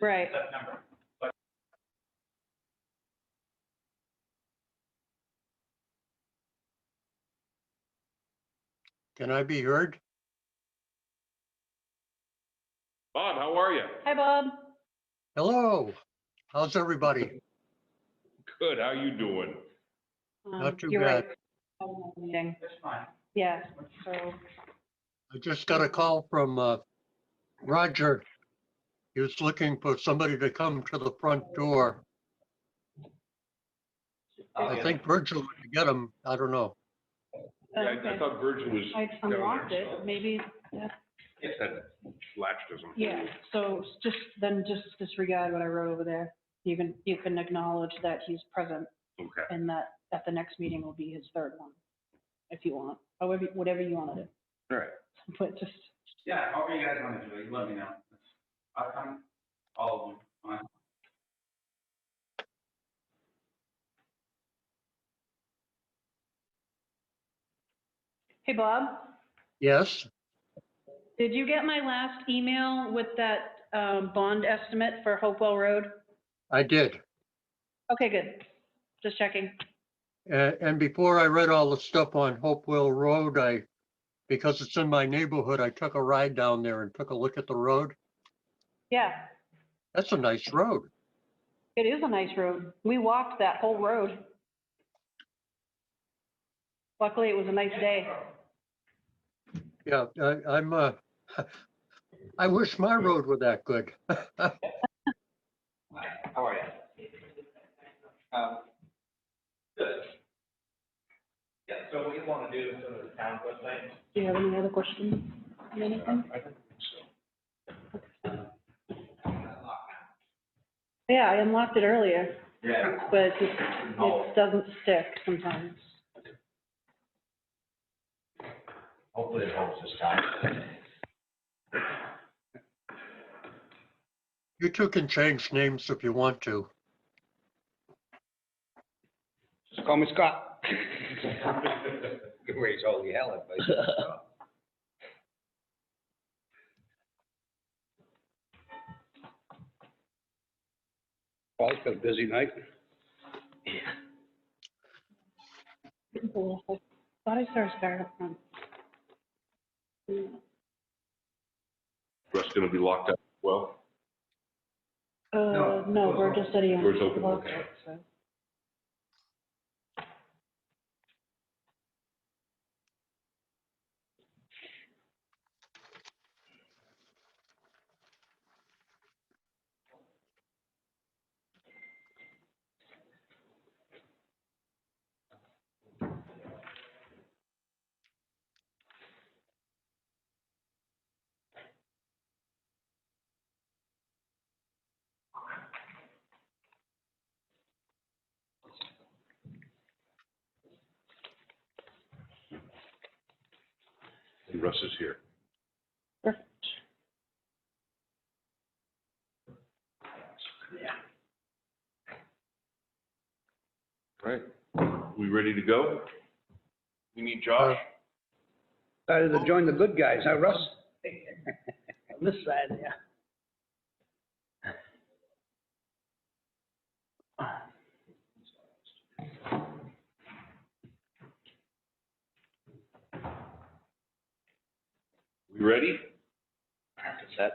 Right. September. But Can I be heard? Bob, how are you? Hi, Bob. Hello, how's everybody? Good, how you doing? Not too You're right. bad. Meeting. that's fine. Yeah, so, I just got a call from Roger. He was looking for somebody to come to the front door. I think Virgil would get him, I don't know. Yeah, I okay. thought Virgil was I down unlocked there, it, so maybe, yeah. that latch doesn't. Yeah, so just disregard what I wrote over there. You can acknowledge that he's present Okay, and that at the next meeting will be his third one, if you want, however, whatever you want to do. all right. But just, Yeah, however you guys want to do it, you let me know. I'll come, all of them. Fine. hey, Bob, Yes, did you get my last email with that bond estimate for Hopewell Road? I did. Okay, good. Just checking. And before I read all the stuff on Hopewell Road, because it's in my neighborhood, I took a ride down there and took a look at the road. Yeah, That's a nice road. it is a nice road. We walked that whole road. Luckily, it was a nice day. Yeah, I wish my road were that good. How are you? Good. Yeah, so what you want to do is go to the town website. Do you have any other questions? Anything? Yeah, I unlocked it earlier, Yeah. but it doesn't stick sometimes. Hopefully it holds this time. You two can change names if you want to. Just call me Scott. Good way to hold the hell at place. Paul's got a busy night. Thought I saw a star up front. Russ gonna be locked up as well? No, Virgil said he Door's open, unlocked okay. it, so. And Russ is here. Perfect. All right, we ready to go? We need Josh? Decided to join the good guys, huh, Russ? On this side, yeah. We ready? Set.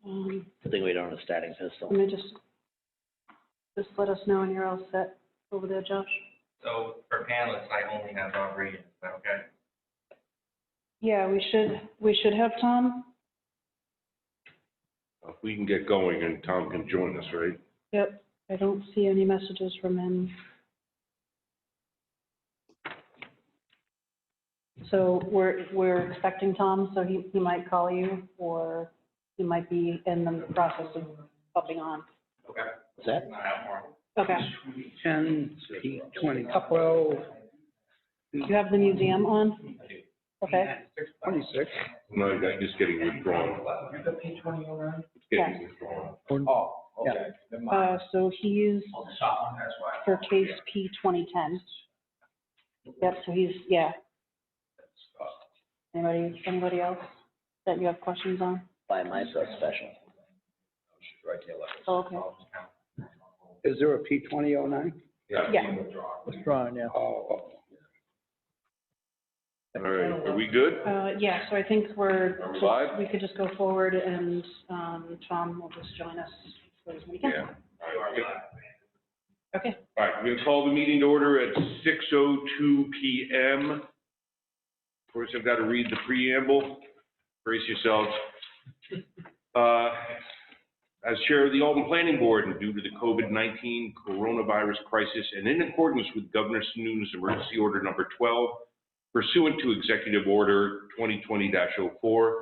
I think we don't have a starting pistol. Let me just let us know when you're all set over there, Josh. So for panelists, I only have Bob Regan, is that okay? Yeah, we should have Tom. If we can get going and Tom can join us, right? Yep, I don't see any messages from him. So we're expecting Tom, so he might call you, or he might be in the process of popping on. Okay. Is that? I have more. Okay. 10:20, Hopewell, You have the museum on? Okay. 26. No, I'm just getting withdrawn. You got page 20 around? It's getting withdrawn. Oh, okay. Never mind. So he's Oh, the shop one, that's why. for case P 2010. Yep, so he's, yeah. Anybody else? that you have questions on? By myself special. Oh, okay. Is there a P-2009? Yeah. Withdrawn, yeah. Oh, All right, are we good? Yeah, so I think Are we live? we could just go forward and, Tom will just join us for his meeting. Yeah. All right, Okay. All right, we're gonna call the meeting to order at 6:02 PM. Of course, I've got to read the preamble. Brace yourselves. As chair of the Alton Planning Board, and due to the COVID-19 coronavirus crisis, and in accordance with Governor Sununu's Emergency Order Number 12, pursuant to Executive Order 2020-04,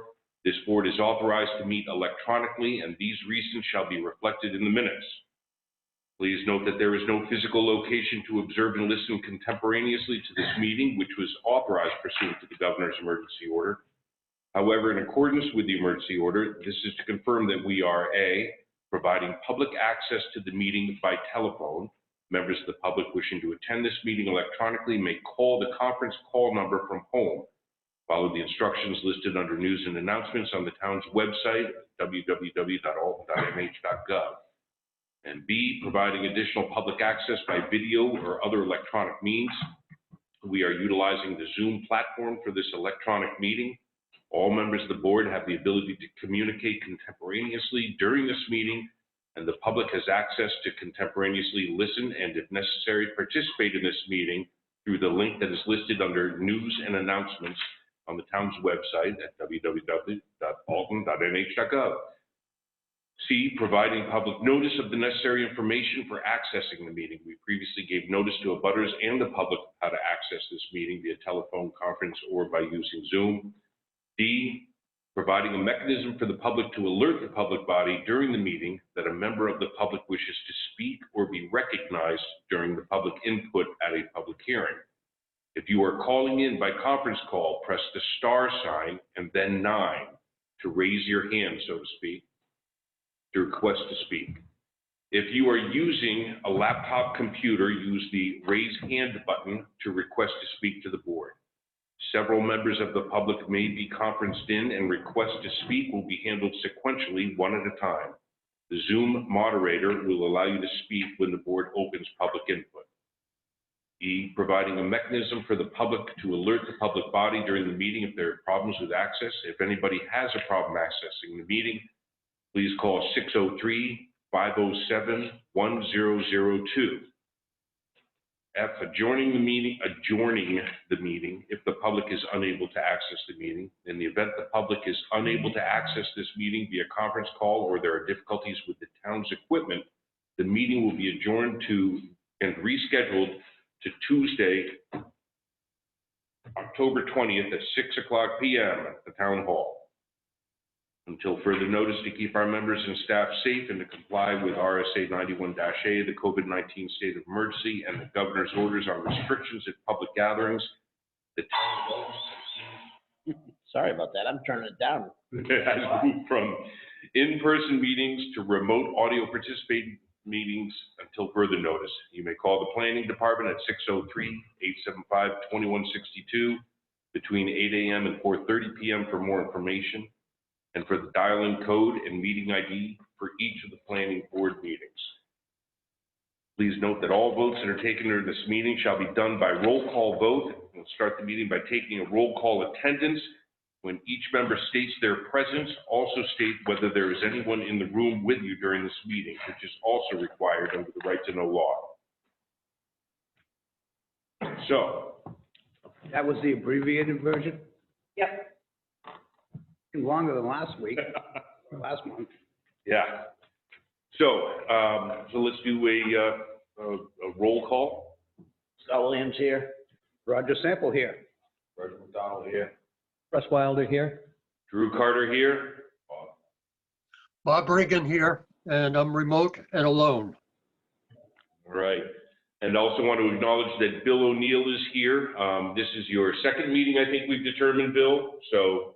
this board is authorized to meet electronically, and these reasons shall be reflected in the minutes. Please note that there is no physical location to observe and listen contemporaneously to this meeting, which was authorized pursuant to the governor's emergency order. However, in accordance with the emergency order, this is to confirm that we are A, providing public access to the meeting by telephone. Members of the public wishing to attend this meeting electronically may call the conference call number from home. Follow the instructions listed under news and announcements on the town's website, www.alton.nh.gov. And B, providing additional public access by video or other electronic means. We are utilizing the Zoom platform for this electronic meeting. All members of the board have the ability to communicate contemporaneously during this meeting, and the public has access to contemporaneously listen and, if necessary, participate in this meeting through the link that is listed under news and announcements on the town's website at www.alton.nh.gov. C, providing public notice of the necessary information for accessing the meeting. We previously gave notice to abutters and the public how to access this meeting via telephone conference or by using Zoom. D, providing a mechanism for the public to alert the public body during the meeting that a member of the public wishes to speak or be recognized during the public input at a public hearing. If you are calling in by conference call, press the star sign and then 9 to raise your hand, so to speak, to request to speak. If you are using a laptop computer, use the raise hand button to request to speak to the board. Several members of the public may be conferenced in, and requests to speak will be handled sequentially, one at a time. The Zoom moderator will allow you to speak when the board opens public input. E, providing a mechanism for the public to alert the public body during the meeting if there are problems with access. If anybody has a problem accessing the meeting, please call 603-507-1002. F, adjourning the meeting if the public is unable to access the meeting. In the event the public is unable to access this meeting via conference call, or there are difficulties with the town's equipment, the meeting will be adjourned to and rescheduled to Tuesday, October 20th at 6:00 p.m. at the town hall. Until further notice, to keep our members and staff safe and to comply with RSA 91-A, the COVID-19 state of emergency, and the governor's orders on restrictions at public gatherings, the town Sorry about that. I'm turning it down. has moved from in-person meetings to remote audio participating meetings until further notice. You may call the planning department at 603-875-2162 between 8 a.m. and 4:30 p.m. for more information, and for the dial-in code and meeting ID for each of the planning board meetings. Please note that all votes that are taken during this meeting shall be done by roll call vote. We'll start the meeting by taking a roll call attendance. When each member states their presence, also state whether there is anyone in the room with you during this meeting, which is also required under the right to know law. So, that was the abbreviated version? Yep. Longer than last week, or last month. yeah. So let's do a roll call. Scott Williams here. Roger Sample here. Roger McDonald here. Russ Wilder here. Drew Carter here. Bob Regan here, and I'm remote and alone. All right. And also want to acknowledge that Bill O'Neill is here. This is your second meeting, I think we've determined, Bill. So.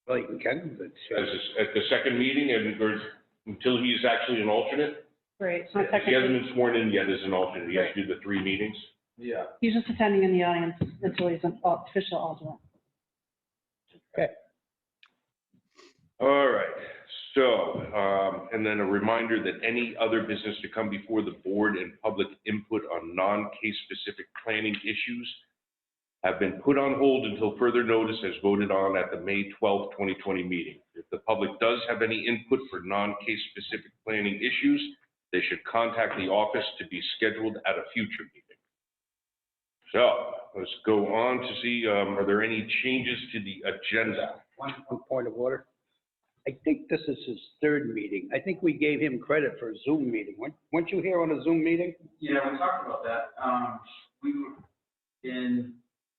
Well, you can, but At the second meeting, and there's, until he's actually an alternate. Great. So He hasn't been sworn in yet as an alternate. He has to do the 3 meetings. Yeah. He's just attending in the audience until he's an official alternate. All right, so, and then a reminder that any other business to come before the board and public input on non-case specific planning issues have been put on hold until further notice as voted on at the May 12th, 2020 meeting. If the public does have any input for non-case specific planning issues, they should contact the office to be scheduled at a future meeting. So let's go on to see, are there any changes to the agenda? One point of order. I think this is his third meeting. I think we gave him credit for a Zoom meeting. Weren't you here on a Zoom meeting? Yeah, we talked about that. We were, in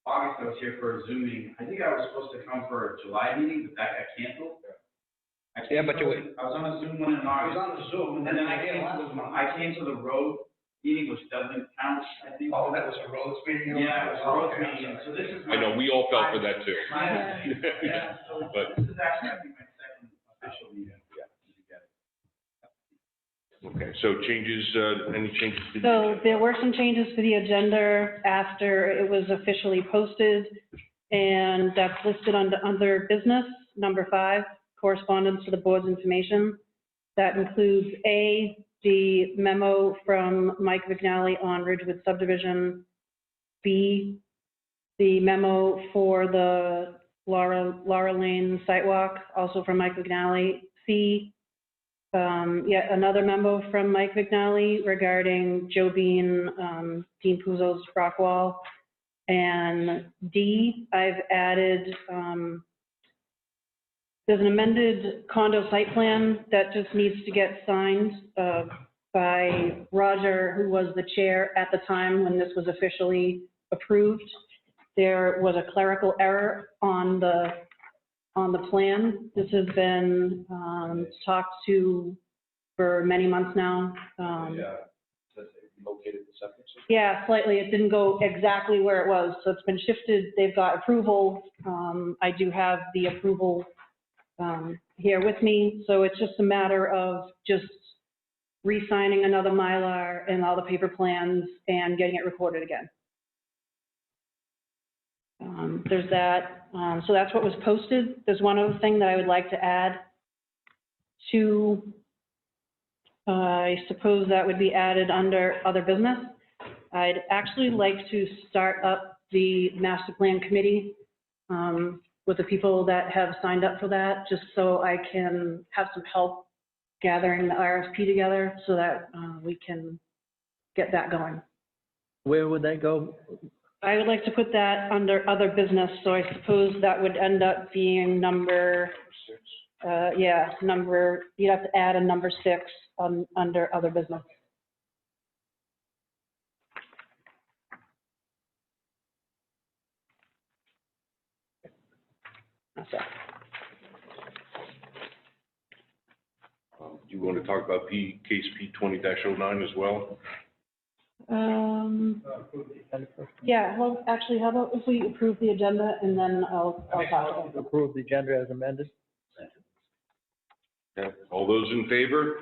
August, I was here for a Zoom meeting. I think I was supposed to come for a July meeting, but that got canceled. Yeah, but you- I was on a Zoom one in August. on a Zoom, And then I came to the road meeting, which doesn't count, I think. Oh, that was a Rhodes meeting? Yeah, it was a road meeting, so this is. I know, we all fell for that too. Yeah, so But- this is actually, I think, my second official meeting. Okay, so changes, any changes to the? So there were some changes to the agenda after it was officially posted, and that's listed under business, number 5, correspondence to the board's information. That includes A, the memo from Mike McNally on Ridgewood subdivision. B, the memo for the Laura Lane sidewalk, also from Mike McNally. C, yet another memo from Mike McNally regarding Joe Bean, Dean Puzo's rock wall. And D, I've added, there's an amended condo site plan that just needs to get signed by Roger, who was the chair at the time when this was officially approved. There was a clerical error on the plan. This has been talked to for many months now. Located the septic system. Yeah, slightly. It didn't go exactly where it was, so it's been shifted. They've got approval. I do have the approval here with me, so it's just a matter of just re-signing another Mylar and all the paper plans and getting it recorded again. There's that. So that's what was posted. There's one other thing that I would like to add to, I suppose that would be added under other business. I'd actually like to start up the master plan committee with the people that have signed up for that, just so I can have some help gathering the RFP together so that we can get that going. Where would that go? I would like to put that under other business, so I suppose that would end up being number, you'd have to add a number 6 under other business. That's it. Do you want to talk about case P 20-09 as well? Yeah, well, actually, how about if we approve the agenda and then I'll talk about it. Approve the agenda as amended? Okay. All those in favor?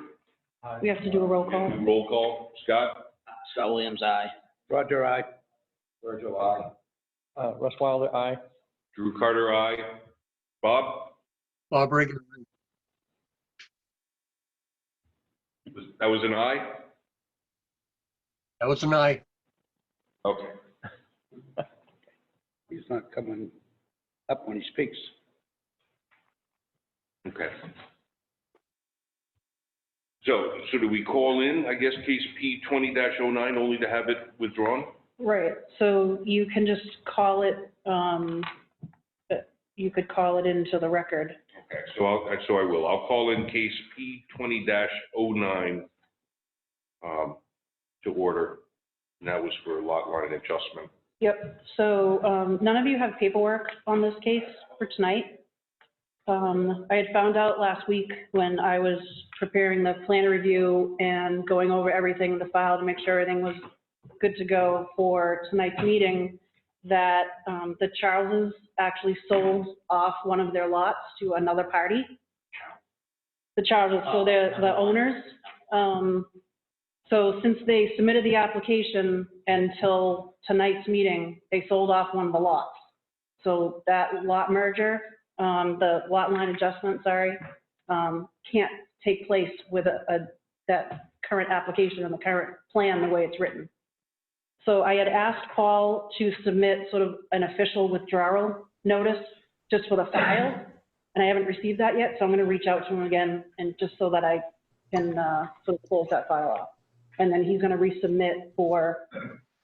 We have to do a roll call. Roll call. Scott? Scott Williams, aye. Roger, aye. Virgil, aye. Russ Wilder, aye. Drew Carter, aye. Bob? Bob Reagan, That was an aye? that was an aye. Okay. He's not coming up when he speaks. Okay. So do we call in, I guess, case P 20-09 only to have it withdrawn? Right, so you can just call it, you could call it into the record. Okay, so I will. I'll call in case P 20-09 to order. And that was for lot line adjustment. Yep, so none of you have paperwork on this case for tonight. I had found out last week when I was preparing the plan review and going over everything in the file to make sure everything was good to go for tonight's meeting, that the Charleses actually sold off one of their lots to another party. The Charleses, so they're the owners. So since they submitted the application until tonight's meeting, they sold off one of the lots. So that lot merger, the lot line adjustment, sorry, can't take place with that current application and the current plan the way it's written. So I had asked Paul to submit sort of an official withdrawal notice just for the file, and I haven't received that yet, so I'm going to reach out to him again, and just so that I can sort of close that file off. And then he's going to resubmit for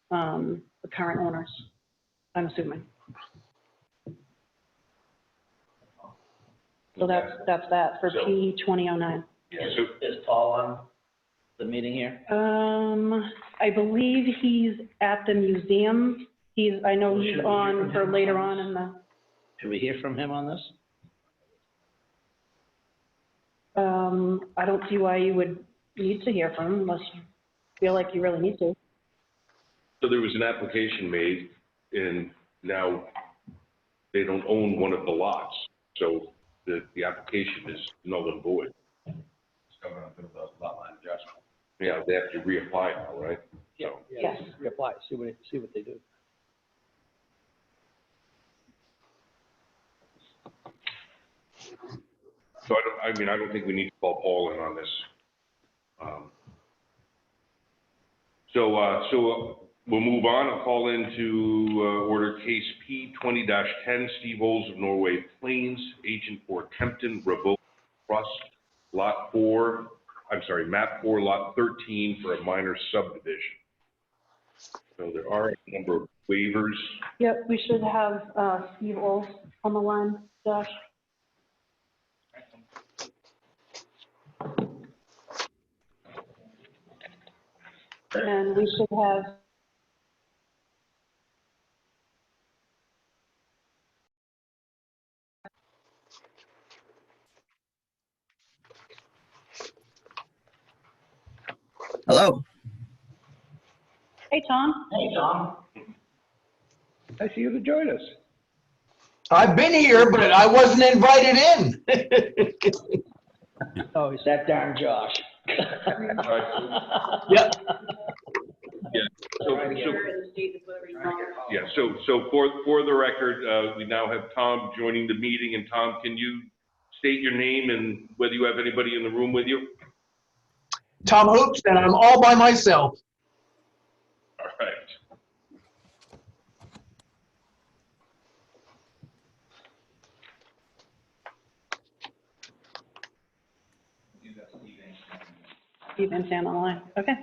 the current owners, I'm assuming. So that's that for P 2009. Is Paul on the meeting here? I believe he's at the museum. I know he's on for later on in the, Should we hear from him on this? I don't see why you would need to hear from him unless you feel like you really need to. So there was an application made, and now they don't own one of the lots. So the application is null and void. Still going through the lot line adjustment. Yeah, they have to reapply now, right? So, Yes. Reply, see what they do. so I don't think we need to call Paul in on this. So we'll move on. I'll call into order case P 20-10, Steve Olds of Norway Plains, agent for Kempton Revolt Trust, map 4, lot 13 for a minor subdivision. So there are a number of waivers. Yep, we should have Steve Olds on the line, Josh. And we should have Hello. Hey, Tom. Hey, Tom. I see you to join us. I've been here, but I wasn't invited in. Oh, he's That darn Josh. Yep. So for the record, we now have Tom joining the meeting. And Tom, can you state your name and whether you have anybody in the room with you? Tom Hoops, and I'm all by myself. All right. Steve and Sam on the line. Okay.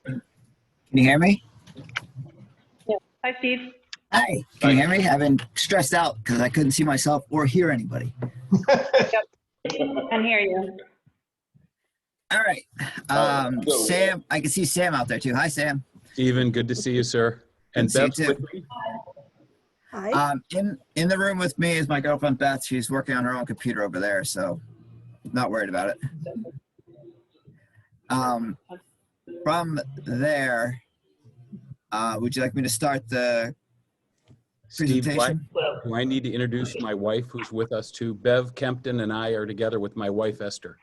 Can you hear me? Yeah. Hi, Steve. Hi. Can you hear me? I've been stressed out because I couldn't see myself or hear anybody. Can hear you. All right. Sam, I can see Sam out there too. Hi, Sam. Steven, good to see you, sir. And Good to see you Beth's too. with me? Hi. In the room with me is my girlfriend Beth. She's working on her own computer over there, so not worried about it. From there, would you like me to start the Steve, presentation? do I need to introduce my wife who's with us too? Bev Kempton and I are together with my wife, Esther.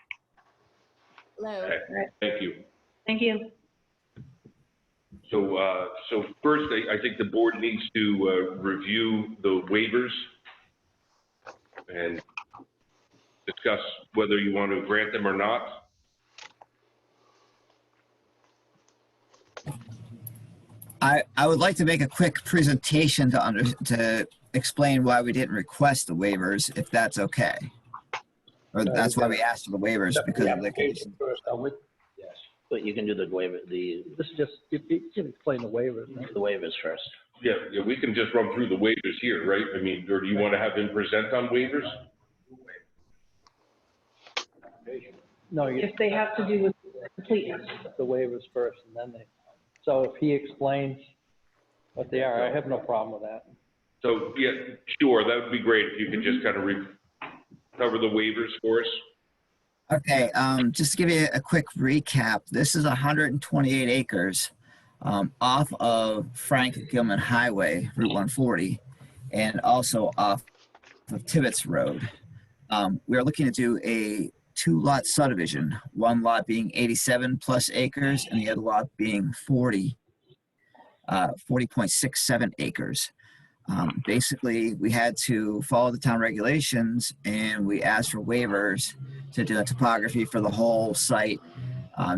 Hello. Okay, thank you. Thank you. So first, I think the board needs to review the waivers and discuss whether you want to grant them or not. I would like to make a quick presentation to explain why we didn't request the waivers, if that's okay. Or that's why we asked for the waivers, because of the condition. First, Yes, but you can do the waiver, the this is just, you can explain the waivers. right? waivers first. Yeah, we can just run through the waivers here, right? I mean, or do you want to have him present on waivers? No, If they have to do with completeness. the waivers first and then so if he explains what they are, I have no problem with that. So, yeah, sure, that would be great if you could just kind of cover the waivers for us. Okay, just to give you a quick recap, this is 128 acres off of Frank Gilman Highway, Route 140, and also off of Tibbetts Road. We are looking to do a two-lot subdivision, one lot being 87 plus acres and the other lot being 40.67 acres. Basically, we had to follow the town regulations and we asked for waivers to do a topography for the whole site,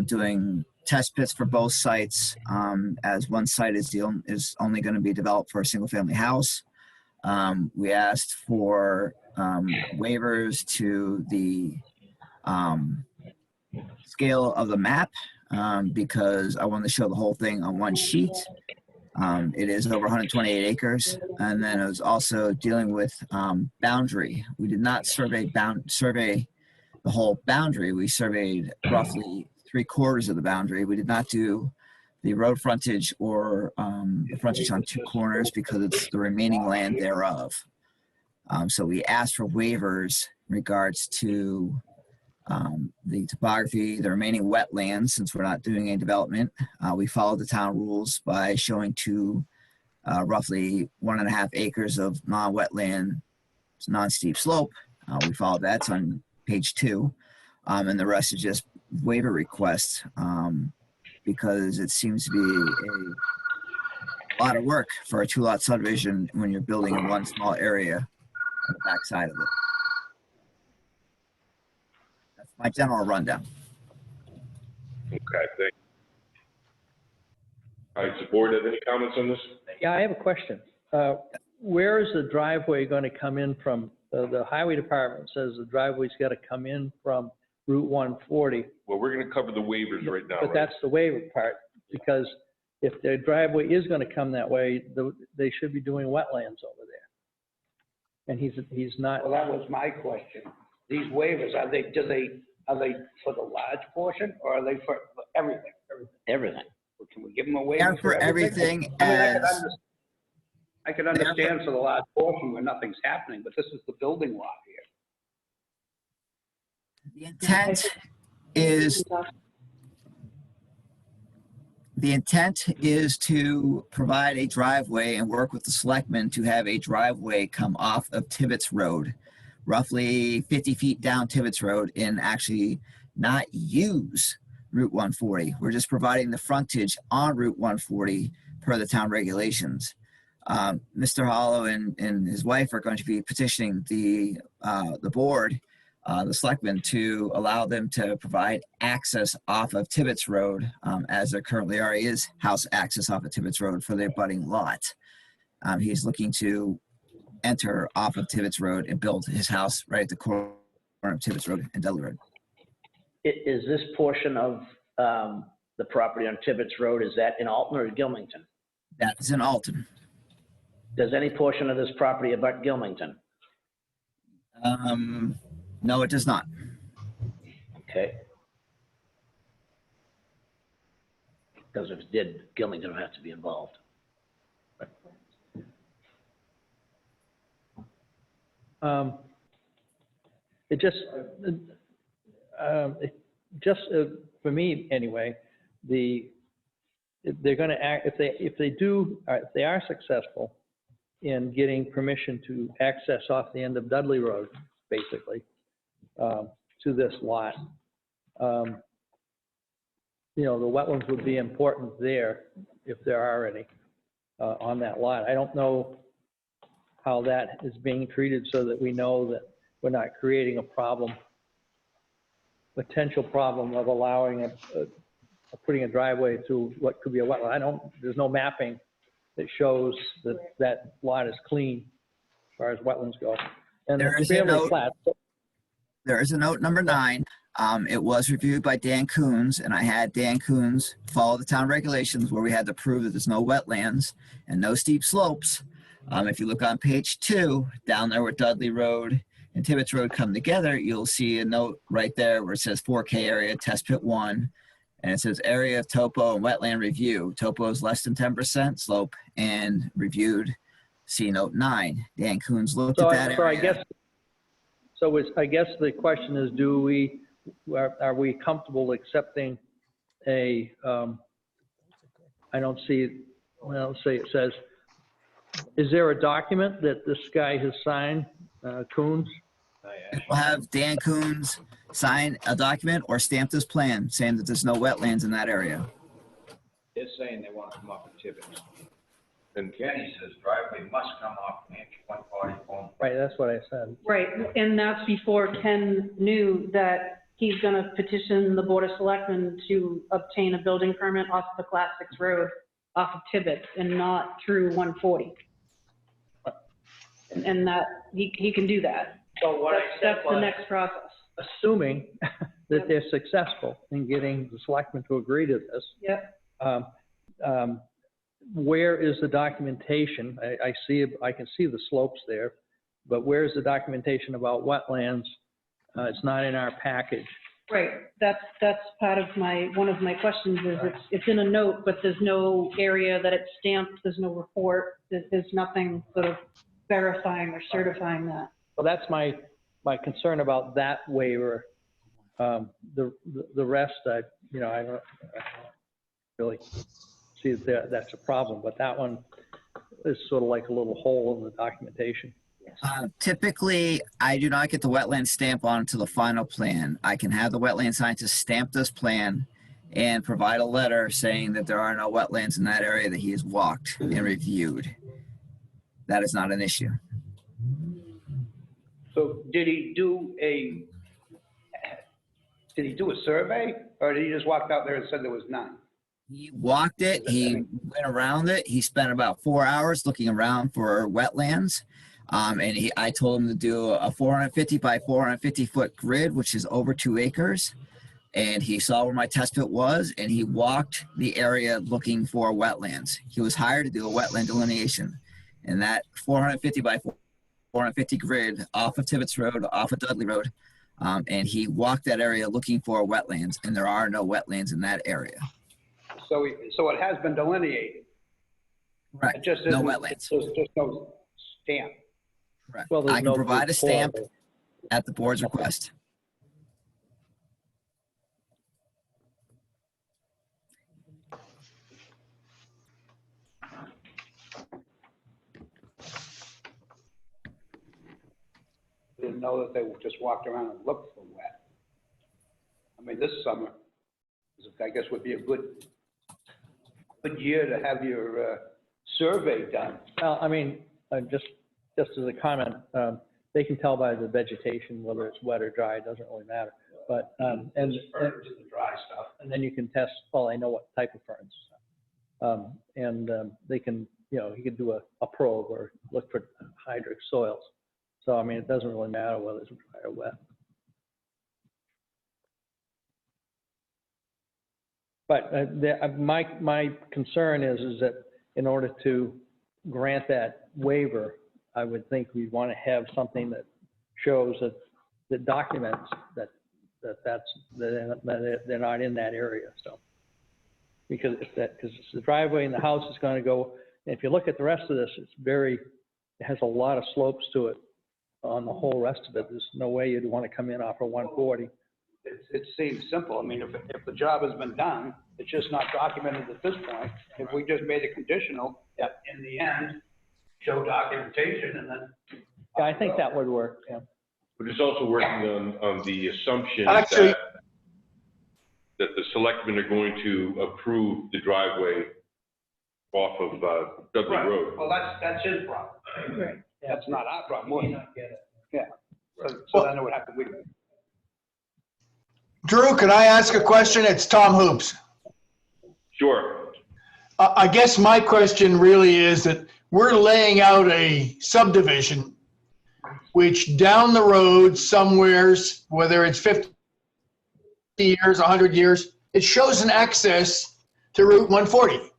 doing test pits for both sites, as one site is only going to be developed for a single-family house. We asked for waivers to the scale of the map because I wanted to show the whole thing on one sheet. It is over 128 acres. And then it was also dealing with boundary. We did not survey the whole boundary. We surveyed roughly 3/4 of the boundary. We did not do the road frontage or the frontage on two corners because it's the remaining land thereof. So we asked for waivers in regards to the topography, the remaining wetlands, since we're not doing any development. We followed the town rules by showing roughly 1.5 acres of non-wetland, non-steep slope. We followed that. It's on page 2. And the rest is just waiver requests because it seems to be a lot of work for a 2-lot subdivision when you're building in one small area on the backside of it. That's my general rundown. Okay, thank you. All right, does the board have any comments on this? Yeah, I have a question. Where is the driveway going to come in from? The highway department says the driveway's got to come in from Route 140. Well, we're going to cover the waivers right now, But right? that's the waiver part, because if the driveway is going to come that way, they should be doing wetlands over there. And he's not. Well, that was my question. These waivers, are they for the large portion or are they for everything? Everything. Well, can we give them a waiver And for everything I mean, as I could understand for the large portion where nothing's happening, but this is the building lot here. the intent is to provide a driveway and work with the selectmen to have a driveway come off of Tibbetts Road, roughly 50 feet down Tibbetts Road, and actually not use Route 140. We're just providing the frontage on Route 140 per the town regulations. Mr. Hollow and his wife are going to be petitioning the board, the selectmen, to allow them to provide access off of Tibbetts Road, as there currently already is house access off of Tibbetts Road for their budding lot. He's looking to enter off of Tibbetts Road and build his house right at the corner of Tibbetts Road and Dudley Road. Is this portion of the property on Tibbetts Road, is that in Alton or Gilmington? That is in Alton. Does any portion of this property abut Gilmington? No, it does not. Okay. Because if it did, Gilmington would have to be involved. For me anyway, they're going to act, if they are successful in getting permission to access off the end of Dudley Road, basically, to this lot, the wetlands would be important there if there are any on that lot. I don't know how that is being treated so that we know that we're not creating a potential problem of allowing putting a driveway through what could be a wetland. There's no mapping that shows that lot is clean as far as wetlands go. And There it's is a fairly note. flat. There is a note number 9. It was reviewed by Dan Coons, and I had Dan Coons follow the town regulations where we had to prove that there's no wetlands and no steep slopes. If you look on page 2, down there where Dudley Road and Tibbetts Road come together, you'll see a note right there where it says 4K area, test pit 1, and it says area of topo and wetland review. Topo is less than 10% slope and reviewed. See note 9. Dan Coons looked at that area. I guess the question is, are we comfortable accepting I don't see, well, say it says, is there a document that this guy has signed, Coons, We'll have Dan Coons sign a document or stamp this plan saying that there's no wetlands in that area. They're saying they want to come off of Tibbetts. And Kenny says driveway must come off Manchester 144. Right, that's what I said. Right, and that's before Ken knew that he's gonna petition the Board of Selectmen to obtain a building permit off the Class 6 road off of Tibbetts and not through 140. And that, he can do that. So what I said That's the was, next process. Assuming that they're successful in getting the selectmen to agree to this. Yep. Where is the documentation? I can see the slopes there, but where's the documentation about wetlands? It's not in our package. Right, that's part of one of my questions is it's in a note, but there's no area that it's stamped, there's no report, there's nothing sort of verifying or certifying that. So that's my concern about that waiver. The rest, I don't really see that's a problem, but that one is sort of like a little hole in the documentation. Typically, I do not get the wetland stamp onto the final plan. I can have the wetland scientist stamp this plan and provide a letter saying that there are no wetlands in that area that he has walked and reviewed. That is not an issue. So did he do a survey, or did he just walk out there and said there was none? He walked it, he went around it, he spent about 4 hours looking around for wetlands. And I told him to do a 450 by 450 foot grid, which is over 2 acres. And he saw where my test pit was, and he walked the area looking for wetlands. He was hired to do a wetland delineation. And that 450 by 450 grid off of Tibbetts Road, off of Dudley Road, and he walked that area looking for wetlands, and there are no wetlands in that area. So it has been delineated. Right. It just No isn't- wetlands. There's just no stamp. Correct. Well, there's I can no provide a stamp report. at the board's request. Didn't know that they just walked around and looked for wet. I mean, this summer, I guess, would be a good year to have your survey done. Well, I mean, just as a comment, they can tell by the vegetation whether it's wet or dry, it doesn't really matter. But, and Just the dry stuff. then you can test, well, I know what type of ferns. They can, he could do a probe or look for hydric soils. So, I mean, it doesn't really matter whether it's dry or wet. But my concern is that in order to grant that waiver, I would think we'd want to have something that shows that documents that they're not in that area. So, because the driveway and the house is going to go. If you look at the rest of this, it has a lot of slopes to it. On the whole rest of it, there's no way you'd want to come in off of 140. It seems simple. I mean, if the job has been done, it's just not documented at this point. If we just made it conditional, in the end, show documentation and then. Yeah, I think that would work, yeah. But it's also working on the assumption Actually- that the selectmen are going to approve the driveway off of Dudley Right. Road. Well, that's his problem. Right. That's not our problem. Yeah. So then it would have to wait. Drew, can I ask a question? It's Tom Hoops. Sure. I guess my question really is that we're laying out a subdivision, which down the road somewheres, whether it's 50 years, 100 years, it shows an access to Route 140.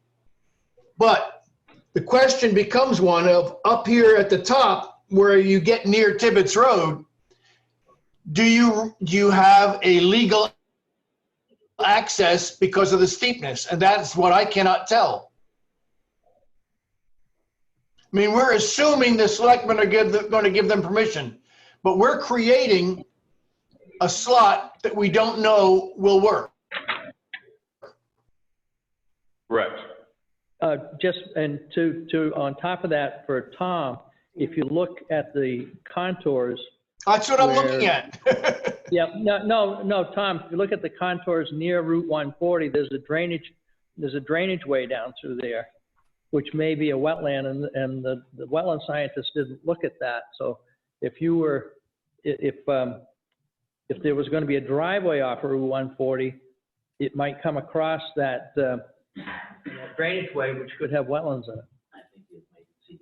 But the question becomes one of up here at the top where you get near Tibbetts Road, do you have a legal access because of the steepness? And that's what I cannot tell. I mean, we're assuming the selectmen are going to give them permission, but we're creating a slot that we don't know will work. Correct. On top of that, for Tom, if you look at the contours That's what I'm looking Where- at. Yeah, no, Tom, if you look at the contours near Route 140, there's a drainage way down through there, which may be a wetland, and the wetland scientists didn't look at that. So if there was going to be a driveway off of Route 140, it might come across that drainage way, which could have wetlands in it.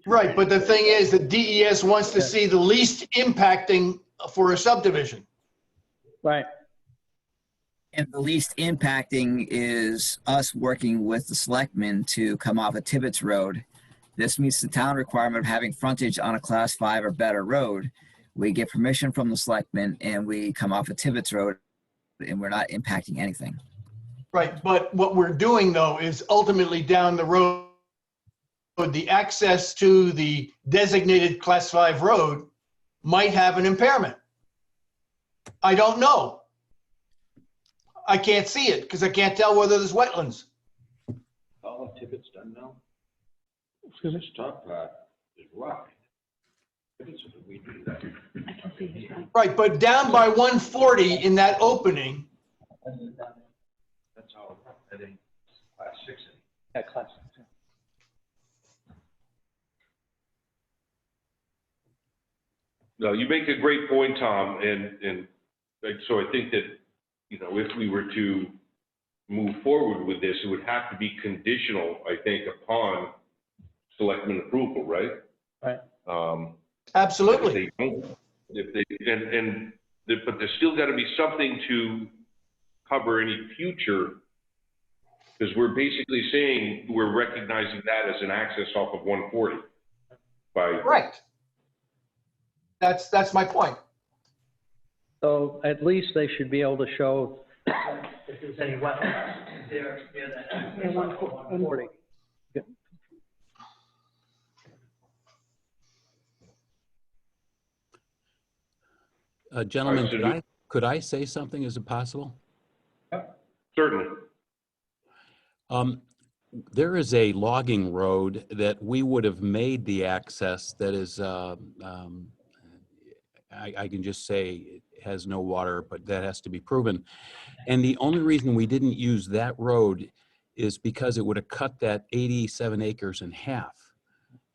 Right, but the thing is that DES wants to see the least impacting for a subdivision. Right. And the least impacting is us working with the selectmen to come off of Tibbetts Road. This meets the town requirement of having frontage on a class 5 or better road. We get permission from the selectmen and we come off of Tibbetts Road, and we're not impacting anything. Right, but what we're doing though is ultimately down the road, the access to the designated class 5 road might have an impairment. I don't know. I can't see it because I can't tell whether there's wetlands. All of Tibbetts done now? Excuse me? This top part is rock. Tibbetts is we do that. Right, but down by 140 in that opening, That's all rock. That ain't class 6. Yeah, class. No, you make a great point, Tom, and so I think that, you know, if we were to move forward with this, it would have to be conditional, I think, upon selectmen approval, right? Right. absolutely. But there's still got to be something to cover any future, because we're basically saying we're recognizing that as an access off of 140 by. Correct. That's my point. So at least they should be able to show if there's any wetlands there near that. Yeah, 140. Gentlemen, All right, so could I say something? Is it possible? Certainly. There is a logging road that we would have made the access that is, I can just say it has no water, but that has to be proven. And the only reason we didn't use that road is because it would have cut that 87 acres in half.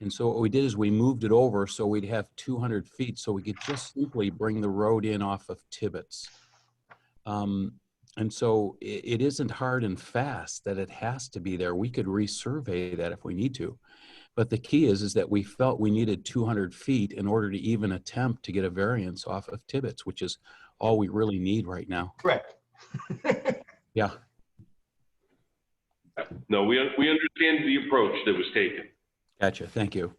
And so what we did is we moved it over so we'd have 200 feet so we could just simply bring the road in off of Tibbetts. And so it isn't hard and fast that it has to be there. We could resurvey that if we need to. But the key is that we felt we needed 200 feet in order to even attempt to get a variance off of Tibbetts, which is all we really need right now. Correct. Yeah. No, we understand the approach that was taken. Gotcha. Thank you.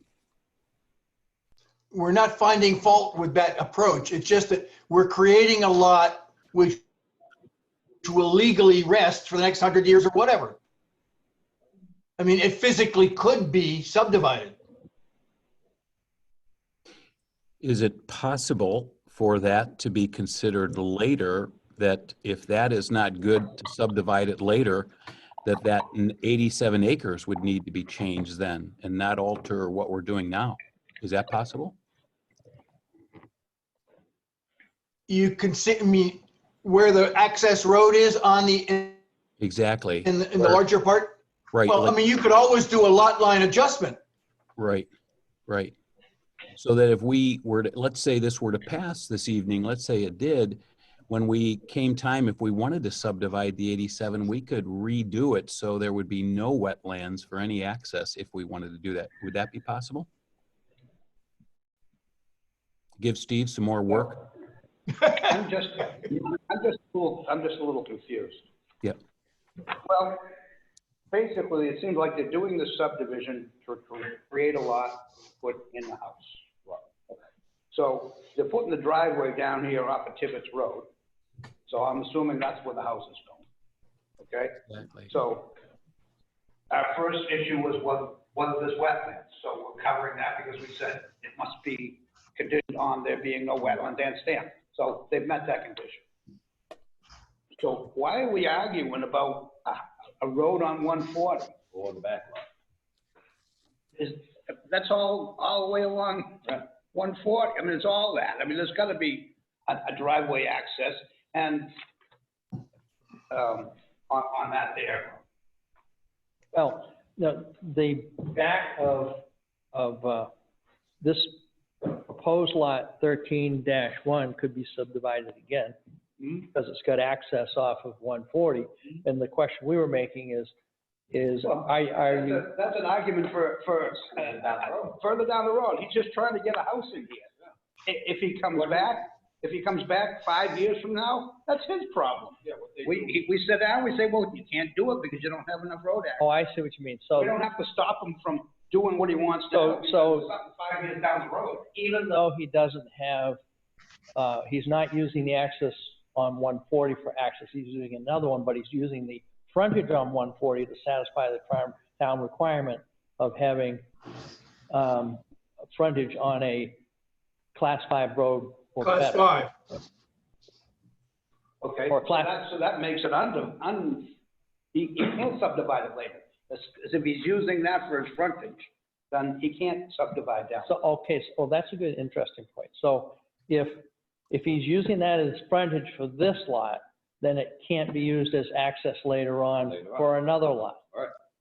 We're not finding fault with that approach. It's just that we're creating a lot which will legally rest for the next 100 years or whatever. I mean, it physically could be subdivided. Is it possible for that to be considered later, that if that is not good to subdivide it later, that 87 acres would need to be changed then and not alter what we're doing now? Is that possible? You can see, I mean, where the access road is on the, Exactly. in the larger part? Right. Well, I mean, you could always do a lot line adjustment. Right, right. So that if we were to, let's say this were to pass this evening, let's say it did, when we came time, if we wanted to subdivide the 87, we could redo it so there would be no wetlands for any access if we wanted to do that. Would that be possible? Give Steve some more work? I'm just a little confused. Yep. Well, basically, it seems like they're doing the subdivision to create a lot to put in the house. So they're putting the driveway down here off of Tibbetts Road. So I'm assuming that's where the house is going. Okay? Exactly. So our first issue was whether there's wetlands. So we're covering that because we said it must be conditioned on there being no wetland and stamp. So they've met that condition. So why are we arguing about a road on 140? Or the back lot. That's all the way along 140, I mean, it's all that. I mean, there's gotta be a driveway access and, on that there. Well, the back of this proposed lot 13-1 could be subdivided again because it's got access off of 140. And the question we were making is are you, That's an argument for further down the road. He's just trying to get a house in here. If he comes back 5 years from now, that's his problem. We sit down, we say, well, you can't do it because you don't have enough road access. oh, I see what you mean. So We don't have to stop him from doing what he wants to do. because So- it's something 5 years down the road. even though he doesn't have, he's not using the access on 140 for access, he's using another one, but he's using the frontage on 140 to satisfy the town requirement of having frontage on a Class 5 road or Class better. 5. Okay, Or class- so that makes it he can't subdivide it later. As if he's using that for his frontage, then he can't subdivide down. So, okay, so that's a good, interesting point. So if he's using that as frontage for this lot, then it can't be used as access later on for another lot.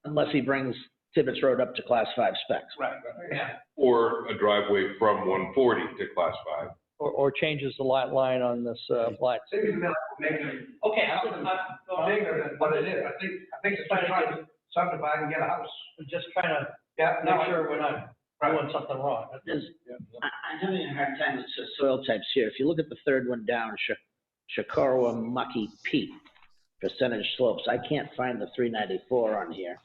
Unless he brings Tibbetts Road up to Class 5 specs. Right, yeah. Or a driveway from 140 to Class 5. Or changes the lot line on this lot. Seems to me like we're making it bigger than what it is. I think it's just trying to subdivide and get a house. Just trying to Yeah, make sure we're not doing something wrong. I'm having a hard time with the soil types here. If you look at the third one down, Shakara Mucky Peat, percentage slopes, I can't find the 394 on here.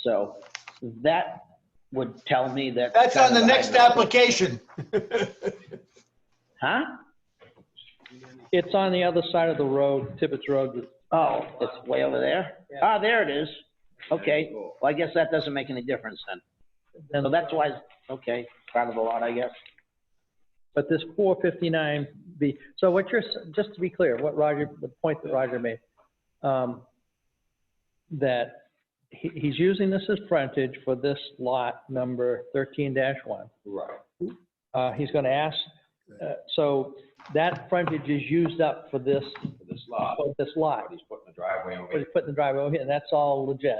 So that would tell me that. That's on the next application. Huh? It's on the other side of the road, Tibbetts Road. Oh, it's way over there? Ah, there it is. Okay, well, I guess that doesn't make any difference then. So that's why, okay, part of the lot, I guess. But this 459B, so what you're, just to be clear, what Roger, the point that Roger made, that he's using this as frontage for this lot number 13-1. Right. He's going to ask, so that frontage is used up for this lot. lot. He's putting the driveway over But he's putting the driveway over here, and that's all legit.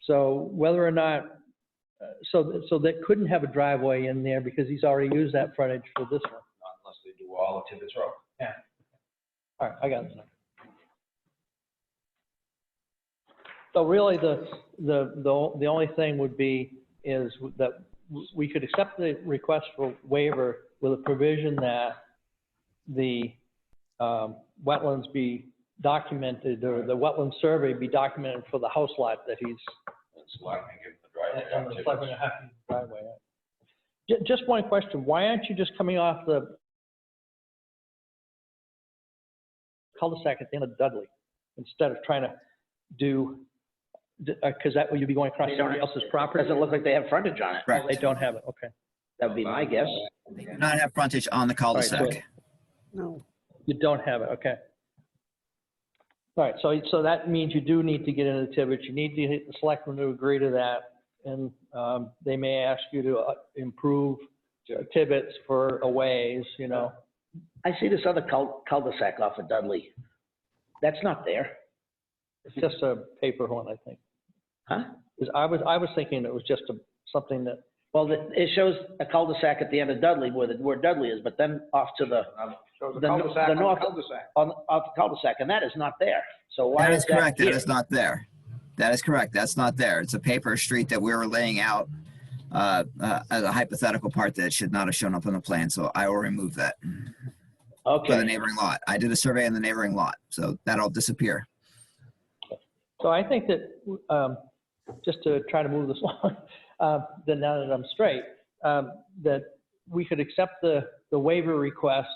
So whether or not, so that couldn't have a driveway in there because he's already used that frontage for this one. Not unless they do all of Tibbetts Road. All right, I got it. So really, the only thing would be is that we could accept the request for waiver with a provision that the wetlands be documented, or the wetland survey be documented for the house lot that he's. Selectmen give the driveway. And the selectmen are happy with the driveway. Just one question, why aren't you just coming off the cul-de-sac at the end of Dudley instead of trying to do, because that way you'd be going across somebody else's property? Doesn't look like they have frontage on it. Right. They don't have it, okay. That would be my guess. They do not have frontage on the cul-de-sac. No. You don't have it, okay. All right, so that means you do need to get into Tibbetts, you need to get the selectmen to agree to that, and they may ask you to improve Tibbetts for a ways, you know. I see this other cul-de-sac off of Dudley. That's not there. It's just a paper one, I think. Huh? 'Cause I was thinking it was just something that, Well, it shows a cul-de-sac at the end of Dudley where Dudley is, but then off to the cul-de-sac on the north, cul-de-sac. off the cul-de-sac, and that is not there. So why That is is that correct. That here? is not there. That is correct. That's not there. It's a paper street that we were laying out as a hypothetical part that should not have shown up on the plan. So I will remove that for the Okay, neighboring lot. I did a survey on the neighboring lot, so that'll disappear. so I think that, just to try to move this along, then now that I'm straight, that we could accept the waiver request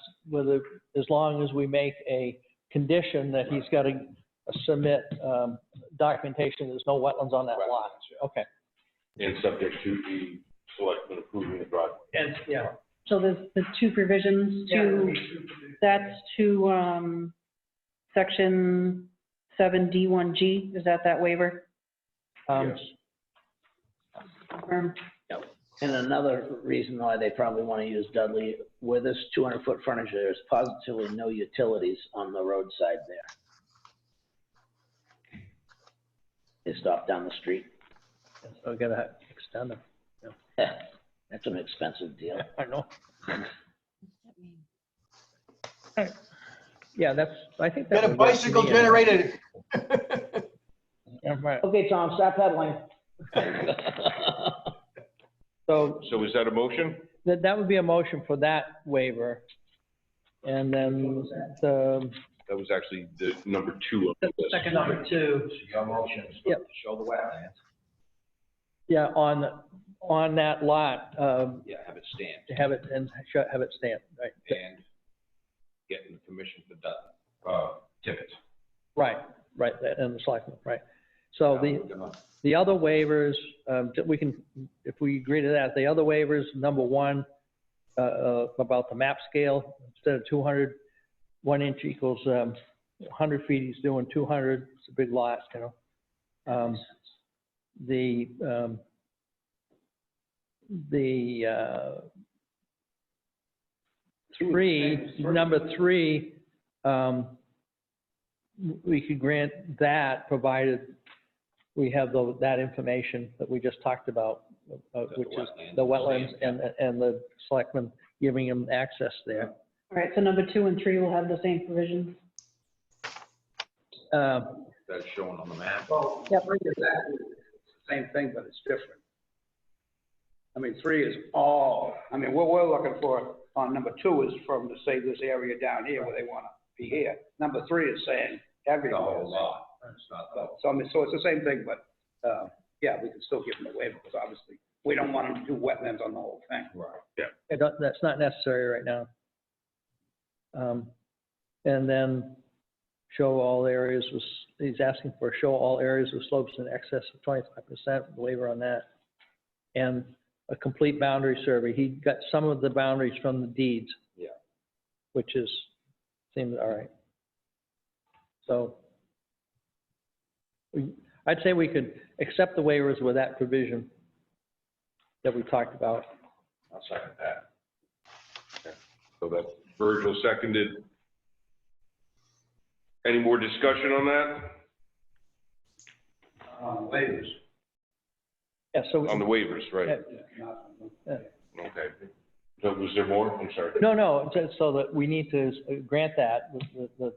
as long as we make a condition that he's got to submit documentation, there's no wetlands on that lot. Okay. And subject to the selectmen approving the driveway. And, yeah. So there's the two provisions that's to, section 7D1G, is that waiver? Yes. Confirm. And another reason why they probably want to use Dudley, where this 200-foot frontage, there's positively no utilities on the roadside there. They stop down the street. So we gotta extend them. That's an expensive deal. I know. Yeah, I think that. Got a would work for bicycle me. generator. Yeah, right. Okay, Tom, stop pedaling. So So is that a motion? that would be a motion for that waiver. And then the, That was actually the number 2 of the list. Second number 2, your motion is Yep. to show the wetlands. yeah, on that lot, Yeah, have it stamped have it, and have it stamped, right? and getting the permission for Tippett. Right, and the selectmen, right. So the other waivers, we can, if we agree to that, the other waivers, number 1, about the map scale, instead of 200, 1 inch equals 100 feet, he's doing 200, it's a big lot, you know. Number 3, we could grant that provided we have that information that we just talked about, which is the wetlands and the selectmen giving them access there. All right, so number 2 and 3 will have the same provisions. That's shown on the map. Well, Yep. 3 is that, it's the same thing, but it's different. I mean, 3 is all, I mean, what we're looking for on number 2 is from, to say this area down here where they want to be here. Number 3 is saying The everywhere. whole lot. It's not the So, I mean, so it's the same thing, but, yeah, we can still give them a waiver, because obviously, we don't want them to do wetlands on the whole thing. Right. That's not necessary right now. And then show all areas, he's asking for show all areas with slopes in excess of 25%, waiver on that. And a complete boundary survey. He got some of the boundaries from the deeds. Yeah. Which seems all right. So I'd say we could accept the waivers with that provision that we talked about. I'll second that. Okay. So that's Virgil seconded. Any more discussion on that? Waivers. Yeah, so. On the waivers, right? Yeah. Okay. So was there more? I'm sorry. No, so that we need to grant that,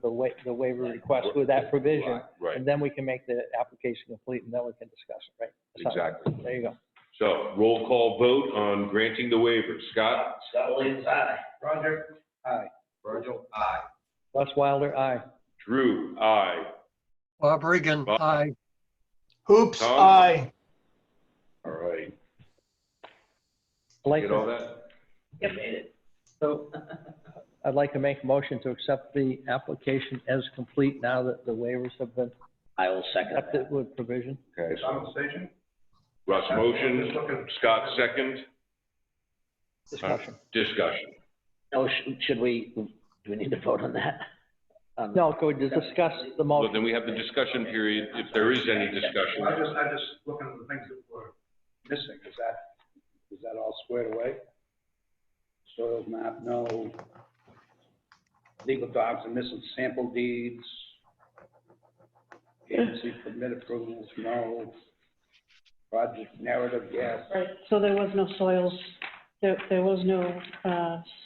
the waiver request with that provision. Right. And then we can make the application complete and then we can discuss it, right? Exactly. There you go. So roll call vote on granting the waivers. Scott? Scott Williams, aye. Roger? Aye. Virgil? Aye. Les Wilder, aye. Drew? Aye. Bob Regan, aye. Hoops, Tom? aye. All right. I'd like Get all to- that? You made it. So I'd like to make a motion to accept the application as complete now that the waivers have been I will second that. accepted with provision. Okay. Conversation? Russ motion, Scott second. Discussion. Discussion. Oh, should we, do we need to vote on that? No, go to discuss the Well, motion. then we have the discussion period, if there is any discussion. I just looking at the things that were missing, is that all squared away? Soils map, no. Legal docs are missing, sample deeds. Agency permit approvals, no. Project narrative, yes. Right, so there was no soils, there was no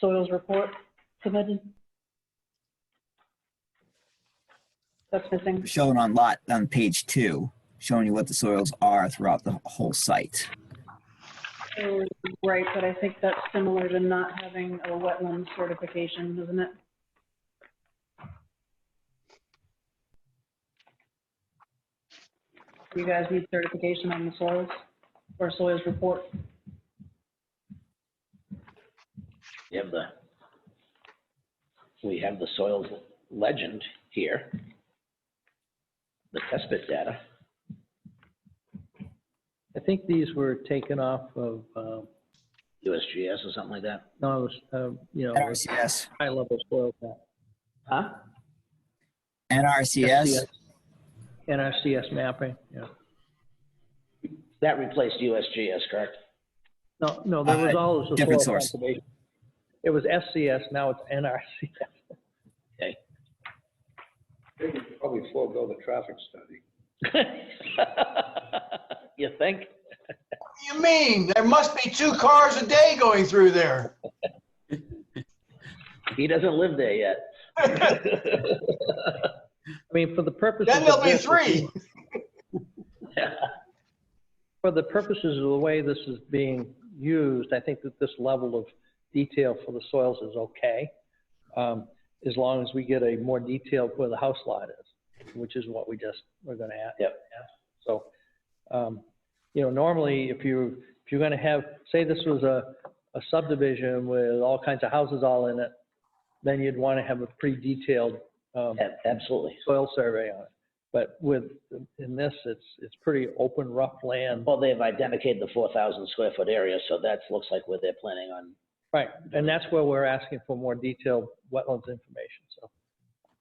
soils report submitted? That's missing. Shown on page 2, showing you what the soils are throughout the whole site. Right, but I think that's similar to not having a wetland certification, isn't it? You guys need certification on the soils or soils report? We have the soils legend here. The test bit data. I think these were taken off of, USGS or something like that. no, it was, NRCS. high level soil map. Huh? NRCS. NRCS mapping, yeah. That replaced USGS, correct? No, there was always a different soil source. conservation. It was SCS, now it's NRCS. Okay. They could probably forego the traffic study. You think? What do you mean? There must be 2 cars a day going through there. He doesn't live there yet. I mean, for the purposes Then of there'll be this, 3. for the purposes of the way this is being used, I think that this level of detail for the soils is okay. As long as we get a more detailed where the house lot is, which is what we're gonna add. Yep. So, you know, normally if you're gonna have, say this was a subdivision with all kinds of houses all in it, then you'd wanna have a pretty detailed, Absolutely. soil survey on it. But in this, it's pretty open, rough land. Well, they've identified the 4,000 square foot area, so that looks like where they're planning on. Right, and that's where we're asking for more detailed wetlands information, so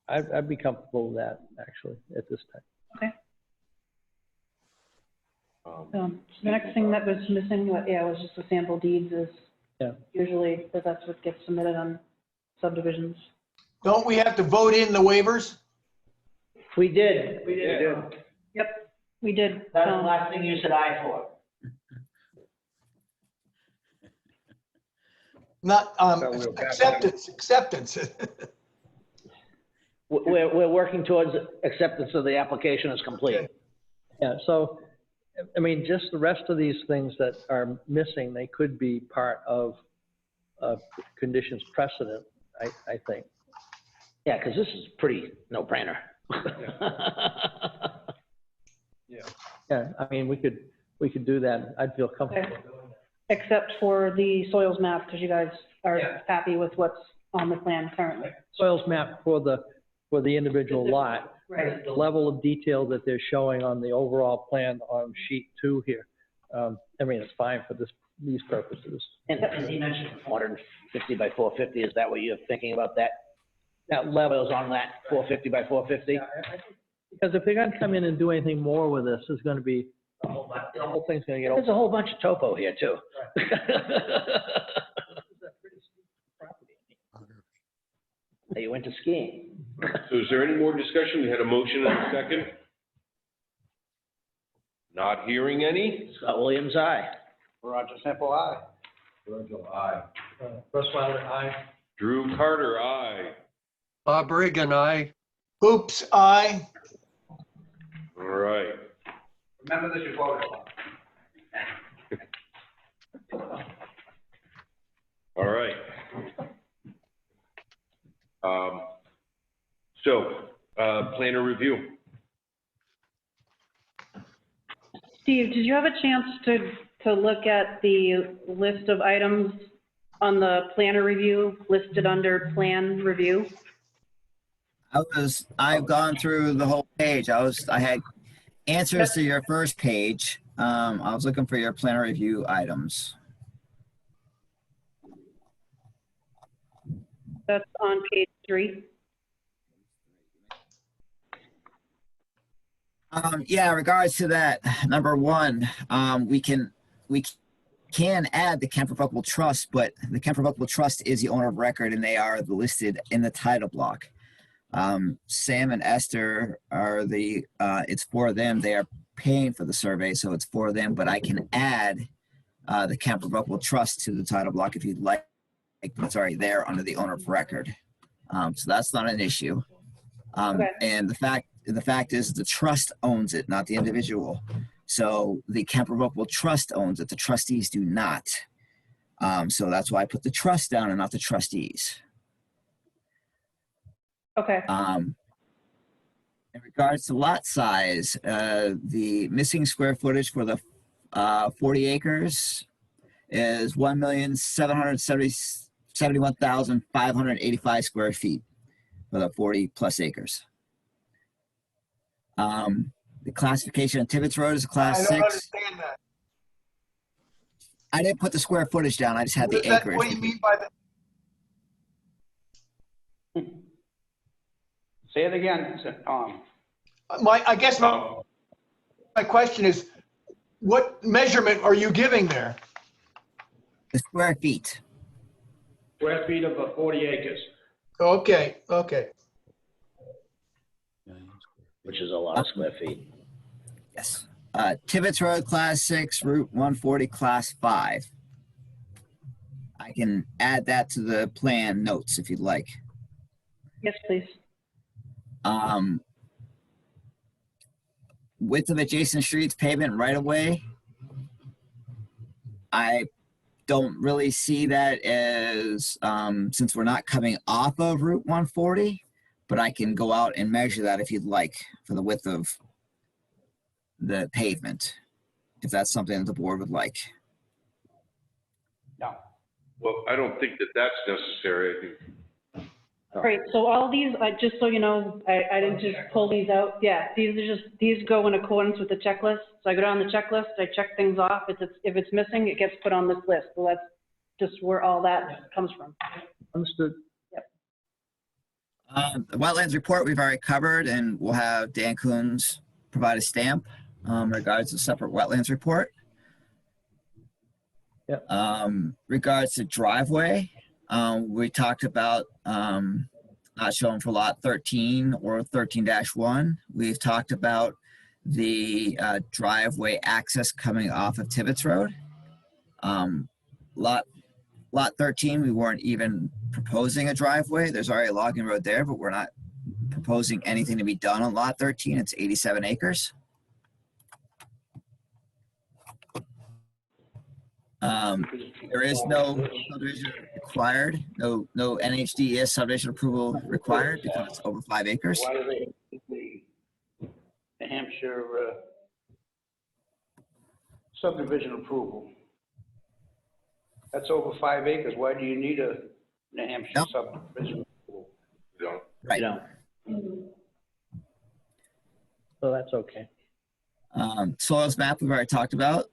I'd be comfortable with that, actually, at this time. Okay. The next thing that was missing, was just the sample deeds is Yeah. usually, that's what gets submitted on subdivisions. Don't we have to vote in the waivers? We did. Yep, we did. That's the last thing you said aye for. Not, So we're back on. acceptance. We're working towards acceptance of the application is complete. Yeah, so, I mean, just the rest of these things that are missing, they could be part of conditions precedent, I think. Yeah, because this is pretty no-brainer. Yeah, I mean, we could do that, I'd feel comfortable. Okay. Except for the soils map, because you guys are happy with what's on the plan currently. Soils map for the individual lot. Right. The level of detail that they're showing on the overall plan on sheet 2 here. I mean, it's fine for these purposes. And he mentioned 450 by 450, is that what you're thinking about that? That level, Levels on that 450 by 450? because if they're gonna come in and do anything more with this, there's gonna be, the whole thing's gonna get. There's a whole bunch of topo here too. Are you into skiing? So is there any more discussion? We had a motion and a second. Not hearing any? Scott Williams, aye. Roger Sample, aye. Virgil, aye. Russ Weiler, aye. Drew Carter, aye. Bob Regan, aye. Oops, aye. All right. Remember this, you voted on. All right. Planner review. Steve, did you have a chance to look at the list of items on the planner review listed under plan review? I've gone through the whole page. I had answers to your first page. I was looking for your planner review items. That's on page 3. Yeah, in regards to that, number 1, we can add the Kemp Revocable Trust, but the Kemp Revocable Trust is the owner of record and they are listed in the title block. Sam and Esther are it's for them. They are paying for the survey, so it's for them, but I can add the Kemp Revocable Trust to the title block if you'd like. It's already there under the owner of record. So that's not an issue. Okay. And the fact is the trust owns it, not the individual. So the Kemp Revocable Trust owns it. The trustees do not. So that's why I put the trust down and not the trustees. Okay. In regards to lot size, the missing square footage for the 40 acres is 1,771,585 square feet for the 40 plus acres. The classification of Tibbetts Road is a class 6. I don't understand that. I didn't put the square footage down. I just had the acreage. What do you mean by that? Say it again, Tom. I guess my question is, what measurement are you giving there? The square feet. Square feet of 40 acres. Okay, okay. Which is a lot of square feet. Yes. Tibbetts Road, Class 6, Route 140, Class 5. I can add that to the plan notes if you'd like. Yes, please. Width of adjacent streets, pavement right of way. I don't really see that as, since we're not coming off of Route 140, but I can go out and measure that if you'd like for the width of the pavement, if that's something that the board would like. No. Well, I don't think that that's necessary. I think Great, so all these, just so you know, I didn't just pull these out. Yeah, these go in accordance with the checklist. So I go down the checklist, I check things off. If it's missing, it gets put on this list. So that's just where all that comes from. Understood. The wetlands report we've already covered, and we'll have Dan Coons provide a stamp in regards to separate wetlands report. Yep. Regards to driveway, we talked about not showing for lot 13 or 13-1. We've talked about the driveway access coming off of Tibbetts Road. Lot 13, we weren't even proposing a driveway. There's already a logging road there, but we're not proposing anything to be done on lot 13. It's 87 acres. There is no subdivision required, no NHDES subdivision approval required because it's over 5 acres. Why do they need the New Hampshire subdivision approval? That's over 5 acres. Why do you need a New Hampshire Nope. subdivision approval? we don't. Right. You know, So that's okay. Soils map we've already talked about.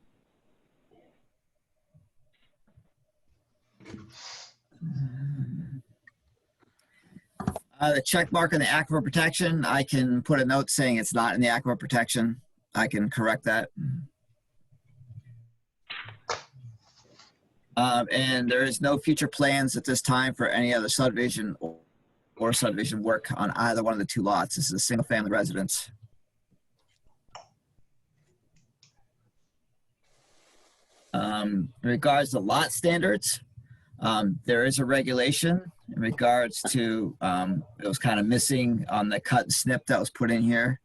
The check mark on the aquifer protection, I can put a note saying it's not in the aquifer protection. I can correct that. And there is no future plans at this time for any other subdivision or subdivision work on either one of the two lots. This is a single family residence. In regards to lot standards, there is a regulation in regards to, it was kind of missing on the cut and snip that was put in here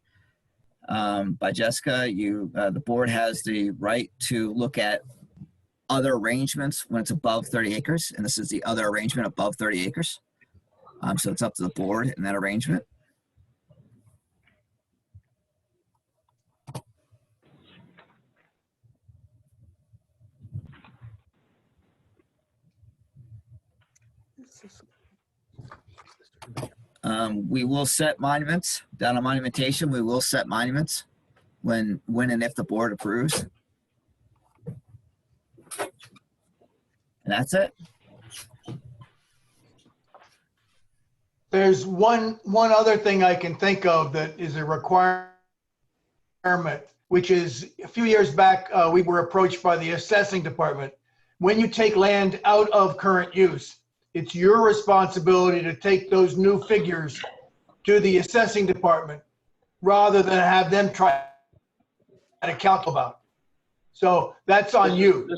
by Jessica. The board has the right to look at other arrangements when it's above 30 acres, and this is the other arrangement above 30 acres. So it's up to the board in that arrangement. We will set monuments down on monumentation. We will set monuments when and if the board approves. And that's it. There's one other thing I can think of that is a requirement, which is a few years back, we were approached by the assessing department. When you take land out of current use, it's your responsibility to take those new figures to the assessing department rather than have them try to calculate about it. So that's on you.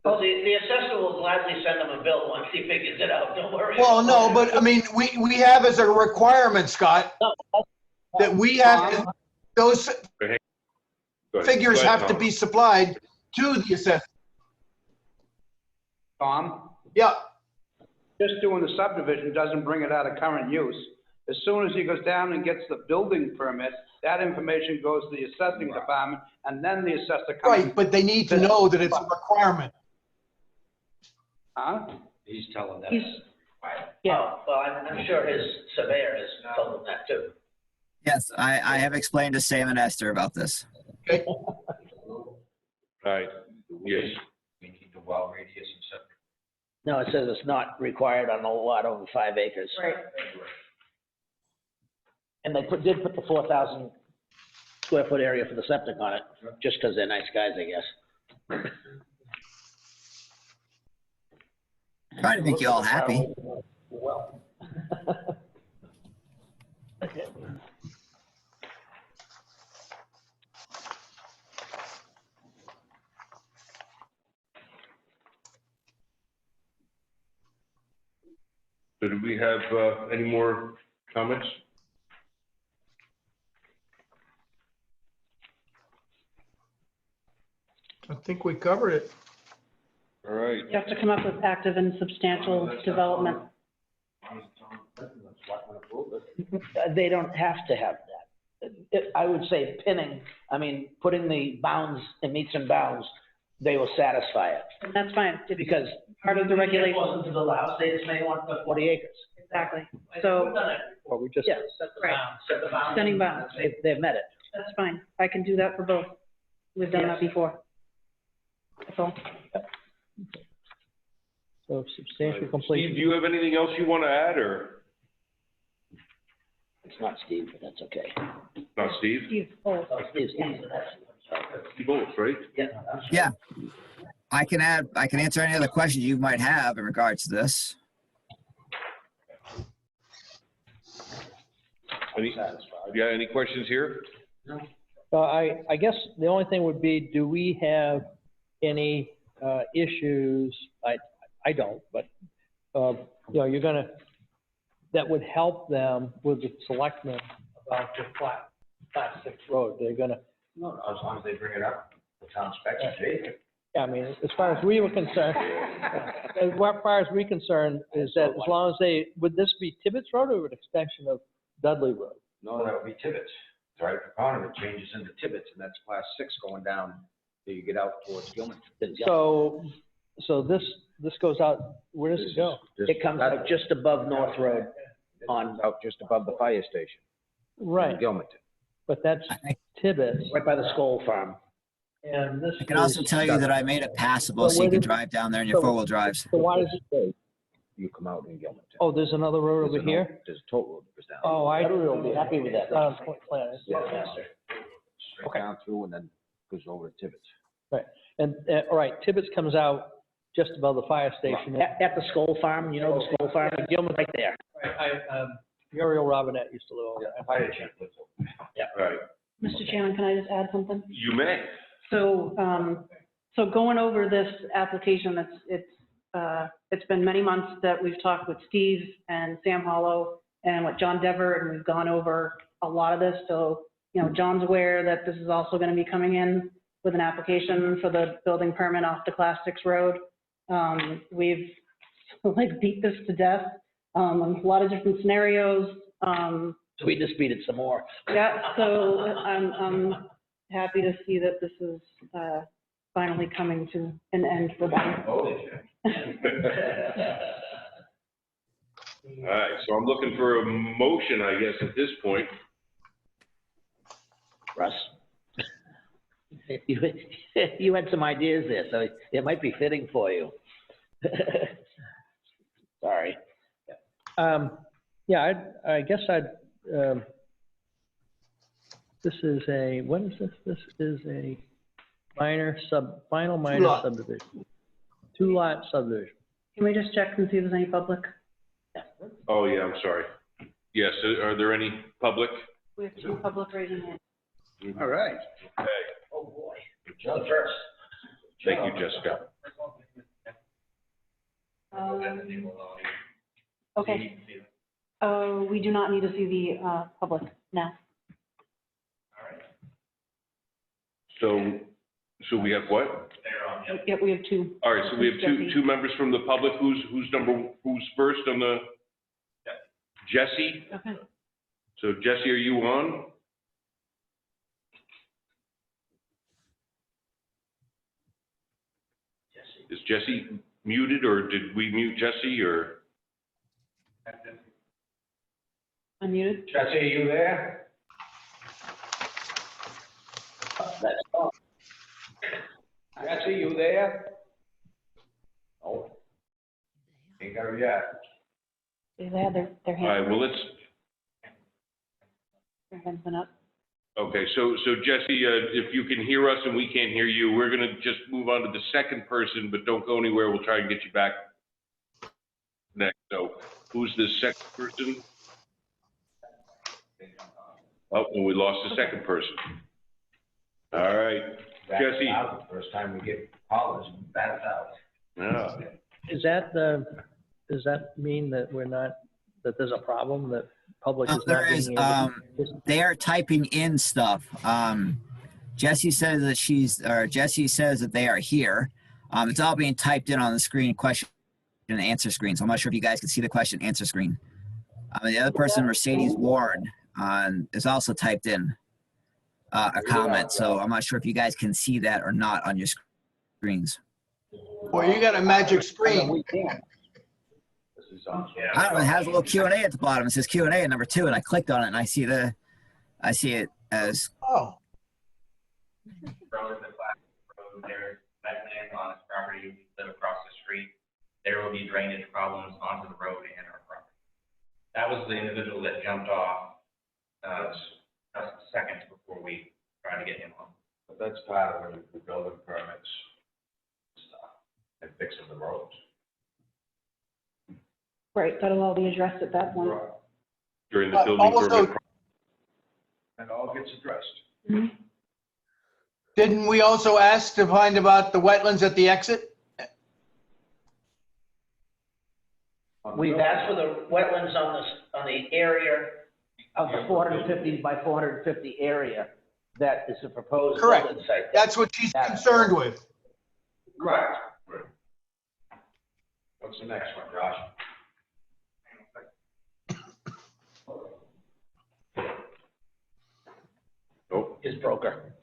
well, the assessor will gladly send them a bill once he figures it out. Don't worry. Well, no, but I mean, we have as a requirement, Scott, that we have to, those Go ahead. figures Go ahead, have to Tom. be supplied to the assessor. Tom, Yeah, just doing the subdivision doesn't bring it out of current use. As soon as he goes down and gets the building permit, that information goes to the assessing department, and then the assessor comes. right, but they need to know that it's a requirement. Huh? He's telling them. He's- Yeah, well, I'm sure his surveyor has told him that too. Yes, I have explained to Sam and Esther about this. Okay, Right, yes. We need the well radius and septic. No, it says it's not required on a lot over 5 acres. Right. And they did put the 4,000 square foot area for the septic on it, just because they're nice guys, I guess. Trying to make you all happy. Well. Okay. So do we have any more comments? I think we covered it. All right. You have to come up with active and substantial development. They don't have to have that. I would say pinning, I mean, putting the bounds and meets and bounds, they will satisfy it. And that's fine, it's Because part of the regulation. Wasn't to build a house, they just may want to put 40 acres. Exactly. So Well, we just, Yeah, set the Right. bounds, set the bounds. Setting bounds. They've met it. that's fine. I can do that for both. We've done that before. That's all. so substantial Steve, completion. do you have anything else you want to add, or It's not Steve, but that's okay. not Steve? Steve, oh, Oh, Steve, that's, Steve Bowles, right? Yeah. I can answer any other questions you might have in regards to this. Any questions here? I guess the only thing would be, do we have any issues? I don't, but, you're gonna, that would help them with the selectmen about the class 6 road. They're gonna, No, as long as they bring it up, the town specs are safe. I mean, as far as we were concerned, as far as we're concerned, is that as long as would this be Tibbetts Road or an extension of Dudley Road? No, that would be Tibbetts. It's right at the corner, it changes into Tibbetts, and that's class 6 going down till you get out towards Gilman. So this goes out, where does it go? it comes out just above North Road on, Out just above the fire station. Right, In Gilmanton. but that's Tibbetts, right by the Skoll Farm. and this I can also is- tell you that I made it passable so you can drive down there in your so- four-wheel drives. So why does it say, You come out in Gilmanton. oh, there's another road over here? There's a toll road that goes down. Oh, I Everyone will be happy with that. Point plan. Yeah, straight down through and then goes over to Tibbetts. And, all right, Tibbetts comes out just above the fire station. At the Skoll Farm, you know the Skoll Farm, Gilman, right there. Muriel Robinette used to live over there. Fire chief lives over there. Right. Mr. Chairman, can I just add something? You may. So, so going over this application, it's been many months that we've talked with Steve and Sam Hollow and with John Dever, and we've gone over a lot of this. So, John's aware that this is also going to be coming in with an application for the building permit off the Class 6 road. We've beat this to death, a lot of different scenarios. So we just beat it some more. Yeah, so I'm happy to see that this is finally coming to an end for them. All right, so I'm looking for a motion, I guess, at this point. Russ? You had some ideas there, so it might be fitting for you. Sorry. Yeah, I guess this is a, what is this? This is a final minor Two-lot. subdivision. 2-lot subdivision. Can we just check and see if there's any public? Oh, yeah, I'm sorry. Yes, are there any public? We have 2 public raising hands. All right. Okay, Oh, boy. Joe first. thank you, Jessica. Okay. We do not need to see the public now. So we have what? Yep, we have 2. All right, so we have two members from the public. Who's first on the? Jesse? Okay. So Jesse, are you on? Is Jesse muted, or did we mute Jesse, or? Unmuted? Jesse, are you there? Jesse, you there? Oh. Ain't got her yet. They had their All hand. right, well, let's, Their hand's been up. okay, so Jesse, if you can hear us and we can't hear you, we're gonna just move on to the second person, but don't go anywhere. We'll try and get you back next. So who's the second person? Oh, and we lost the second person. All right, Jesse. That was the first time we get callers, that's out. Yeah. Does that mean that we're not, that there's a problem, that public is not There is, being able to? they are typing in stuff. Jesse says that they are here. It's all being typed in on the screen, question and answer screen. So I'm not sure if you guys can see the question answer screen. The other person, Mercedes Warren, is also typed in a comment. So I'm not sure if you guys can see that or not on your screens. Well, you got a magic screen. We can. I don't know, it has a little Q&A at the bottom. It says Q&A at number 2, and I clicked on it, and I see it as. Oh, Road is a class road, there's wetlands on this property, we live across the street. There will be drainage problems onto the road and our property. That was the individual that jumped off, seconds before we tried to get him on. But that's part of when you building permits stuff and fixing the roads. Right, that'll all be addressed at that point. During the building also- permit. And all gets addressed. Mhm. didn't we also ask to find about the wetlands at the exit? We've asked for the wetlands on the area of the 450 by 450 area that is a proposed Correct. wetland site. That's what she's concerned with. Correct. What's the next one, Josh? Nope. His broker.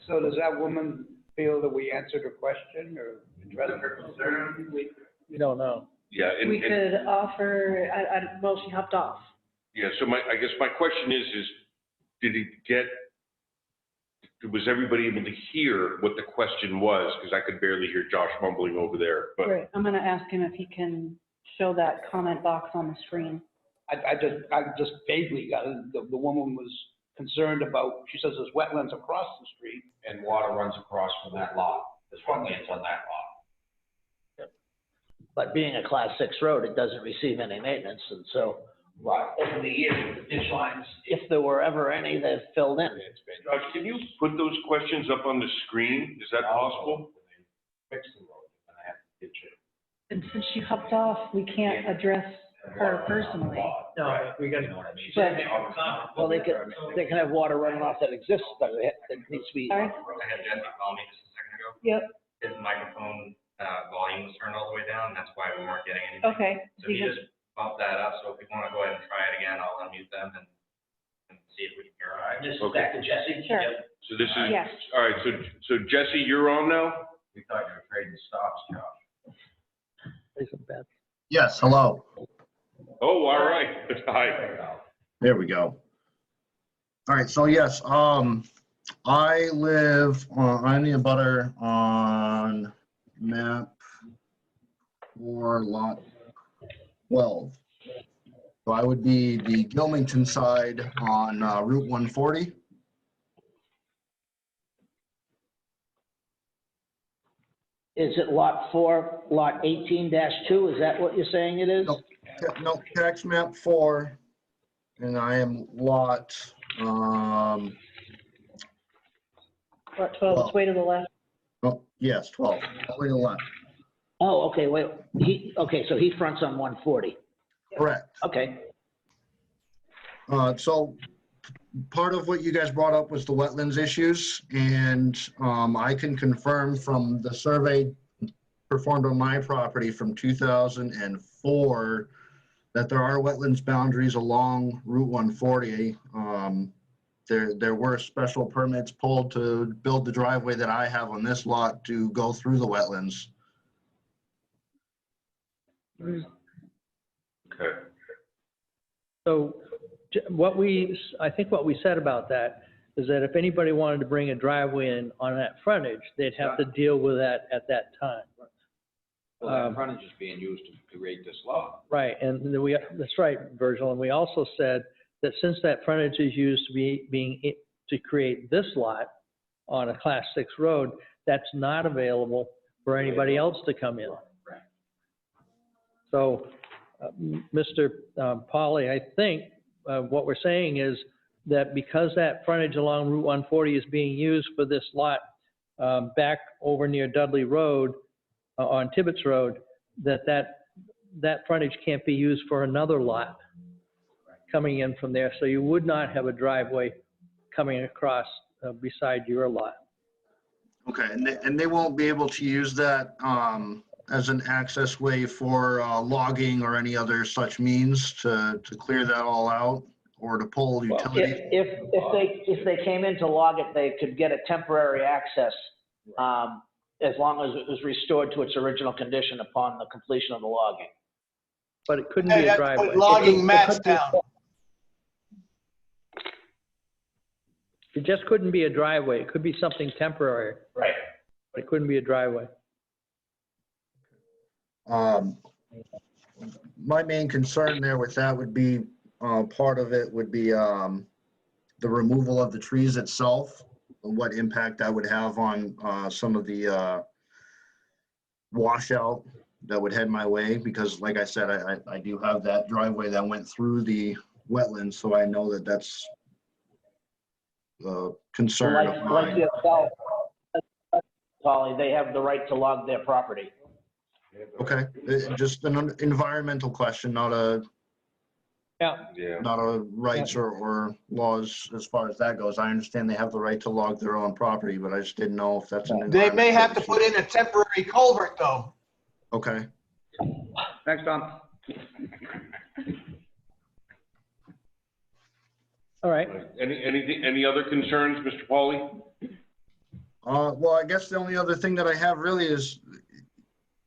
So does that woman feel that we answered her question or addressed her concern? We don't know. Yeah, We could offer, well, she hopped off. yeah, so I guess my question is was everybody able to hear what the question was? Because I could barely hear Josh mumbling over there, but. Right, I'm gonna ask him if he can show that comment box on the screen. I just vaguely got, the woman was concerned about, she says there's wetlands across the street. And water runs across from that lot. There's wetlands on that lot. But being a class 6 road, it doesn't receive any maintenance, and so over the years, the ditch lines, if there were ever any, they've filled in. It's been. Josh, can you put those questions up on the screen? Is that possible? Fix the road, and I have to get you. And since she hopped off, we can't address her personally. No, we got, you know what I mean? But- Well, they can have water running off that exists, but it needs to be. Sorry? I had Jesse call me just a second ago. Yep, His microphone, volume was turned all the way down, that's why we weren't getting anything. okay. So he just bumped that up, so if we wanna go ahead and try it again, I'll unmute them and see if we can hear all right. This is back to Jesse? Sure. Yep. So this is, Yes. all right, so Jesse, you're on now? We thought you were trading stops, Josh. Play some bets. Yes, hello. Oh, all right. Hi. There we go. All right, so yes, I live I'm the abutter on map 4, lot 12. So I would be the Gilmington side on Route 140. Is it lot 4, lot 18-2? Is that what you're saying it is? No, tax map 4, and I am lot, Lot 12, it's way to the left. oh, yes, 12, all the way to the left. Oh, okay, wait, so he fronts on 140. Correct. Okay, So part of what you guys brought up was the wetlands issues, and I can confirm from the survey performed on my property from 2004 that there are wetlands boundaries along Route 140. There were special permits pulled to build the driveway that I have on this lot to go through the wetlands. Okay. So I think what we said about that is that if anybody wanted to bring a driveway in on that frontage, they'd have to deal with that at that time. Well, that frontage is being used to create this lot. Right, and then that's right, Virgil, and we also said that since that frontage is used to create this lot on a class 6 road, that's not available for anybody else to come in. So, Mr. Polly, I think what we're saying is that because that frontage along Route 140 is being used for this lot back over near Dudley Road, on Tibbetts Road, that frontage can't be used for another lot coming in from there. So you would not have a driveway coming across beside your lot. Okay, and they won't be able to use that as an access way for logging or any other such means to clear that all out or to pull Well, utilities? if they came in to log it, they could get a temporary access, as long as it was restored to its original condition upon the completion of the logging. But it couldn't be a driveway. Put logging mats down. It just couldn't be a driveway. It could be something temporary, Right. but it couldn't be a driveway. My main concern there with that would be, part of it would be the removal of the trees itself, and what impact that would have on some of the washout that would head my way, because like I said, I do have that driveway that went through the wetlands, so I know that that's a concern of Like mine. yourself, Polly, they have the right to log their property. Okay, just an environmental question, not a rights or laws as far as that goes. I understand they have the right to log their own property, but I just didn't know if that's an. They may have to put in a temporary culvert though. Okay. Thanks, Tom. All right. Any other concerns, Mr. Pauly? Well, I guess the only other thing that I have really is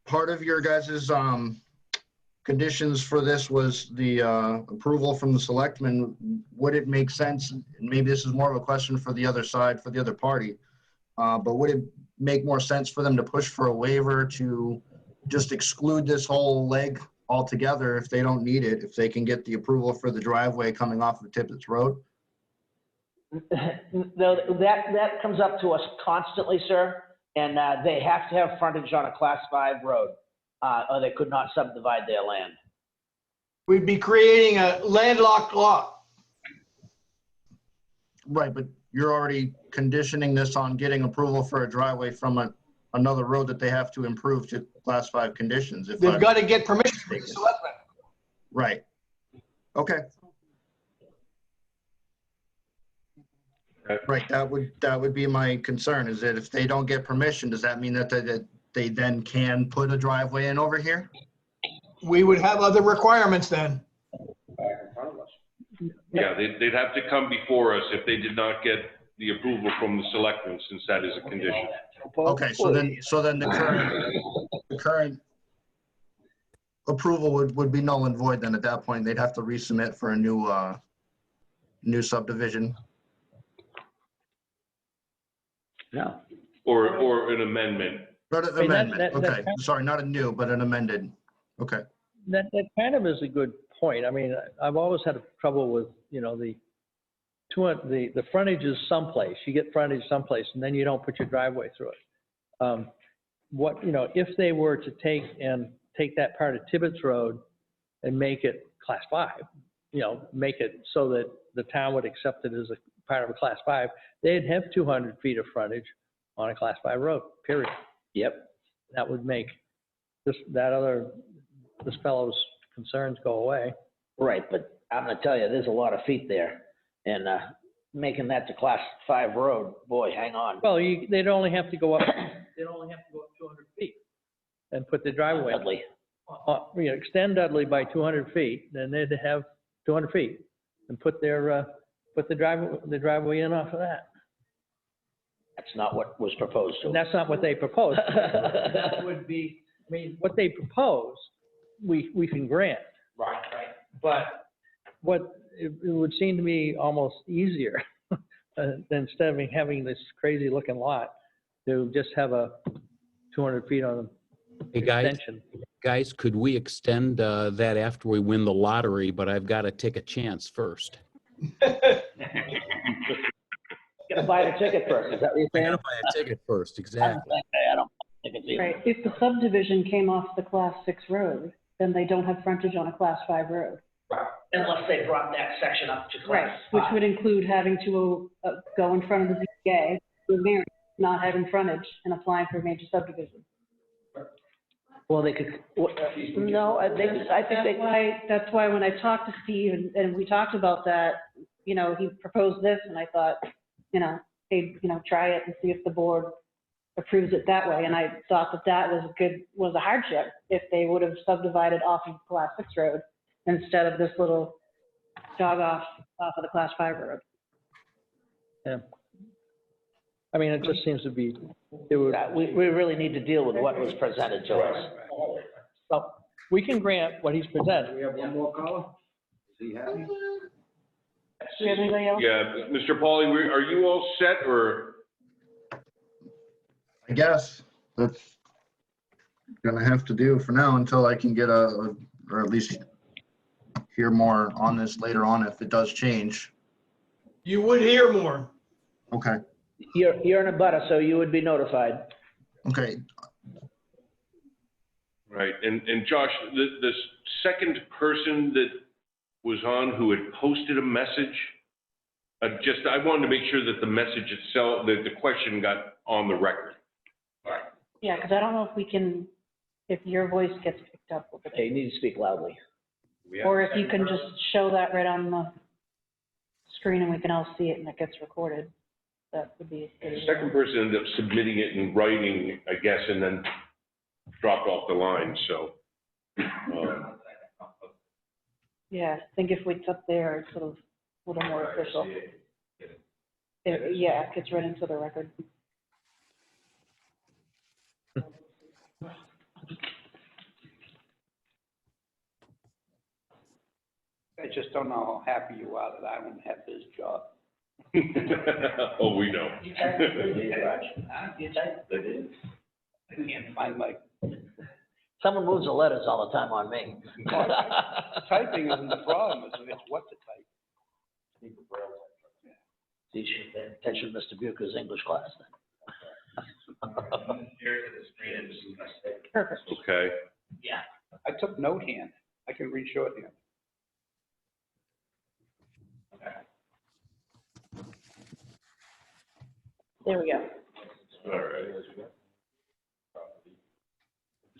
part of your guys's conditions for this was the approval from the selectmen. Would it make sense, and maybe this is more of a question for the other side, for the other party, but would it make more sense for them to push for a waiver to just exclude this whole leg altogether if they don't need it, if they can get the approval for the driveway coming off of Tibbetts Road? No, that comes up to us constantly, sir, and they have to have frontage on a Class 5 road, or they could not subdivide their land. We'd be creating a landlocked lot. Right, but you're already conditioning this on getting approval for a driveway from another road that they have to improve to Class 5 conditions. If They've I'm- got to get permission from the selectmen. Right. Okay. Right, that would be my concern, is that if they don't get permission, does that mean that they then can put a driveway in over here? We would have other requirements then. Yeah, they'd have to come before us if they did not get the approval from the selectmen, since that is a condition. Okay, so then the current approval would be null and void then at that point. They'd have to resubmit for a new subdivision. No. Or an amendment. But an amendment, okay. Sorry, not a new, but an amended. Okay. That kind of is a good point. I mean, I've always had trouble with, the frontage is someplace. You get frontage someplace, and then you don't put your driveway through it. If they were to take that part of Tibbetts Road and make it Class 5, make it so that the town would accept it as a part of a Class 5, they'd have 200 feet of frontage on a Class 5 road, period. Yep. That would make this fellow's concerns go away. Right, but I'm gonna tell you, there's a lot of feet there, and making that to Class 5 road, boy, hang on. Well, they'd only have to go up 200 feet and put the driveway. Dudley. Extend Dudley by 200 feet, then they'd have 200 feet and put the driveway in off of that. That's not what was proposed to. And that's not what they proposed. That would be, what they propose, we can grant. Right. But it would seem to me almost easier instead of having this crazy looking lot to just have a 200 feet on Hey, extension. guys, could we extend that after we win the lottery, but I've got to take a chance first? Gotta buy the ticket first, is that what you're I saying? gotta buy a ticket first, exactly. I don't think it's even. Right, if the subdivision came off the Class 6 road, then they don't have frontage on a class 5 road. Unless they brought that section up to class Which 5. would include having to go in front of the ZBA with variance, not having frontage and applying for a major subdivision. Well, they could, no, I think they. That's why when I talked to Steve and we talked about that, you know, he proposed this and I thought, you know, hey, you know, try it and see if the board approves it that way. And I thought that was a hardship if they would have subdivided off of class 6 road instead of this little jog off of the class 5 road. Yeah. I mean, it just seems to be, it would, We really need to deal with what was presented to us. so we can grant what he's presented. We have one more caller? Is he happy? Do you have anybody else? Yeah, Mr. Pauly, are you all set, or? I guess that's gonna have to do for now until I can get or at least hear more on this later on if it does change. You would hear more. Okay, You're in a butter, so you would be notified. okay. Right, and Josh, the second person that was on who had posted a message, I wanted to make sure that the message itself, that the question got on the record. Yeah, because I don't know if your voice gets picked up over Okay, there. you need to speak loudly. Or if you can just show that right on the screen and we can all see it and it gets recorded. That would be good. The second person ended up submitting it in writing, I guess, and then dropped off the line, so. Yeah, I think if it's up there, it's sort of a little more official. Yeah, it gets right into the record. I just don't know how happy you are that I don't have this job. Oh, we know. I can't find my, Someone moves the letters all the time on me. typing isn't the problem, it's what to type. You should pay attention to Mr. Bucher's English class then. Perfect. Okay. Yeah. I took note hand, I can read shorthand. There we go. All right.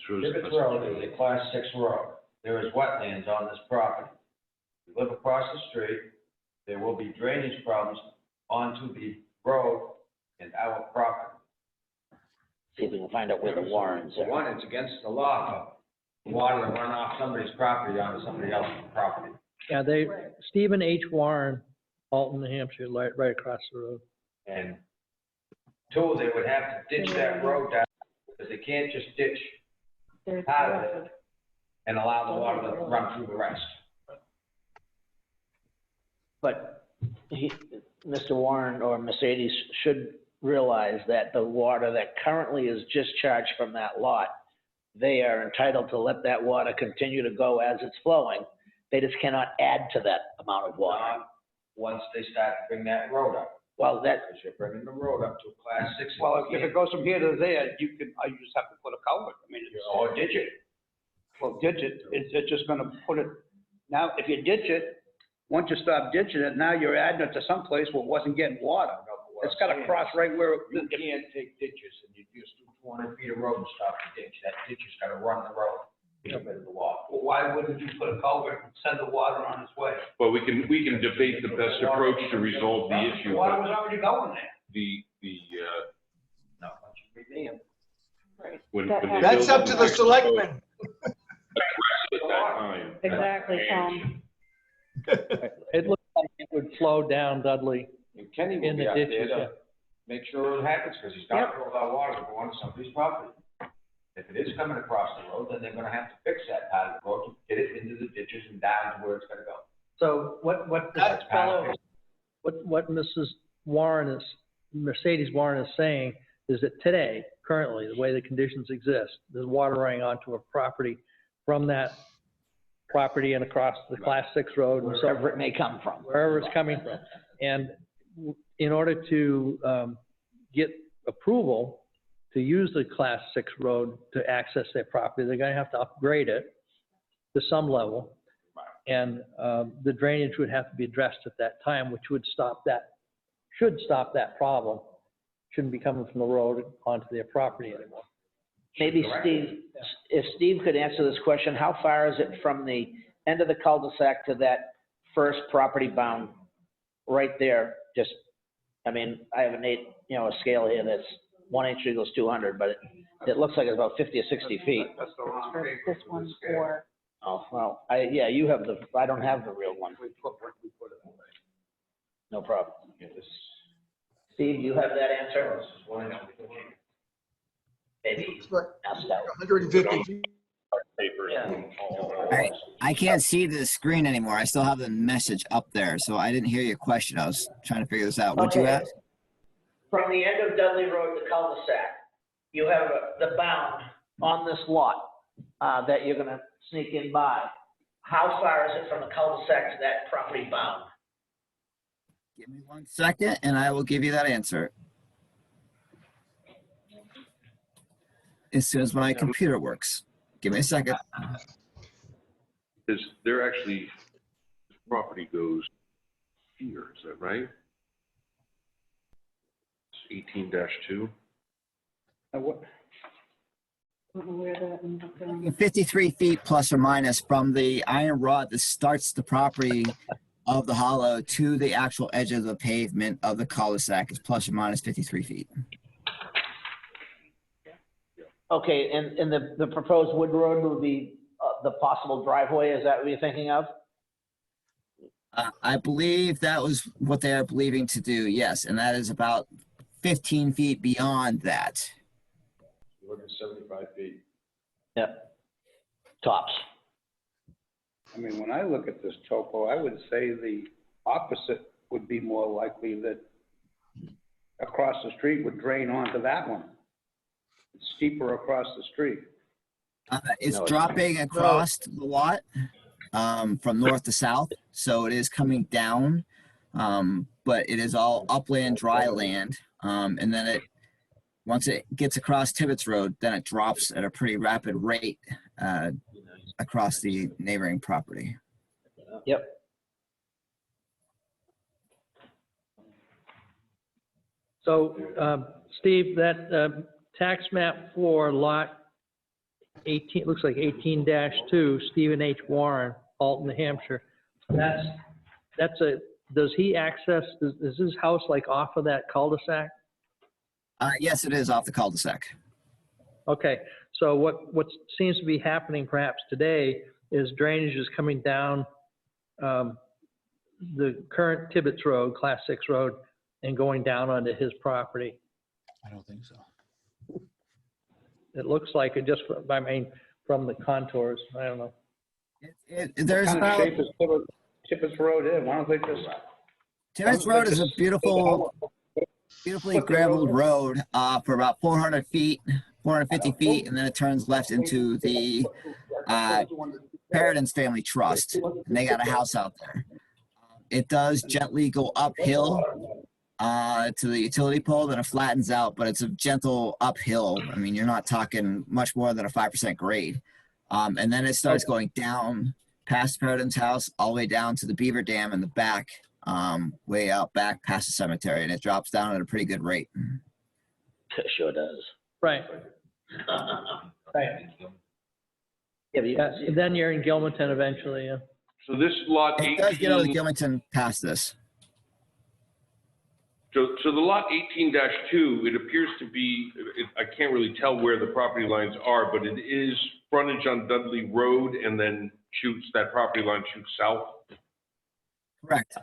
Tibbetts Road is a class 6 road. There is wetlands on this property. You live across the street, there will be drainage problems onto the road and our property. See if we can find out where the Warrens For are. one, it's against the law for water to run off somebody's property onto somebody else's property. Yeah, Stephen H. Warren, Alton, New Hampshire, right across the road. And two, they would have to ditch that road down, because they can't just ditch part of it and allow the water to run through the rest. But Mr. Warren or Mercedes should realize that the water that currently is discharged from that lot, they are entitled to let that water continue to go as it's flowing. They just cannot add to that amount of water. Once they start to bring that road up. Well, that, Because you're bringing the road up to a class 6. Well, if it goes from here to there, you just have to put a culvert, I mean, Or ditch it. well, ditch it, it's just gonna put it, now, if you ditch it, once you stop ditching it, now you're adding it to some place where it wasn't getting water. It's gotta cross right where, You can't take ditches and you just do 200 feet of road and stop the ditch. That ditch has got to run the road to get rid of the water. well, why wouldn't you put a culvert and send the water on its way? Well, we can debate the best approach to resolve the issue. The water but was already going there. No, once you bring them. when That they happens. That's build up to it, the selectmen. at that time. Exactly, It looks like it would flow down Dudley. And Kenny will In be the out there ditches, yeah. to make sure it happens, because he's got to all that water to go on somebody's property. If it is coming across the road, then they're gonna have to fix that part of the road to get it into the ditches and down to where it's gonna go. So what this fellow, what Mrs. Warren is, Mercedes Warren is saying is that today, currently, the way the conditions exist, there's water running onto a property from that property and across the class 6 road. And so wherever it may come from. wherever it's coming from. And in order to get approval to use the class 6 road to access their property, they're gonna have to upgrade it to some level. And the drainage would have to be addressed at that time, which would should stop that problem. Shouldn't be coming from the road onto their property anymore. Maybe Steve, if Steve could answer this question, how far is it from the end of the cul-de-sac to that first property bound right there? Just, I mean, I have a scale here that's 1 inch equals 200, but it looks like it's about 50 or 60 feet. That's the wrong paper. This one or, Oh, well, yeah, you have I don't have the real one. We put it away. No problem. Yeah, this. Steve, you have that answer? This is one. Maybe ask out. 150 feet. All right, I can't see the screen anymore. I still have the message up there, so I didn't hear your question. I was trying to figure this out. What'd you Okay. ask? From the end of Dudley Road to cul-de-sac, you have the bound on this lot that you're gonna sneak in by. How far is it from the cul-de-sac to that property bound? Give me 1 second and I will give you that answer. As soon as my computer works. Give me a second. Is there actually, this property goes here, is that right? It's 18-2. What, I don't know where that ends up going. 53 feet plus or minus from the iron rod that starts the property of the hollow to the actual edge of the pavement of the cul-de-sac is plus or minus 53 feet. Okay, and the proposed wood road would be the possible driveway, is that what you're thinking of? I believe that was what they are believing to do, yes, and that is about 15 feet beyond that. You're looking at 75 feet. Yep. Tops. I mean, when I look at this topo, I would say the opposite would be more likely, that across the street would drain onto that one. It's steeper across the street. It's No, it's dropping across the lot from north to south, so it is coming down, but it is all upland, dry land, and then once it gets across Tibbetts Road, then it drops at a pretty rapid rate across the neighboring property. Yep. So, Steve, that tax map for lot 18, looks like 18-2, Stephen H. Warren, Alton, New Hampshire. Does he access, is his house like off of that cul-de-sac? Yes, it is off the cul-de-sac. Okay, so what seems to be happening perhaps today is drainage is coming down the current Tibbetts Road, Class 6 road, and going down onto his property. I don't think so. It looks like it just, from the contours, I don't know. There's What kind of about, shape is Tippetts Road in? Why don't they just? Tibbetts Road is a beautifully gravelled road for about 400 feet, 450 feet, and then it turns left into the Paradin's Family Trust, and they got a house out there. It does gently go uphill to the utility pole, then it flattens out, but it's a gentle uphill. I mean, you're not talking much more than a 5% grade. And then it starts going down past Paradin's house, all the way down to the Beaver Dam in the back, way out back past the cemetery, and it drops down at a pretty good rate. It sure does. Right. Right. Yeah, but you can see it. Then you're in Gilmanton eventually, yeah. So this lot It does get out of 18, Gilmanton past this. so the lot 18-2, it appears to be, I can't really tell where the property lines are, but it is frontage on Dudley Road and then that property line shoots south. Correct.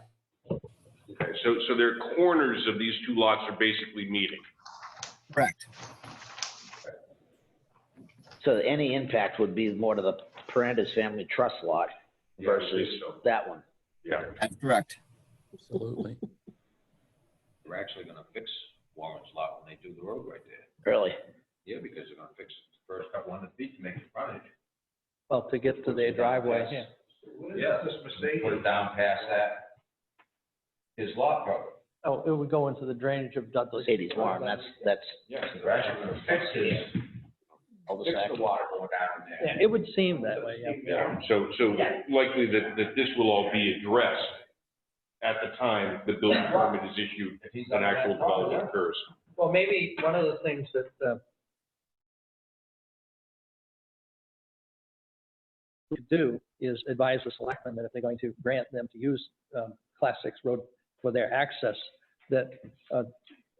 Okay, so their corners of these two lots are basically meeting. Correct. So any impact would be more to the Paranda's Family Trust lot Yeah, I versus believe so. that one. Yeah. That's correct. Absolutely. They're actually gonna fix Warren's lot when they do the road right there. Really? Yeah, because they're gonna fix the first couple 100 feet to make it frontage. Well, to get to their driveway, yeah. Yeah, this mistake. Put it down past that, his lot cover. Oh, it would go into the drainage of Dudley. Sadie's Warren, that's, Yeah, they're actually gonna fix his cul-de-sac. Fix the water going down there. Yeah, it would seem that way, yeah. Yeah, so likely that this will all be addressed at the time the building permit is issued If he's and on that actual property, development occurs. Well, maybe one of the things that we could do is advise the selectmen that if they're going to grant them to use Class 6 road for their access, that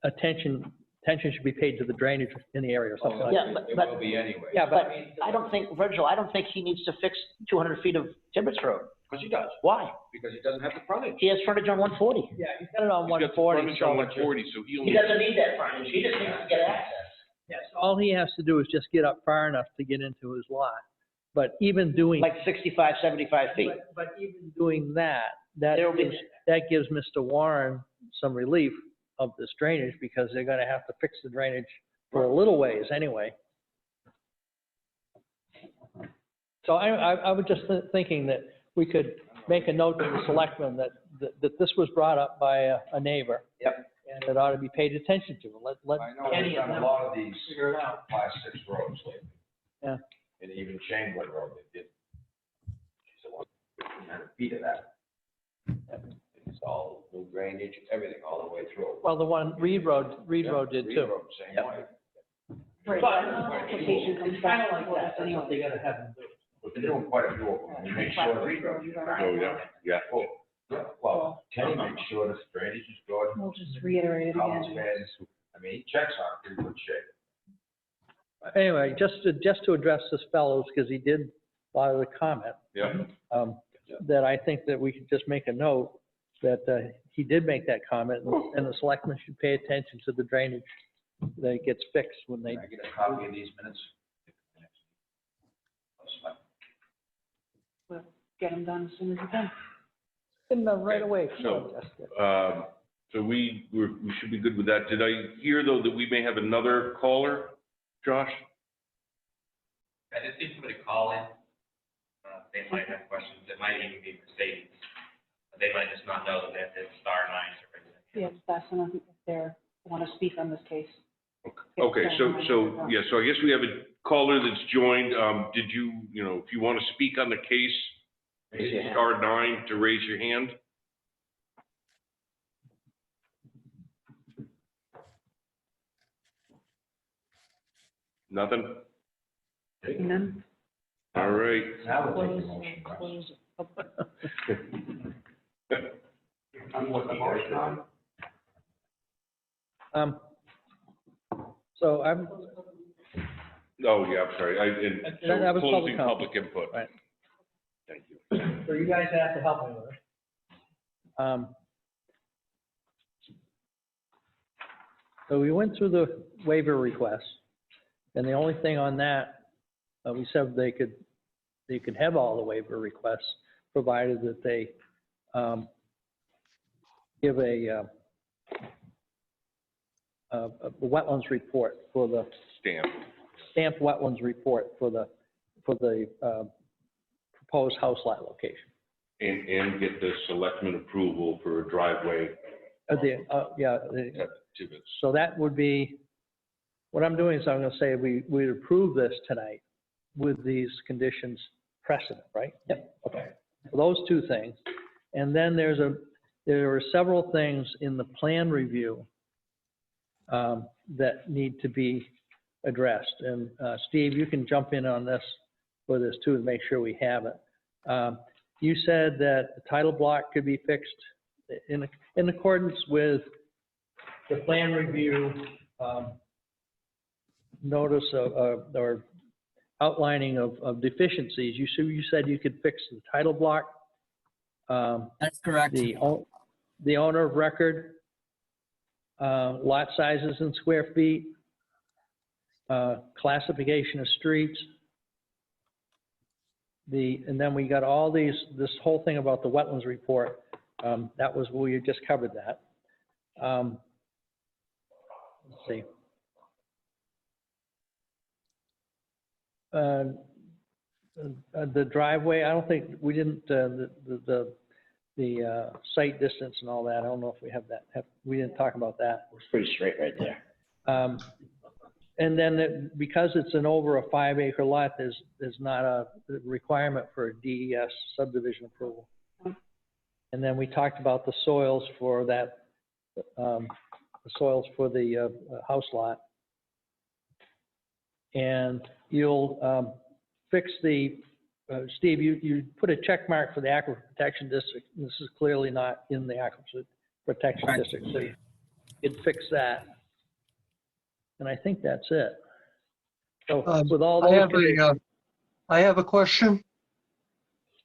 attention should be paid to the drainage in the area or something like that. Yeah, It but, will be anyway. Yeah, but I don't think, Virgil, I don't think he needs to fix 200 feet of Tibbetts Road. Because he does, Why? because he doesn't have the frontage. He has frontage on 140. Yeah, he's got it on He's got the 140. frontage on 140, so he He only, doesn't need that frontage, he just needs to get access. Yes, all he has to do is just get up far enough to get into his lot. But even doing, Like 65, 75 feet. but even doing that, that There will be- gives Mr. Warren some relief of this drainage because they're gonna have to fix the drainage for a little ways anyway. So I was just thinking that we could make a note to the selectmen that this was brought up by a neighbor. Yep. And it ought to be paid attention to. Let I know Kenny we've done and a them lot of these figure it out. Class 6 roads lately. Yeah. And even Chamberlain Road, they did. She's the one, 1,500 feet of that. It's all new drainage, everything, all the way through. Well, the one Reed Road did Reed too. Road, same Yep. way. Right, application comes back before us anyway. They gotta have them do. We've been doing quite a few of them. We make sure that. oh, yeah. Well, Kenny makes sure that the drainage is good. We'll just reiterate it Columns again. beds. I mean, he checks on pretty good shape. Anyway, just to address this fellows, because he did a lot of the comment, Yeah, that I think that we could just make a note that he did make that comment, and the selectmen should pay attention to the drainage that it gets fixed when they. Can I get a copy of these minutes? We'll get them done as soon as we can. Right away. So, so we should be good with that. Did I hear, though, that we may have another caller, Josh? I did see somebody call in. They might have questions. It might even be Mercedes. They might just not know that they have to star 9 to raise it. Yeah, it's best enough if they want to speak on this case. Okay, so I guess we have a caller that's joined. Did you, if you want to speak on the case, Raise your hand. star 9 to raise your hand. Nothing? None? All right. Now we'll Close, take the motion. Russ. close. I'm with the motion on. So I'm, Oh, yeah, I'm sorry. That was public Closing comment. public input. Right. Thank you. so you guys have to help me with it. So we went through the waiver request, and the only thing on that, we said they could have all the waiver requests, provided that they give a wetlands report for the stamped wetlands report for the proposed house lot location. And get the selectmen approval for a driveway. So that would be, what I'm doing is I'm gonna say we approve this tonight with these conditions precedent, right? Yep. Okay. So those two things. And then there are several things in the plan review that need to be addressed. And Steve, you can jump in on this for this too, to make sure we have it. You said that the title block could be fixed in accordance with the plan review notice or outlining of deficiencies. You said you could fix the title block. That's correct. The owner of record, lot sizes in square feet, classification of streets. And then we got all this whole thing about the wetlands report. That was, we just covered that. Let's see. The driveway, I don't think, we didn't, the site distance and all that, I don't know if we have that. We didn't talk about that. It's pretty straight right there. And then because it's an over a 5-acre lot, there's not a requirement for a DES subdivision approval. And then we talked about the soils for that, the soils for the house lot. And you'll fix the, Steve, you put a check mark for the Aquifer Protection District. This is clearly not in the Aquifer Protection District, so you'd fix that. And I think that's it. So with all those. I have a question.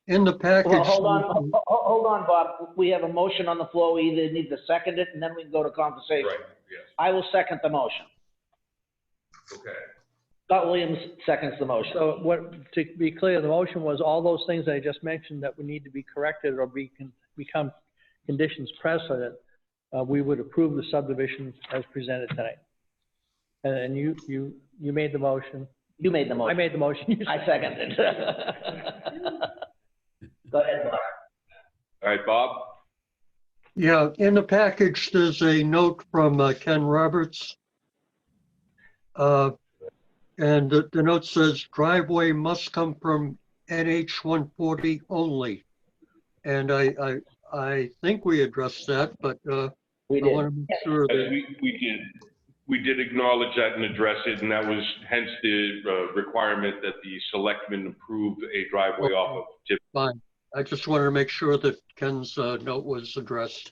In the package. Well, hold on, Bob. We have a motion on the floor. We either need to second it and then we can go to conversation. Right, yes. I will second the motion. Okay. Scott Williams seconds the motion. So what, to be clear, the motion was all those things I just mentioned that would need to be corrected or become conditions precedent. We would approve the subdivision as presented tonight. And you made the motion. You made the motion. I made the motion. I seconded. Go ahead, Bob. All right, Bob? Yeah, in the package, there's a note from Ken Roberts. And the note says driveway must come from NH 140 only. And I think we addressed that, but we I did. want to make sure that. We did acknowledge that and address it, and that was hence the requirement that the selectmen approve a driveway off of Tip. Fine. I just wanted to make sure that Ken's note was addressed.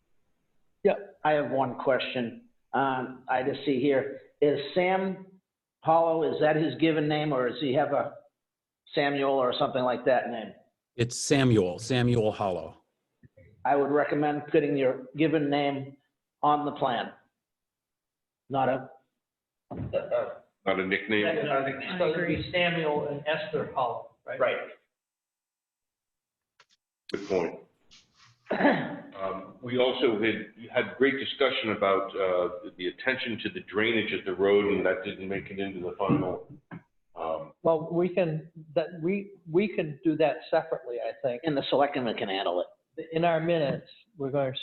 Yeah, I have one question. I just see here, is Sam Hollow, is that his given name, or does he have a Samuel or something like that name? It's Samuel Hollow. I would recommend putting your given name on the plan. Not a nickname. So it'd be Samuel and Esther Hollow, right? Right. Good point. We also had great discussion about the attention to the drainage of the road, and that didn't make it into the final. Well, we can do that separately, I think. And the selectmen can handle it. In our minutes, we're going to.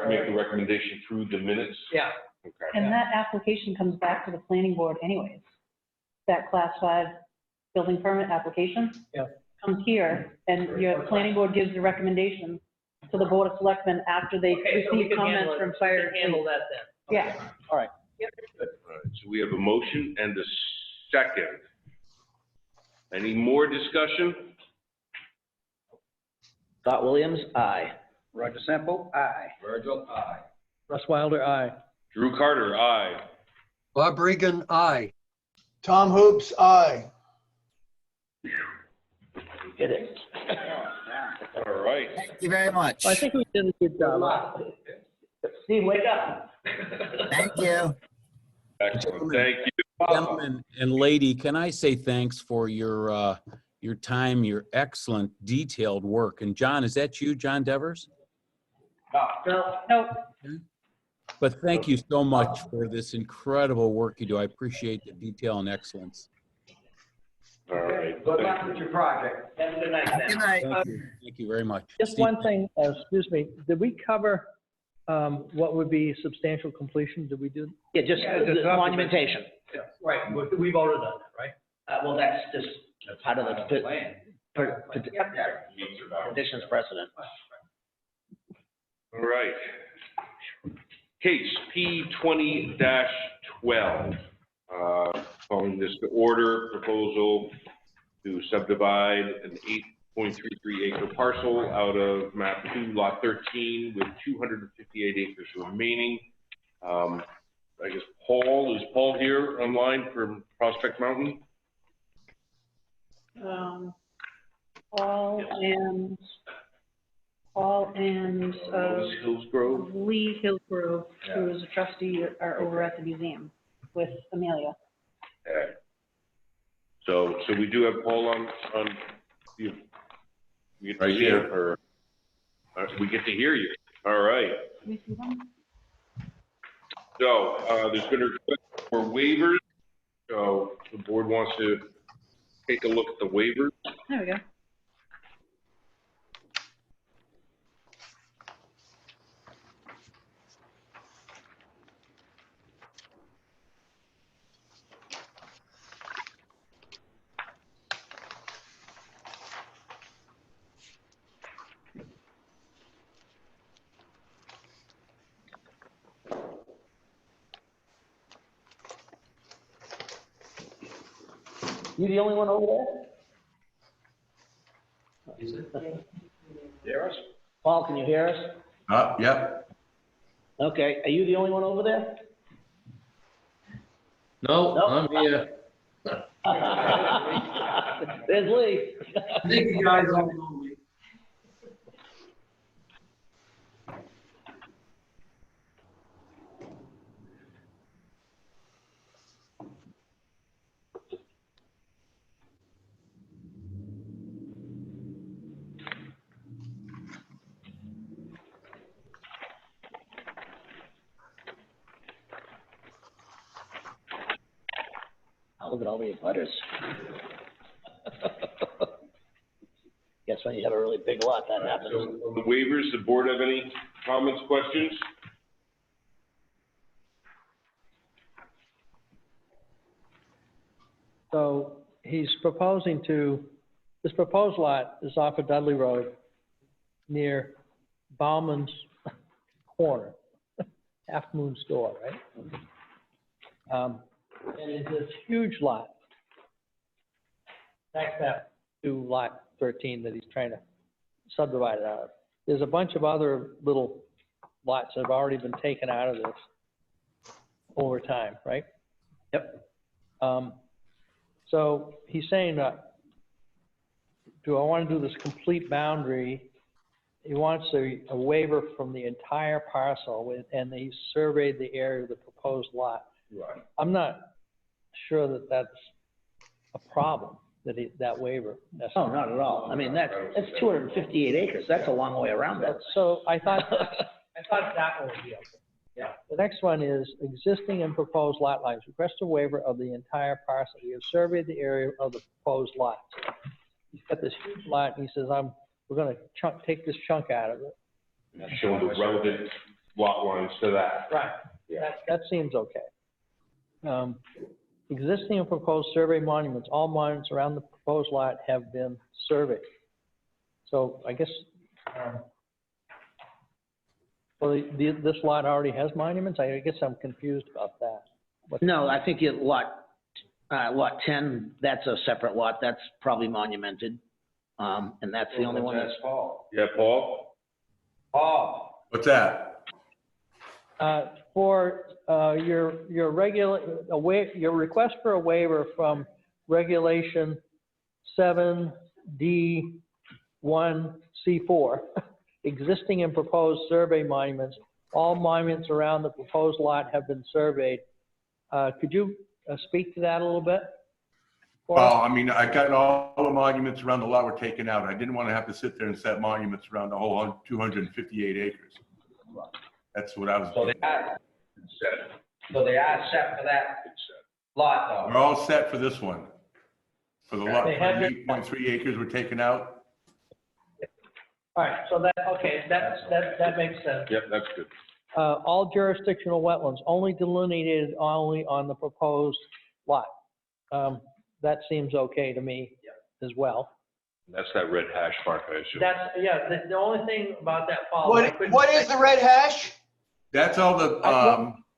Make the recommendation through the minutes? Yeah. Okay. And that application comes back to the planning board anyways. That class 5 building permit application. Yeah. Comes here, and your planning board gives the recommendation to the board of selectmen after they receive comments from fire. Handle that then. Yeah. All right. All right, so we have a motion and a second. Any more discussion? Scott Williams, aye. Roger Sample, aye. Virgil, aye. Russ Wilder, aye. Drew Carter, aye. Bob Regan, aye. Tom Hoops, aye. Get it. All right. Thank you very much. I think we did a good job. Steve, wake up. Thank you. Excellent. Thank you. Gentlemen and lady, can I say thanks for your time, your excellent detailed work. And John, is that you, John Devers? No. But thank you so much for this incredible work you do. I appreciate the detail and excellence. All right. Good luck with your project. Have a good night, Good Sam. night. Thank you very much. Just Steve, one thing, excuse me, did we cover what would be substantial completion? Did we do? Yeah, just the monumentation. Right, we voted on that, right? Well, that's just part of the Plan. conditions precedent. All right. Case P 20-12. Calling this the order proposal to subdivide an 8.33 acre parcel out of map 2 lot 13 with 258 acres remaining. I guess is Paul here online from Prospect Mountain? Paul and Hillsgrove. Lee Hillsgrove, who is a trustee, are over at the museum with Amelia. Okay. So we do have Paul on you. We get to Right see here. him, or we get to hear you. All right. Can we see them? So there's been a request for waivers. So the board wants to take a look at the waivers. There we go. You the only one over there? Hear us? Paul, can you hear us? Yep. Okay, are you the only one over there? No, Nope. I'm here. There's Lee. Thank you, guys. Oh, look at all the butters. Guess when you have a really big lot, that happens. So on the waivers, the board have any comments, questions? So he's proposing to, this proposed lot is off of Dudley Road near Bauman's Corner, Half Moon Store, right? And it's this huge lot. Next map to lot 13 that he's trying to subdivide it out of. There's a bunch of other little lots that have already been taken out of this over time, right? Yep. So he's saying, do I want to do this complete boundary? He wants a waiver from the entire parcel, and he surveyed the area of the proposed lot. Right. I'm not sure that that's a problem, that waiver. Oh, not at all. I mean, that's 258 acres. That's a long way around that. So I thought that one would be okay. Yeah. The next one is existing and proposed lot lines. Request a waiver of the entire parcel. He has surveyed the area of the proposed lots. He's got this huge lot, and he says, we're gonna take this chunk out of it. Show the relevant lot lines to that. Right. Yeah. That seems okay. Existing and proposed survey monuments, all monuments around the proposed lot have been surveyed. So I guess, well, this lot already has monuments? I guess I'm confused about that. No, I think lot 10, that's a separate lot. That's probably monumented. And that's the only one that's. Paul. Yeah, Paul? Paul. What's that? For your request for a waiver from regulation 7D1C4, existing and proposed survey monuments, all monuments around the proposed lot have been surveyed. Could you speak to that a little bit? Well, I mean, I got all the monuments around the lot were taken out. I didn't want to have to sit there and set monuments around the whole 258 acres. That's what I was So doing. they are set for that lot, We're though. all set for this one. For the lot, They have been- 8.3 acres were taken out. All right, so that makes sense. Yep, that's good. All jurisdictional wetlands only delineated only on the proposed lot. That seems okay to me as well. That's that red hash mark, I assume. That's, yeah, the only thing about that, Paul. What is the red hash? That's all the,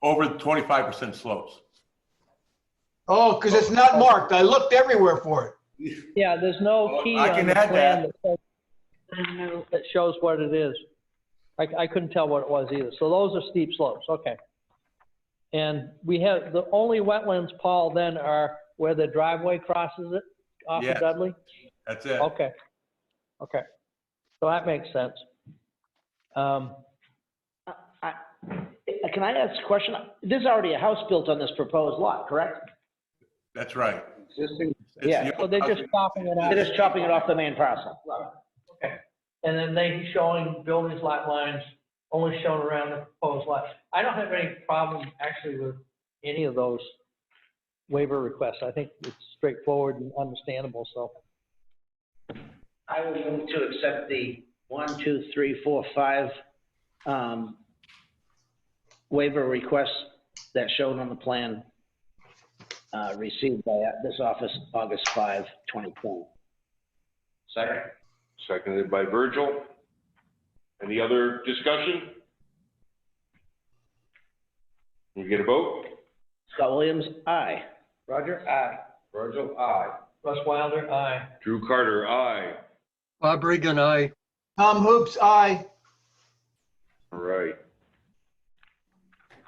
over 25% slopes. Oh, because it's not marked. I looked everywhere for it. Yeah, there's no key I on can the add plan that shows what it is. I couldn't tell what it was either. So those are steep slopes, okay. And we have, the only wetlands, Paul, then are where the driveway crosses it off of Yes. Dudley? That's it. Okay. Okay. So that makes sense. Can I ask a question? There's already a house built on this proposed lot, correct? That's right. Existing, It's Yeah, the So they're just chopping it out. They're just chopping it off the main parcel. Okay. And then they showing buildings lot lines only shown around the proposed lot. I don't have any problem actually with any of those waiver requests. I think it's straightforward and understandable, so. I will move to accept the 1, 2, 3, 4, 5 waiver requests that's shown on the plan received by this office August 5, 2020. Second. Seconded by Virgil. Any other discussion? Can we get a vote? Scott Williams, aye. Roger, aye. Virgil, aye. Russ Wilder, aye. Drew Carter, aye. Bob Regan, aye. Tom Hoops, aye. All right.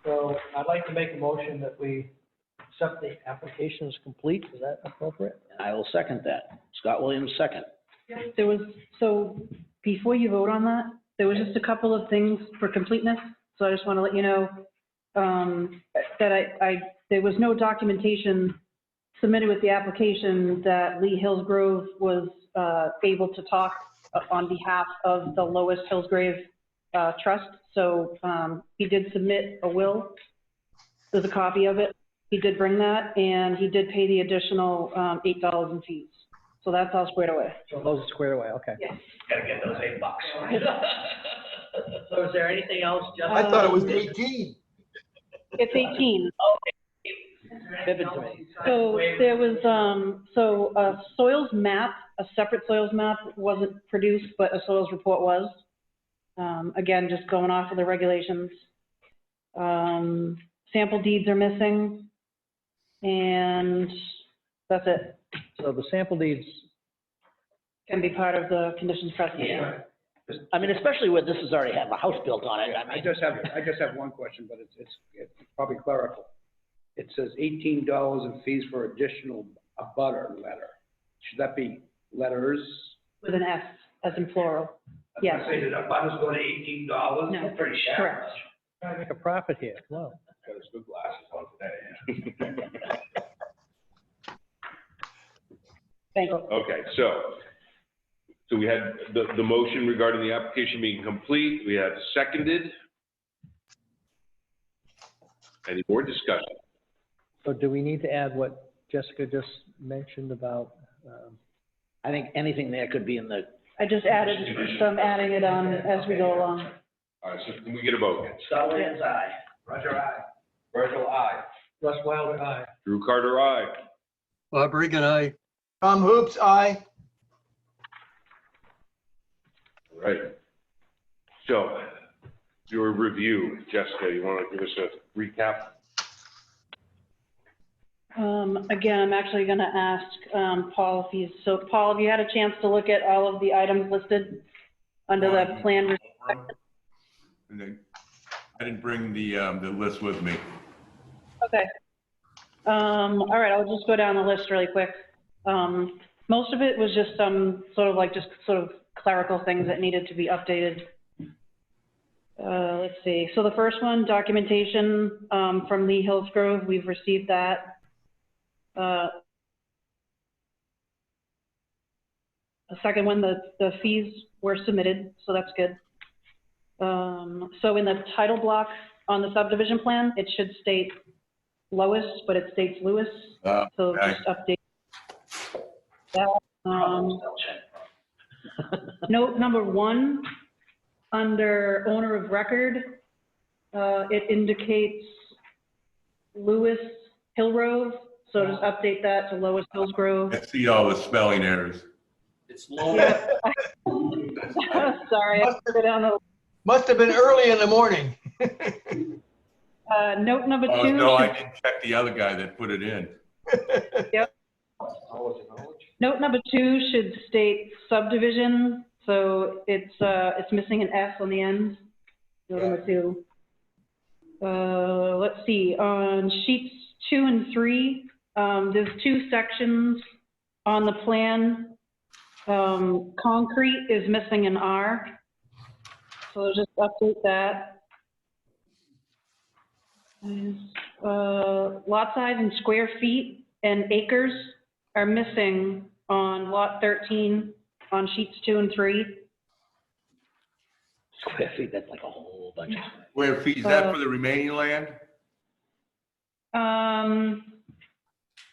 So I'd like to make a motion that we accept the application as complete. Is that appropriate? I will second that. Scott Williams, second. There was, so before you vote on that, there was just a couple of things for completeness. So I just want to let you know that there was no documentation submitted with the application that Lee Hillsgrove was able to talk on behalf of the Lois Hillsgrove Trust. So he did submit a will. There's a copy of it. He did bring that, and he did pay the additional $8 in fees. So that's all squared away. So those are squared away, okay. Yes. Gotta get those $8. So is there anything else, Justin? I thought it was 18. It's 18. Vivid to me. So there was, so a soils map, a separate soils map wasn't produced, but a soils report was. Again, just going off of the regulations. Sample deeds are missing, and that's it. So the sample deeds, Can be part of the conditions precedent. Yeah. I mean, especially where this has already have a house built on it. I I mean, just have one question, but it's probably clerical. It says $18 in fees for additional abutter letter. Should that be letters? With an S, as in plural. Yes. Say that abutters go to $18? No, That's pretty shallow. correct. trying to make a profit here, come on. Got his good glasses on today. Thank you. Okay, so we had the motion regarding the application being complete. We have seconded. Any more discussion? So do we need to add what Jessica just mentioned about, I think anything there could be in the, I just added, so I'm adding it on as we go along. All right, so can we get a vote? Scott Williams, aye. Roger, aye. Virgil, aye. Russ Wilder, aye. Drew Carter, aye. Bob Regan, aye. Tom Hoops, aye. All right. So your review, Jessica, you want to give us a recap? Again, I'm actually going to ask Paul if he's, so Paul, have you had a chance to look at all of the items listed under the plan? And then, I didn't bring the list with me. Okay. All right, I'll just go down the list really quick. Most of it was just some sort of clerical things that needed to be updated. Let's see. So the first one, documentation from Lee Hillsgrove, we've received that. The second one, the fees were submitted, so that's good. So in the title block on the subdivision plan, it should state Lois, but it states Lewis. So okay. just update that. Note number 1, under owner of record, it indicates Lewis Hillgrove. So just update that to Lois Hillsgrove. I see all the spelling errors. It's low. Yeah. Sorry, I put it on the, Must have been early in the morning. note number 2. Oh, no, I didn't check the other guy that put it in. Yep. Note number 2 should state subdivision, so it's missing an S on the end. Note number 2. Let's see, on sheets 2 and 3, there's 2 sections on the plan. Concrete is missing an R, so just update that. Lot size in square feet and acres are missing on lot 13 on sheets 2 and 3. Square feet, that's like a whole bunch of. Where feet, is that for the remaining land?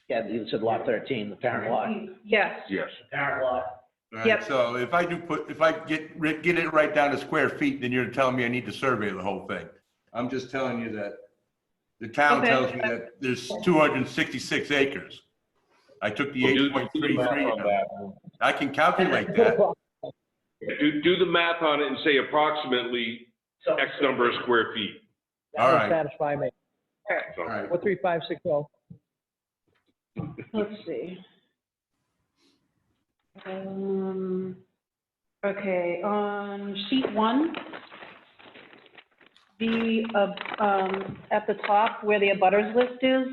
Yeah, you said lot 13, the parent lot. Yes. Yes. Parent lot. All right, Yep. so if I get it right down to square feet, then you're telling me I need to survey the whole thing. I'm just telling you that the town Okay. tells me that there's 266 acres. I took the Well, do the 8.33. math on that. I can calculate that. Do the math on it and say approximately X number of square feet. All That would right. satisfy me. All right. 43560. Let's see. Okay, on sheet 1, at the top where the abutters list is,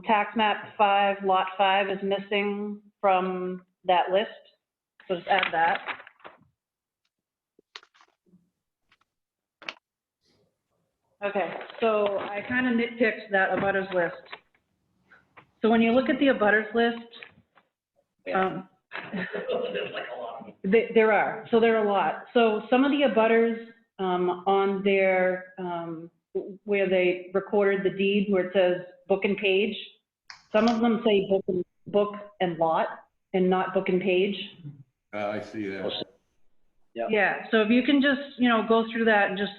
tax map 5, lot 5 is missing from that list, so just add that. Okay, so I kind of nitpicked that abutters list. So when you look at the abutters list, there are a lot. So some of the abutters on their, where they recorded the deed, where it says book and page, some of them say book and lot and not book and page. I see that. Yeah, so if you can just, go through that and just,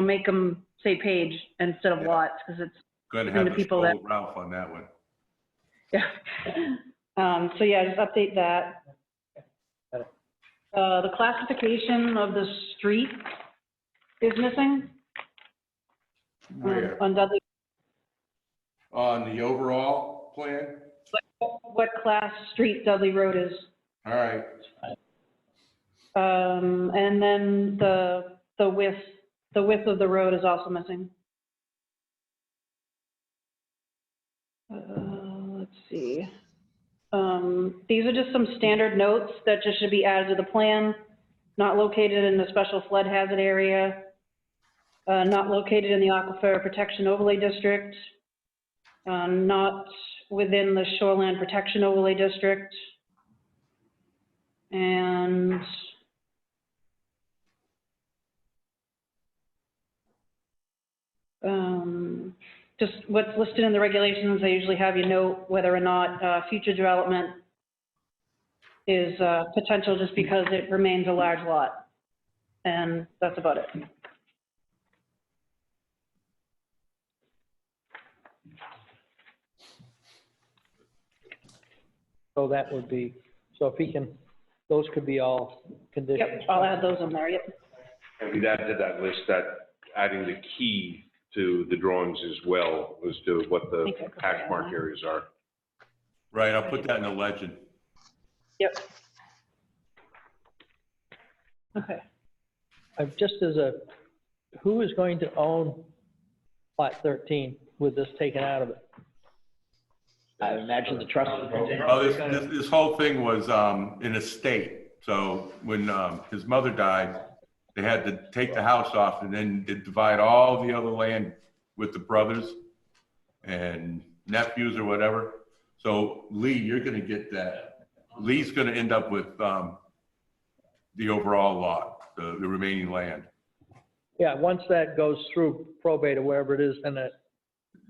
make them say page instead of lots, because it's Going to giving have the to people that, scold Ralph on that one. yeah. So yeah, just update that. The classification of the street is missing. Where? On Dudley, On the overall plan? what class street Dudley Road is. All right. And then the width of the road is also missing. Let's see. These are just some standard notes that just should be added to the plan. Not located in the special flood hazard area. Not located in the Aquifer Protection Overlay District. Not within the Shoreland Protection Overlay District. And just what's listed in the regulations, I usually have you note whether or not future development is potential just because it remains a large lot. And that's about it. So that would be, so if he can, those could be all conditions. Yep, I'll add those in there, yep. And we'd add to that list that adding the key to the drawings as well as to what the Think I put hash that mark in. areas are. Right, I'll put that in the legend. Yep. Okay. Just as a, who is going to own lot 13 with this taken out of it? I imagine the trust will continue. Oh, this whole thing was in a state. So when his mother died, they had to take the house off and then divide all the other land with the brothers and nephews or whatever. So Lee, you're going to get that. Lee's going to end up with the overall lot, the remaining land. Yeah, once that goes through probate or wherever it is, then it,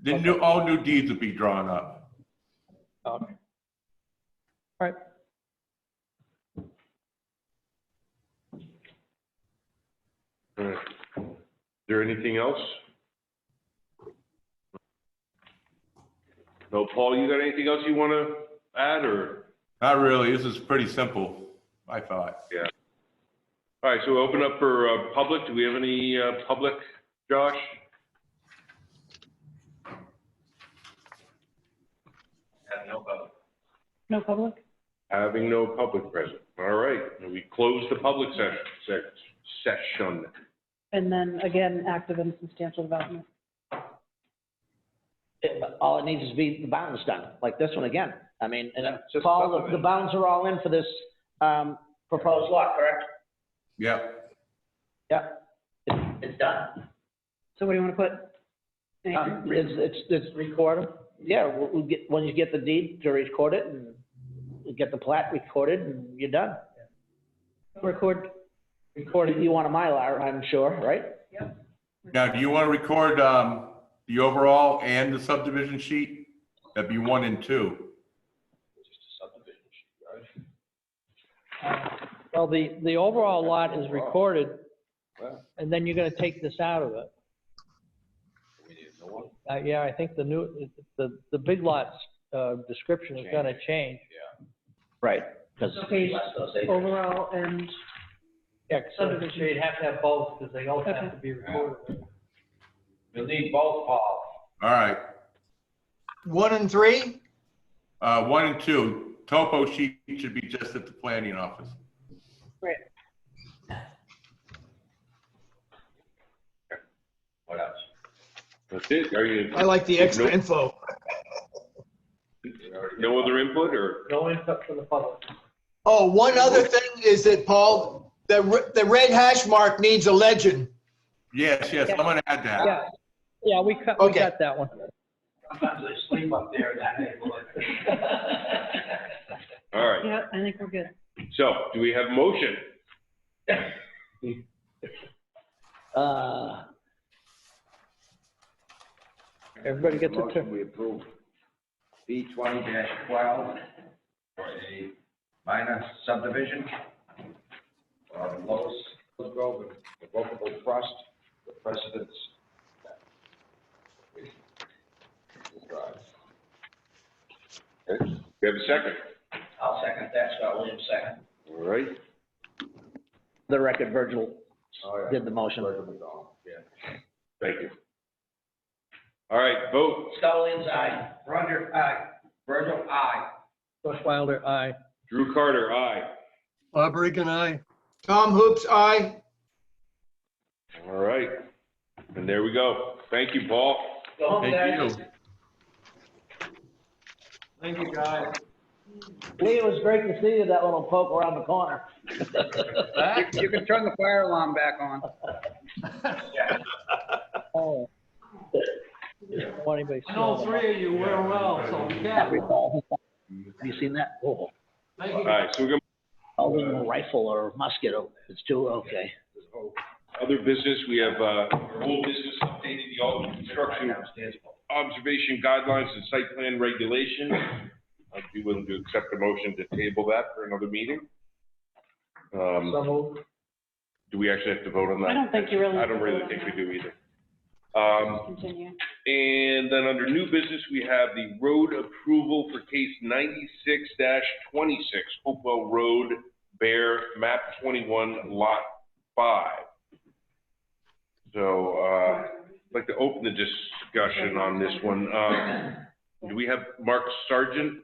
Then all new deeds will be drawn up. okay. All right. All right. Is there anything else? No, Paul, you got anything else you want to add or? Not really. This is pretty simple, I thought. Yeah. All right, so open up for public. Do we have any public, Josh? Have no vote. No public? Having no public present. All right, and we close the public session. And then again, active and substantial development. All it needs is be the bounds done, like this one again. I mean, and just Paul, the subdivision. bounds are all in for this proposed lot, correct? Yeah. Yeah. It's done. So what do you want to put? It's recorded. Yeah, we'll get, when you get the deed to record it and you get the plat recorded and you're done. Recorded. You want a Mylar, I'm sure, right? Now, do you want to record the overall and the subdivision sheet? That'd be 1 and 2. Well, the overall lot is recorded, and then you're gonna take this out of it. Yeah, I think the big lots, description is gonna change. Right, because. Okay, overall and Yeah, so subdivision. you'd have to have both, because they both have Okay. to be recorded. You'll need both, Paul. All right. 1 and 3? 1 and 2. topo sheet should be just at the planning office. Right. What else? That's it. Are you? I like the extra No- info. No other input or? No input from the public. Oh, one other thing is that, Paul, the red hash mark needs a legend. Yes, I'm gonna add that. Yeah, yeah, we cut that one. Sometimes they sleep up there in that neighborhood. All right. Yeah, I think we're good. So do we have motion? Everybody gets a Motion, turn. we approve B 20-12 for a minor subdivision of Lowe's Grove and revocable trust, the precedence. Okay. We have a second. I'll second that, Scott Williams, second. All right. The record, Virgil Oh, yeah. did the motion. Yeah. Thank you. All right, vote. Scott Williams, aye. Roger, aye. Virgil, aye. Bush Wilder, aye. Drew Carter, aye. Bob Regan, aye. Tom Hoops, aye. All right. And there we go. Thank you, Paul. Thank you. Thank you, guys. Lee, it was great to see you, that little poke around the corner. You can turn the fire alarm back on. Oh. Want anybody to see All all three of you wear well, so be careful. Have you seen that? Oh, Thank All you. right, so we're going holding a rifle or musket, it's too, okay. to other business. We have old business updated, the all construction observation guidelines and site plan regulations. I'd be willing to accept a motion to table that for another meeting. Do we actually have to vote on that? I don't think you really. I don't really think we do either. Continue. And then under new business, we have the road approval for case 96-26, Hopewell Road, Bear, map 21, lot 5. So, I'd like to open the discussion on this one. Do we have Mark Sargent,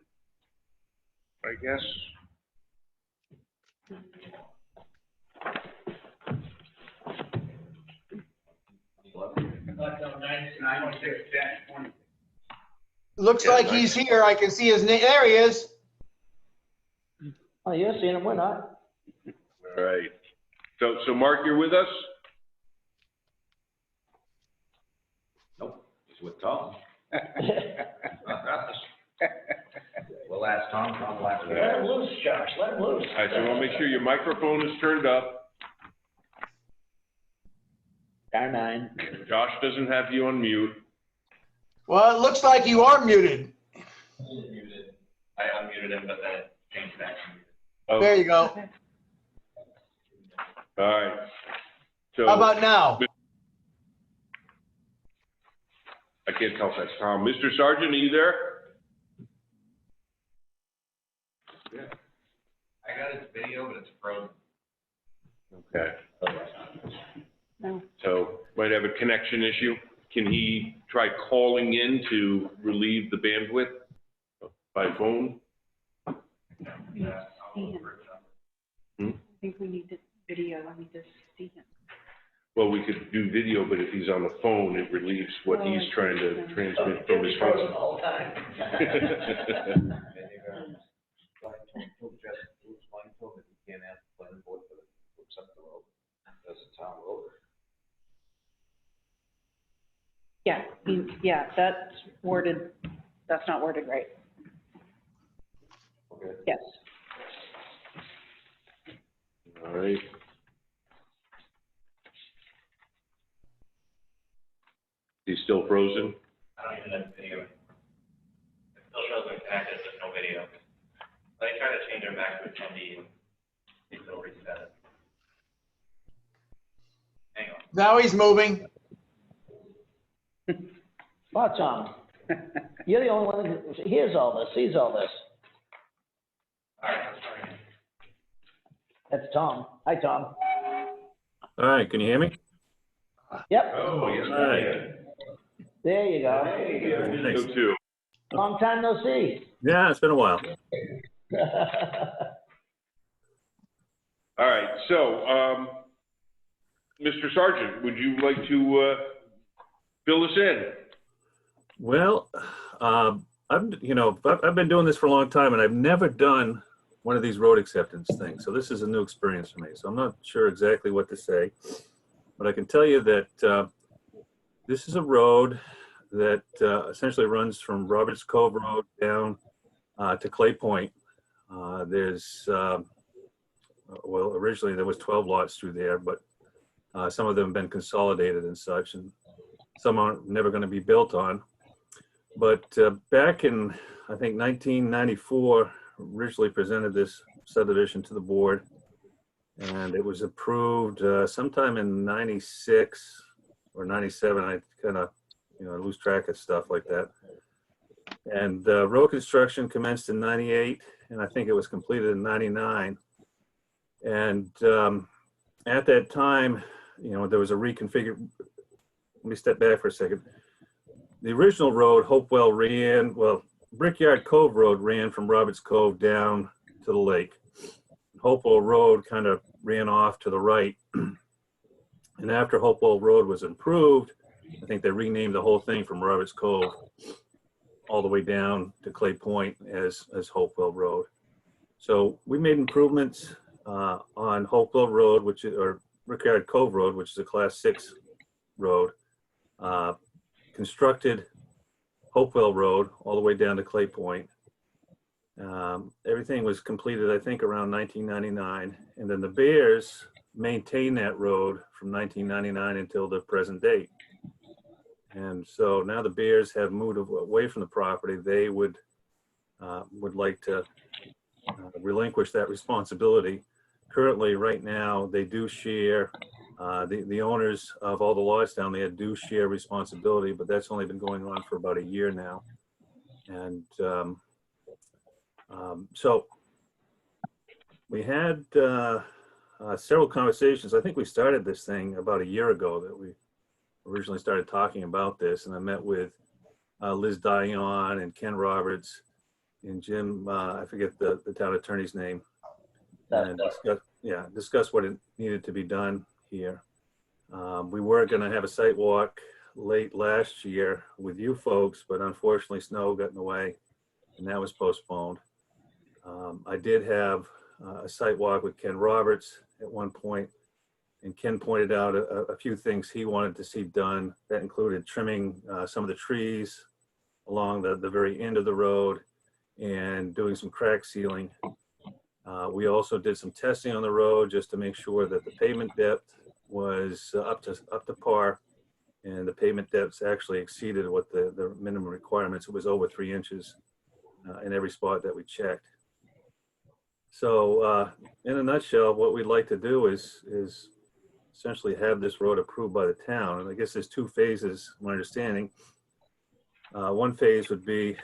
I guess? Looks Yeah, like nice. he's here. I can see his name. There he is. Oh, you're seeing him, we're not. All right. So Mark, you're with us? Nope, he's with Tom. We'll ask Tom, Tom will ask me. Let him loose, Josh, let him loose. All right, so I want to make sure your microphone is turned up. R9. Josh doesn't have you on mute. Well, it looks like you are muted. Muted. I unmuted him, but then it changed back to muted. Oh, There you go. all right. So How about now? I can't tell if that's Tom. Mr. Sargent, are you there? Yeah. I got his video, but it's frozen. Okay. No. So might have a connection issue. Can he try calling in to relieve the bandwidth by phone? Yeah, see him. Hmm? I think we need to video, I need to see him. Well, we could do video, but if he's on the phone, it relieves what he's trying to transmit from his phone. All the time. He can't ask the planning board for to accept the road. That's a town road. Yeah, yeah, that's worded, that's not worded right. Okay. Yes. All right. He's still frozen? I don't even have video. It still shows him connected, but no video. Let me try to change him back to attendee. See if it'll reset it. Hang on. Now he's moving. Oh, Tom, you're the only one that hears all this, sees all this. All right, let's try again. That's Tom. Hi, Tom. All right, can you hear me? Yep, Oh, yes. Right. there you go. You too. Long time no see. Yeah, it's been a while. All right, so, Mr. Sargent, would you like to fill us in? Well, I've been doing this for a long time and I've never done one of these road acceptance things. So this is a new experience for me. So I'm not sure exactly what to say, but I can tell you that this is a road that essentially runs from Roberts Cove Road down to Clay Point. There's, well, originally there was 12 lots through there, but some of them have been consolidated and such, and some aren't never going to be built on. But back in, I think, 1994, originally presented this subdivision to the board, and it was approved sometime in 96 or 97. I kind of, lose track of stuff like that. And road construction commenced in 98, and I think it was completed in 99. And at that time, there was a reconfigured. Let me step back for a second. The original road, Hopewell ran, well, Brickyard Cove Road ran from Roberts Cove down to the lake. Hopewell Road kind of ran off to the right. And after Hopewell Road was improved, I think they renamed the whole thing from Roberts Cove all the way down to Clay Point as Hopewell Road. So we made improvements on Hopewell Road, or Brickyard Cove Road, which is a Class 6 road. Constructed Hopewell Road all the way down to Clay Point. Everything was completed, I think, around 1999. And then the Bears maintained that road from 1999 until the present date. And so now the Bears have moved away from the property. They would like to relinquish that responsibility. Currently, right now, they do share, the owners of all the lots down there do share responsibility, but that's only been going on for about a year now. And so we had several conversations. I think we started this thing about a year ago that we originally started talking about this, and I met with Liz Dion and Ken Roberts and Jim, I forget the town attorney's name, and discuss what it needed to be done here. We were going to have a site walk late last year with you folks, but unfortunately snow got in the way and that was postponed. I did have a site walk with Ken Roberts at one point, and Ken pointed out a few things he wanted to see done. That included trimming some of the trees along the very end of the road and doing some crack sealing. We also did some testing on the road just to make sure that the pavement depth was up to par, and the pavement depths actually exceeded what the minimum requirements. It was over 3 inches in every spot that we checked. So in a nutshell, what we'd like to do is essentially have this road approved by the town. And I guess there's 2 phases, my understanding. One phase would be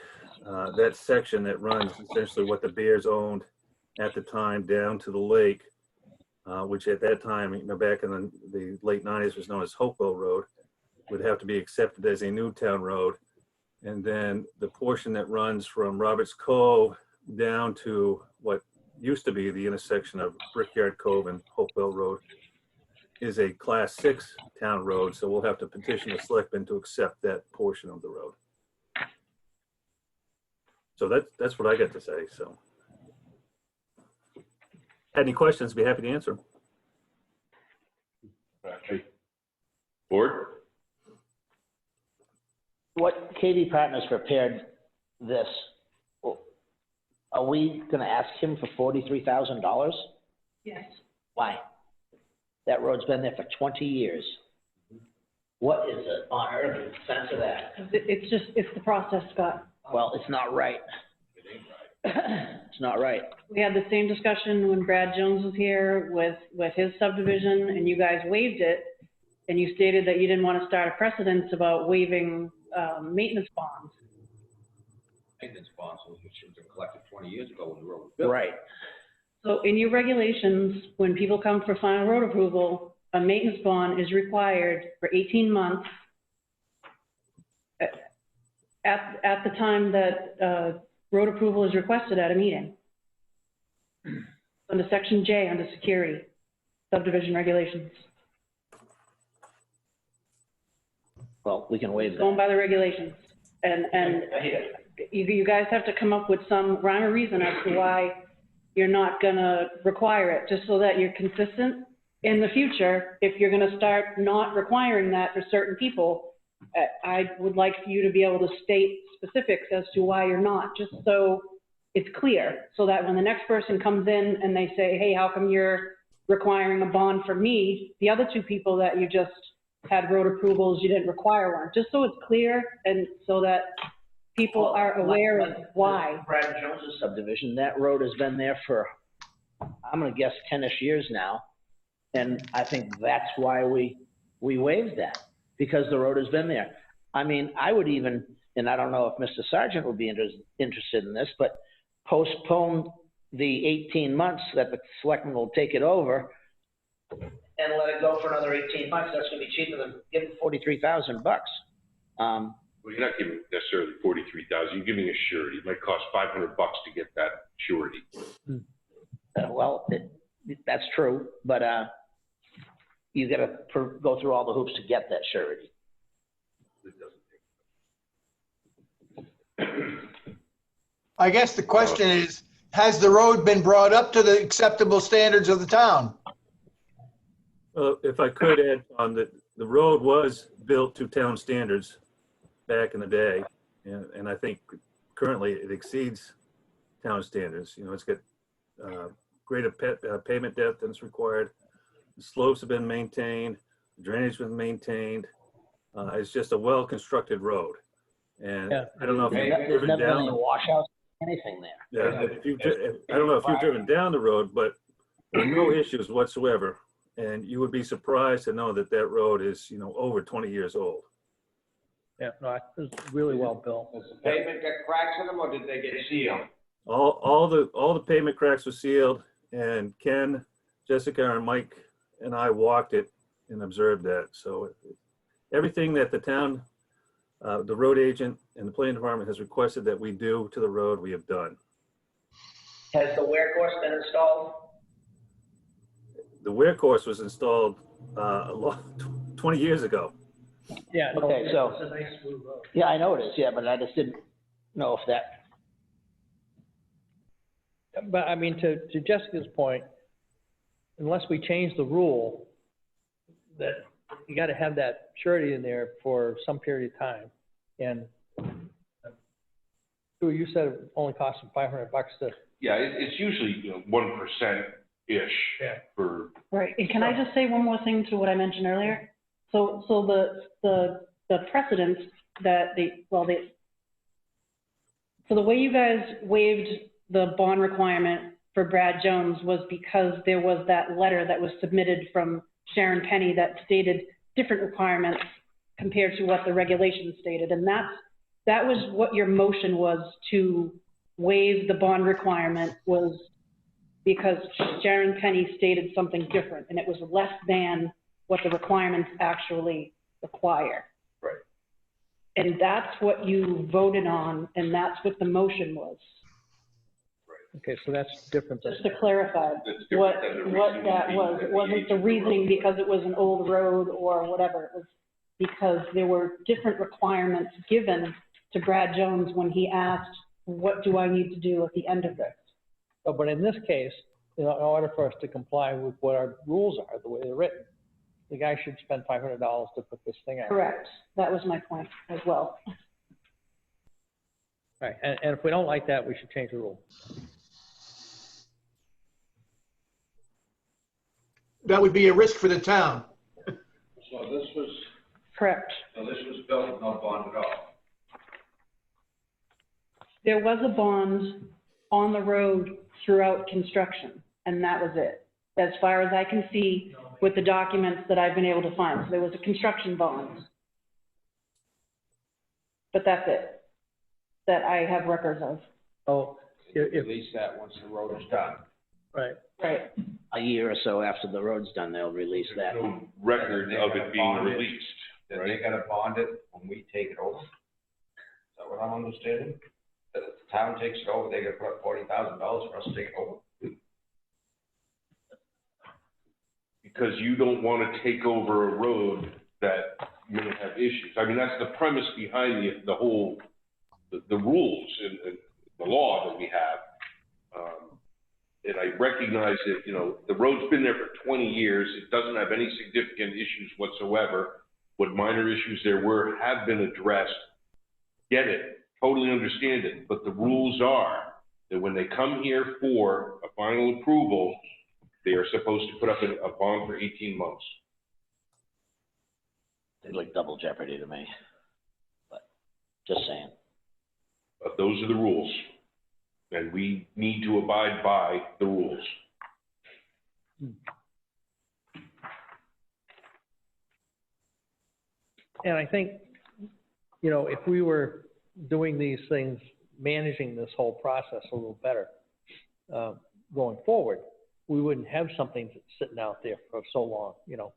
that section that runs essentially what the Bears owned at the time down to the lake, which at that time, back in the late 90s was known as Hopewell Road, would have to be accepted as a new town road. And then the portion that runs from Roberts Cove down to what used to be the intersection of Brickyard Cove and Hopewell Road is a Class 6 town road. So we'll have to petition the selectmen to accept that portion of the road. So that's what I got to say. So had any questions, be happy to answer. Board? What KV Partners prepared this, are we gonna ask him for $43,000? Yes. Why? That road's been there for 20 years. What is it on earth sense of that? It's the process, Scott. Well, it's not right. It's not right. We had the same discussion when Brad Jones was here with his subdivision, and you guys waived it, and you stated that you didn't want to start a precedence about waiving maintenance bonds. Maintenance bonds, which should have been collected 20 years ago when the road was built. Right. So in your regulations, when people come for final road approval, a maintenance bond is required for 18 months at the time that road approval is requested at a meeting. Under section J, under security, subdivision regulations. Well, we can waive that. Going by the regulations. And you guys have to come up with some rhyme or reason as to why you're not gonna require it, just so that you're consistent in the future. If you're gonna start not requiring that for certain people, I would like for you to be able to state specifics as to why you're not, just so it's clear, so that when the next person comes in and they say, hey, how come you're requiring a bond for me? The other two people that you just had road approvals, you didn't require one, just so it's clear and so that people are aware of why. Brad Jones's subdivision, that road has been there for, I'm gonna guess 10-ish years now. And I think that's why we waived that, because the road has been there. I mean, I would even, and I don't know if Mr. Sargent would be interested in this, but postpone the 18 months that the selectmen will take it over and let it go for another 18 months. That's gonna be cheaper than giving $43,000. Well, you're not giving necessarily 43,000. You're giving a surety. It might cost $500 to get that surety. Well, that's true, but you got to go through all the hoops to get that surety. I guess the question is, has the road been brought up to the acceptable standards of the town? If I could add on, the road was built to town standards back in the day, and I think currently it exceeds town standards. You know, it's got greater pavement depth than is required. The slopes have been maintained, drainage has been maintained. It's just a well-constructed road. And I don't know if you've There's driven never been down. any washouts, anything there. Yeah, I don't know if you've driven down the road, but there are no issues whatsoever. And you would be surprised to know that that road is, you know, over 20 years old. Yeah, no, it's really well built. Does the pavement get cracks in them, or did they get sealed? All the pavement cracks were sealed, and Ken, Jessica, and Mike and I walked it and observed that. So everything that the town, the road agent and the planning department has requested that we do to the road, we have done. Has the wear course been installed? The wear course was installed 20 years ago. Yeah. no, Okay, so- It's a nice smooth road. Yeah, I know it is, yeah, but I just didn't know if that, But I mean, to Jessica's point, unless we change the rule, that you got to have that surety in there for some period of time. And Sue, you said it only cost them $500 to. Yeah, it's usually 1%-ish for. Right, and can I just say one more thing to what I mentioned earlier? So the precedent that so the way you guys waived the bond requirement for Brad Jones was because there was that letter that was submitted from Sharon Penny that stated different requirements compared to what the regulations stated. And that was what your motion was, to waive the bond requirement, was because Sharon Penny stated something different, and it was less than what the requirements actually require. Right. And that's what you voted on, and that's what the motion was. Okay, so that's different. Just to clarify what that was. It wasn't the reasoning because it was an old road or whatever. It was because there were different requirements given to Brad Jones when he asked, what do I need to do at the end of this? Oh, but in this case, in order for us to comply with what our rules are, the way they're written, the guy should spend $500 to put this thing out. Correct. That was my point as well. Right, and if we don't like that, we should change the rule. That would be a risk for the town. So this was, Correct. so this was built with no bond at all? There was a bond on the road throughout construction, and that was it, as far as I can see with the documents that I've been able to find. So there was a construction bond. But that's it, that I have records of. Oh, Release that once the road is done. right. Right. a year or so after the road's done, they'll release that. No record of it being released, Then right? they gotta bond it when we take it over? Is that what I'm understanding? That if the town takes it over, they gotta put up $40,000 for us to take it over? because you don't want to take over a road that may have issues. I mean, that's the premise behind the whole, the rules and the law that we have. And I recognize that, you know, the road's been there for 20 years. It doesn't have any significant issues whatsoever. What minor issues there were have been addressed. Get it, totally understand it. But the rules are that when they come here for a final approval, they are supposed to put up a bond for 18 months. It's like double jeopardy to me, but just saying. But those are the rules. And we need to abide by the rules. And I think, you know, if we were doing these things, managing this whole process a little better going forward, we wouldn't have something that's sitting out there for so long, you know,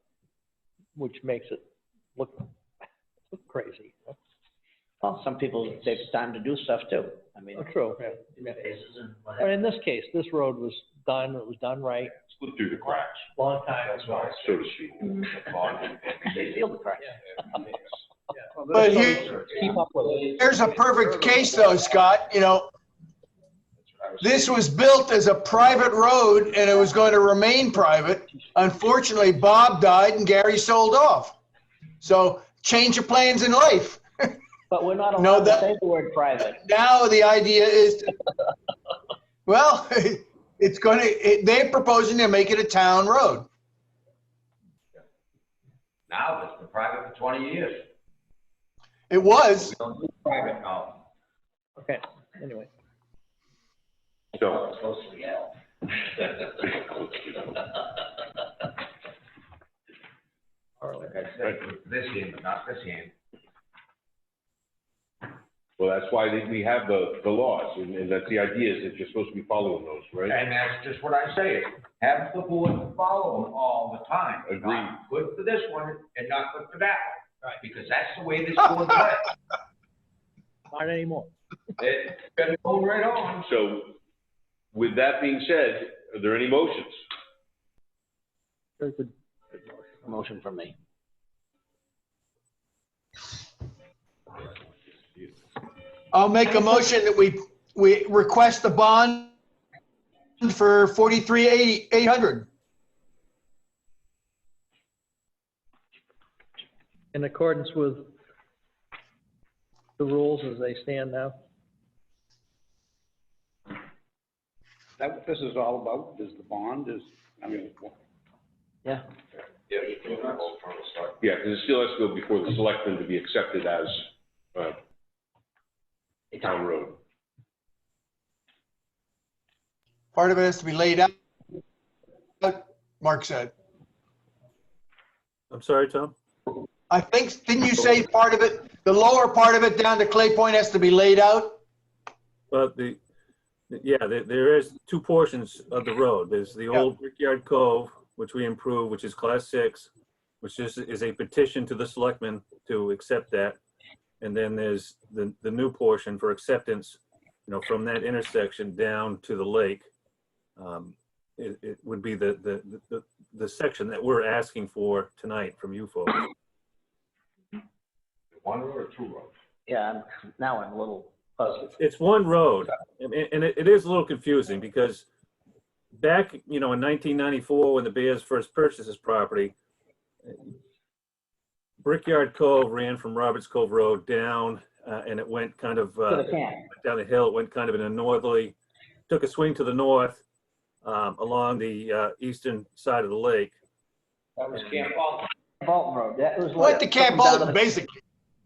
which makes it look crazy. Well, some people, it takes time to do stuff too. I mean. Oh, true, yeah. Phases and But whatever. in this case, this road was done, it was done right, Slip through the cracks, long time ago. so to speak. They feel the cracks. But Keep up with it. here's a perfect case though, Scott, you know, this was built as a private road and it was going to remain private. Unfortunately, Bob died and Gary sold off. So change of plans in life. But we're not No, allowed to say the word private. Now the idea is, well, it's going to, they're proposing to make it a town road. Now, it's been private for 20 years. It was. We don't do private now. Okay, anyway. So, Close to the L. Like I said, this hand, but not this hand. well, that's why we have the laws, and that's the idea, is that you're supposed to be following those, right? And that's just what I say. Have the board follow them all the time. Agreed. Not good for this one and not good for that one. Right. Because that's the way this board plays. Not anymore. It's been going right on. So, with that being said, are there any motions? Very good. Motion from me. I'll make a motion that we request the bond for 43,800. In accordance with the rules as they stand now. That what this is all about, is the bond, is, I mean, Yeah. Yeah, because it still has to go before the selectmen to be accepted as a town road. Part of it has to be laid out, Mark said. I'm sorry, Tom? I think, didn't you say part of it, the lower part of it down to Clay Point has to be laid out? Well, there is two portions of the road. There's the old Brickyard Cove, which we improved, which is class 6, which is a petition to the selectmen to accept that. And then there's the new portion for acceptance, you know, from that intersection down to the lake. It would be the section that we're asking for tonight from you folks. One road or two roads? Yeah, now I'm a little puzzled. It's one road, and it is a little confusing because back, you know, in 1994, when the Bears first purchased this property, Brickyard Cove ran from Roberts Cove Road down, and it went kind of down the hill. It went kind of in a northerly, took a swing to the north along the eastern side of the lake. That was Camp Alton. Alton Road. That was Went to Camp Alton, basically.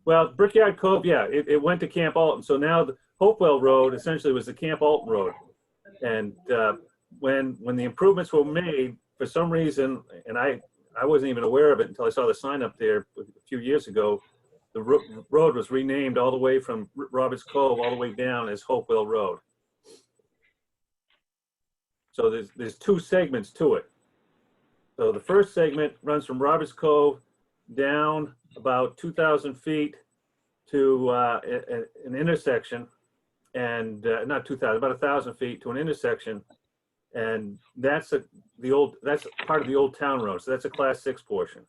Well, Brickyard Cove, yeah, it went to Camp Alton. So now the Hopewell Road essentially was the Camp Alton Road. And when the improvements were made, for some reason, and I wasn't even aware of it until I saw the sign up there a few years ago, the road was renamed all the way from Roberts Cove all the way down as Hopewell Road. So there's two segments to it. So the first segment runs from Roberts Cove down about 2,000 feet to an intersection, and not 2,000, about 1,000 feet to an intersection, And that's that's part of the old town road. So that's a class 6 portion.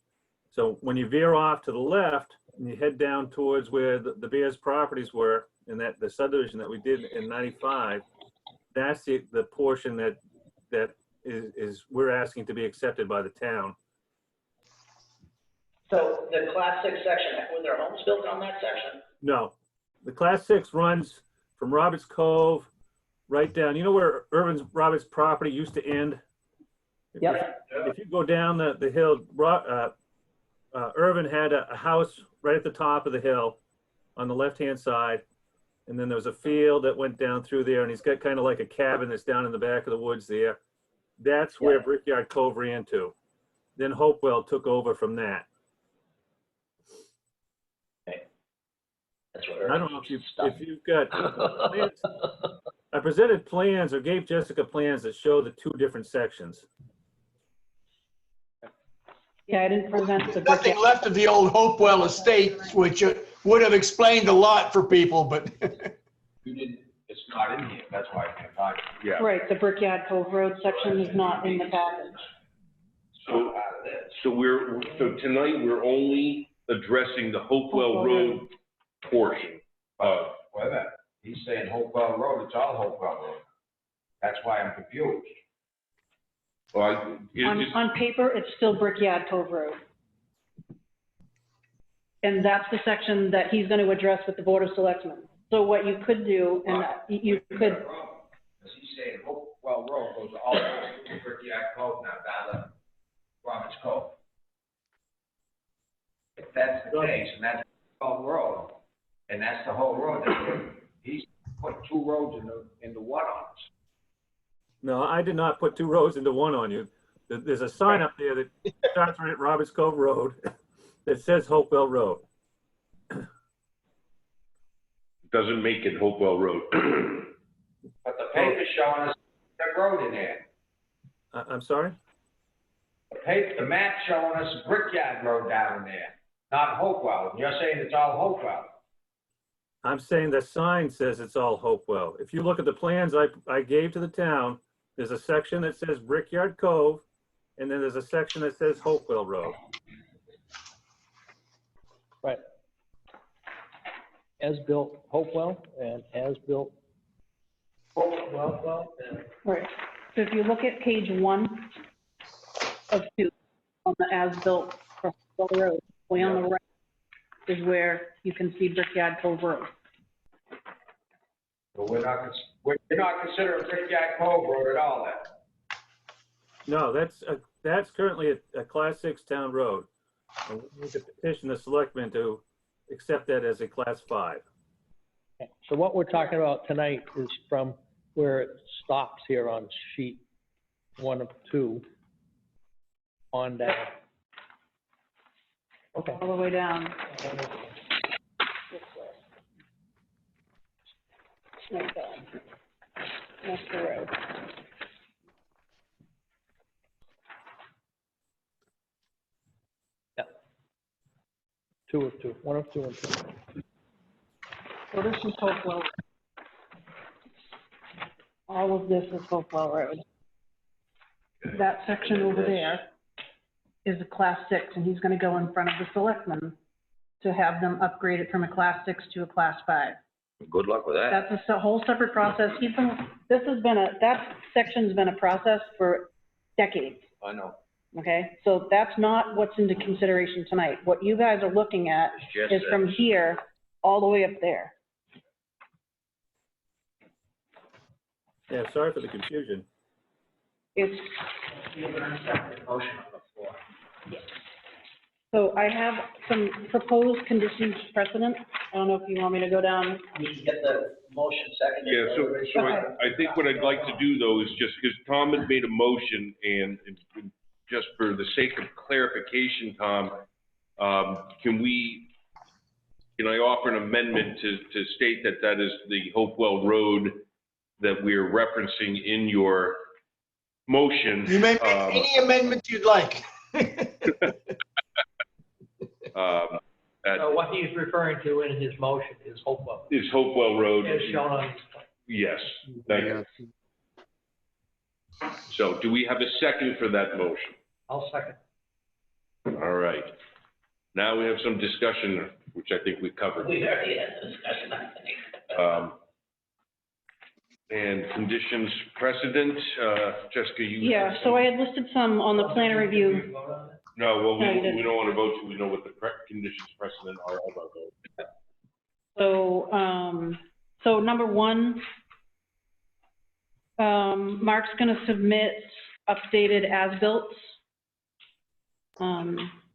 So when you veer off to the left and you head down towards where the Bears properties were in the subdivision that we did in 95, that's the portion that is we're asking to be accepted by the town. So the class 6 section, were there homes built on that section? No, the class 6 runs from Roberts Cove right down. You know where Roberts property used to end? Yep. If you go down the hill, Irvin had a house right at the top of the hill on the left-hand side. And then there was a field that went down through there, and he's got kind of like a cabin that's down in the back of the woods there. That's where Brickyard Cove ran to. Then Hopewell took over from that. That's what I don't know if you've got plans. I presented plans or gave Jessica plans that show the 2 different sections. Yeah, I didn't present the. Nothing left of the old Hopewell estate, which would have explained a lot for people, but. You didn't, it's not in here, that's why I can't find it. Yeah. Right, the Brickyard Cove Road section is not in the package. So tonight we're only addressing the Hopewell Road portion of. Wait a minute, he's saying Hopewell Road, it's all Hopewell Road. That's why I'm confused. On paper, it's still Brickyard Cove Road. And that's the section that he's going to address with the Board of Selectmen. So what you could do, and you could. Because he's saying Hopewell Road goes all the way to Brickyard Cove, now down to Roberts Cove. If that's the case, and that's the whole road, and that's the whole road, he's put 2 roads into one on us. No, I did not put 2 roads into one on you. There's a sign up there that starts right at Roberts Cove Road that says Hopewell Road. Doesn't make it Hopewell Road. But the paper's showing us the road in there. I'm sorry? The map's showing us Brickyard Road down in there, not Hopewell. You're saying it's all Hopewell. I'm saying the sign says it's all Hopewell. If you look at the plans I gave to the town, there's a section that says Brickyard Cove, and then there's a section that says Hopewell Road. Right. As built Hopewell and as built Hopewell. Right. So if you look at page 1 of 2 on the as-built for Hopewell Road, way on the right is where you can see Brickyard Cove Road. But you're not considering Brickyard Cove Road at all then? No, that's currently a class 6 town road. And we need to petition the selectmen to accept that as a class 5. Okay. So what we're talking about tonight is from where it stops here on sheet 1 of 2 on down. Okay. All the way down. Like that. That's the road. Yeah. 2 of 2, 1 of 2 and 2. So this is Hopewell. All of this is Hopewell Road. That section over there is a class 6, and he's gonna go in front of the selectmen to have them upgrade it from a class 6 to a class 5. Good luck with that. That's a whole separate process. That section's been a process for decades, I know. okay? So that's not what's into consideration tonight. What you guys are looking at It's just is from here all the way up there. Yeah, sorry for the confusion. It's, Motion on the floor. so I have some proposed conditions precedent. I don't know if you want me to go down. You can get the motion second. Yeah, so I think what I'd like to do though is just, because Tom had made a motion and just for the sake of clarification, Tom, can I offer an amendment to state that that is the Hopewell Road that we're referencing in your motion? You may make any amendment you'd like. So what he's referring to in his motion is Hopewell. Is Hopewell Road. As shown on his plan. Yes, thank you. So do we have a second for that motion? I'll second. All right. Now we have some discussion, which I think we covered. We already had a discussion, I think. And conditions precedent, Jessica, you. Yeah, so I had listed some on the plan review. No, well, No, you we didn't. don't want to vote till we know what the conditions precedent are of our vote. So number one, Mark's gonna submit updated as-built.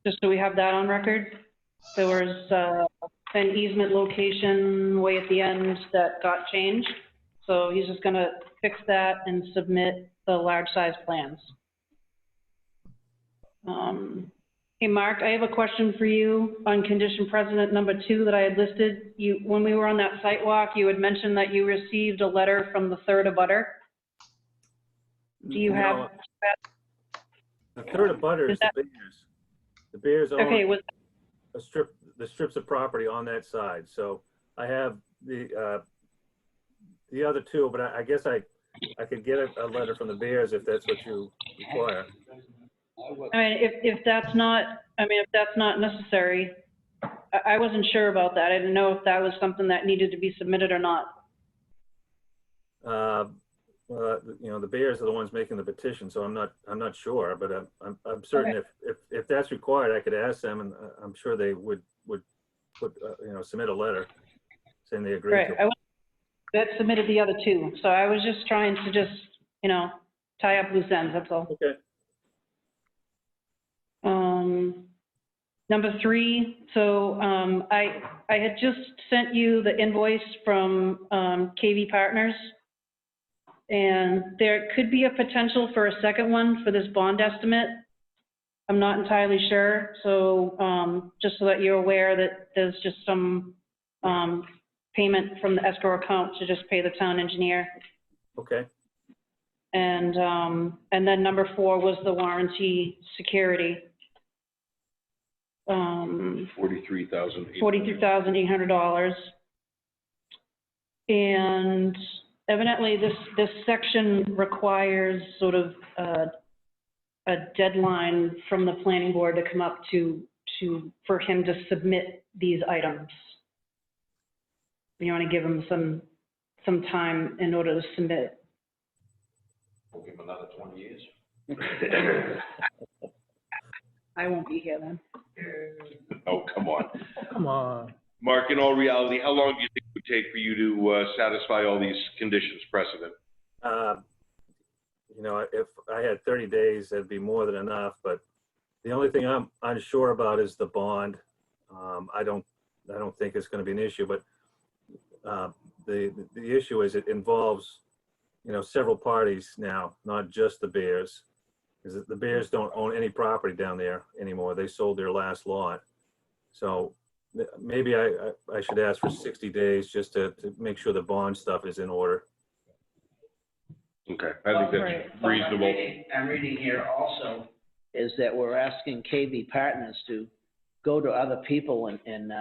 Just so we have that on record. There was, an easement location way at the end that got changed. So he's just gonna fix that and submit the large size plans. Hey, Mark, I have a question for you on condition precedent number 2 that I had listed. When we were on that site walk, you had mentioned that you received a letter from the third abutter. Do you have that? The third abutter is the Bears. The Bears own Okay, was, the strips of property on that side. So I have the other two, but I guess I could get a letter from the Bears if that's what you require. I mean, if that's not, if that's not necessary, I wasn't sure about that. I didn't know if that was something that needed to be submitted or not. Well, the Bears are the ones making the petition, so I'm not sure, but I'm certain if that's required, I could ask them, and I'm sure they would put submit a letter saying they agree Right, to it. that submitted the other 2, so I was just trying to tie up loose ends, that's all. Okay. Number 3, so I had just sent you the invoice from KV Partners, and there could be a potential for a second one for this bond estimate. I'm not entirely sure, so just so that you're aware that there's just some payment from the escrow account to just pay the town engineer. Okay. And then number 4 was the warranty security. $43,800. And evidently this section requires sort of a deadline from the planning board to come up for him to submit these items. You want to give him some time in order to submit. We'll give him another 20 years. I won't be here then. Oh, come on. Come on. Mark, in all reality, how long do you think it would take for you to satisfy all these conditions precedent? If I had 30 days, that'd be more than enough, but the only thing I'm unsure about is the bond. I don't think it's going to be an issue, but the issue is it involves, several parties now, not just the Bears, because the Bears don't own any property down there anymore. They sold their last lot. So maybe I should ask for 60 days just to make sure the bond stuff is in order. Okay, I think that's reasonable. I'm reading here also is that we're asking KV Partners to go to other people and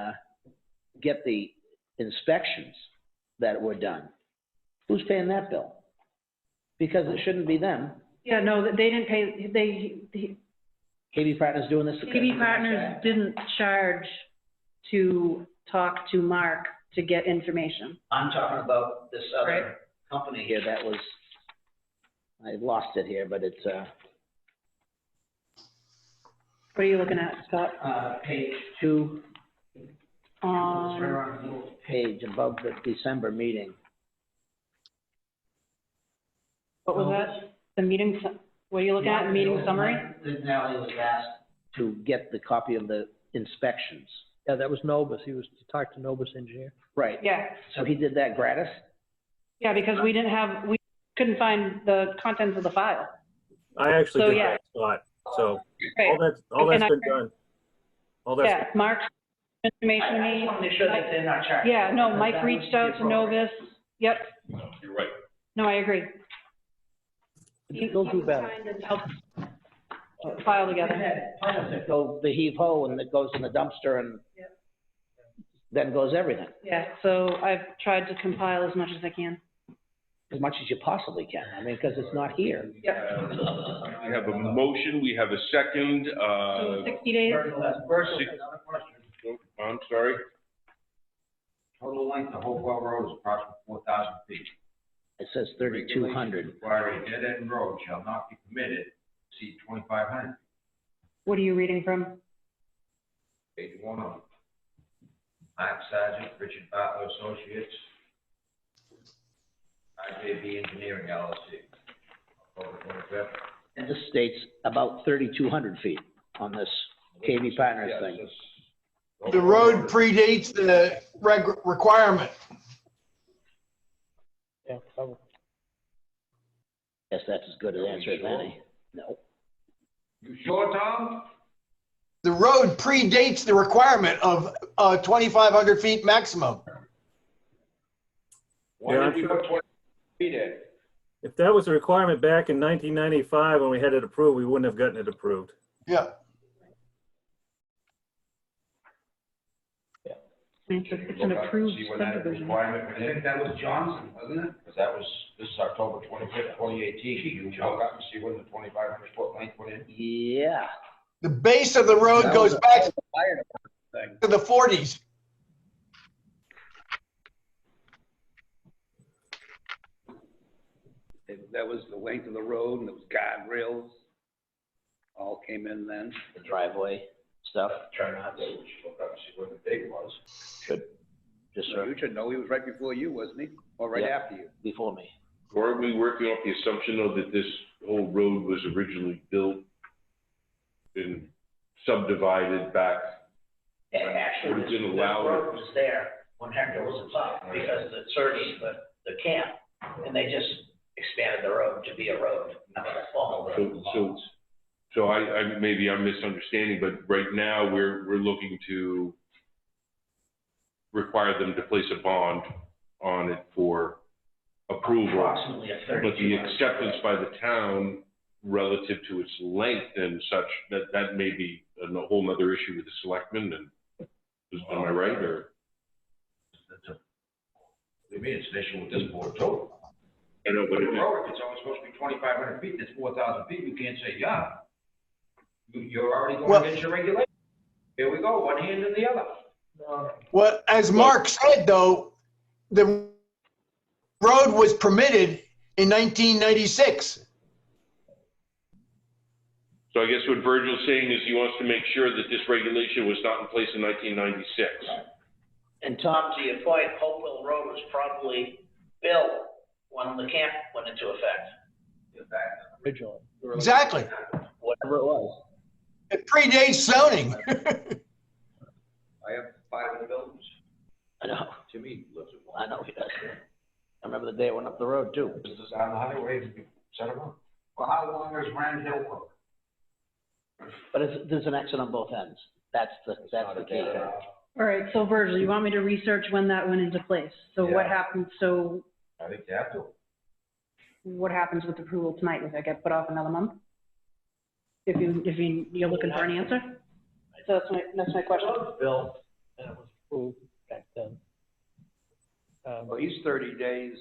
get the inspections that were done. Who's paying that bill? Because it shouldn't be them. Yeah, no, they didn't pay, KV Partners doing this? KV Partners didn't charge to talk to Mark to get information. I'm talking about this other Right. company here that was, I lost it here, but it's, What are you looking at, Scott? page 2, On, right on the little page above the December meeting. what was that? The meeting, what are you looking at, meeting summary? Nally was asked to get the copy of the inspections. Yeah, that was Novus. He was to talk to Novus engineer. Right. Yeah, So he did that gratis? yeah, because we couldn't find the contents of the file. I actually So, did yeah. that spot. So Right. all And that's been done. All that's Yeah, Mark's information to me. Make sure that they're not charged. Yeah, no, Mike reached out to Novus. Yep, You're right. no, I agree. They'll do better. Kind of helped file together. So the heave ho and it goes in the dumpster and then goes everything. Yeah, so I've tried to compile as much as I can. as much as you possibly can. I mean, because it's not here. We have a motion, we have a second, So 60 days? Another question. I'm sorry. Total length of Hopewell Road is approximately 4,000 feet. It says 3,200. Require a dead-end road shall not be permitted to exceed 2,500. What are you reading from? Page 1 of it. Mark Sargent, Richard Bartlett Associates, IJB Engineering LLC. October 25th. And this states about 3,200 feet on this KV Partners Yes, thing. The road predates the requirement. Yeah, probably. Guess that's as good an answer as any. No. You sure, Tom? The road predates the requirement of 2,500 feet maximum. Why did you put 20 feet in? If that was a requirement back in 1995 when we had it approved, we wouldn't have gotten it approved. Yeah. It's an approved See when that subdivision. requirement, I think that was Johnson, wasn't it? Because that was, this is October 25th, 2018. You look up and see when the 2,500 foot length went in. Yeah. The base of the road That goes was a back fire department thing. to the 40s. That was the length of the road, and there was guardrails, all came in then. The driveway stuff. Try not to, look up and see when the date was. Should. Just So you should know, he was right before you, wasn't he? Or right Yeah. after you? before me. Weren't we working off the assumption though that this whole road was originally built and subdivided back? Actually, this road was there when Hector was up because the service, the camp, and they just expanded the road to be a road, not a formal road. So maybe I'm misunderstanding, but right now we're looking to require them to place a bond on it for approval. Approximately a 30. But the acceptance by the town relative to its length and such, that may be a whole nother issue with the selectmen, and am I right, or? To me, it's an issue with this board too. I know, but The road, if it's only supposed to be 2,500 feet, it's 4,000 feet, you can't say, yeah. You're already going against your regulation. Here we go, one hand in the other. Well, as Mark said, though, the road was permitted in 1996. So I guess what Virgil's saying is he wants to make sure that this regulation was not in place in 1996. And Tom, to your point, Hopewell Road was probably built when the camp went into effect. Originally. Exactly. Whatever it was. It predates zoning. I have 5 of the buildings. I know. Timmy lives in I one. know he does. I remember the day it went up the road too. This is on the highway, you set them up. Well, how long is Rand Hill Road? But there's an exit on both ends. That's the key. All right, so Virgil, you want me to research when that went into place? So what Yeah. happens, so I think you have to. what happens with approval tonight? Does that get put off another month? If you're looking for an answer? So that's my question. Built, and it was approved back then. Well, he's 30 days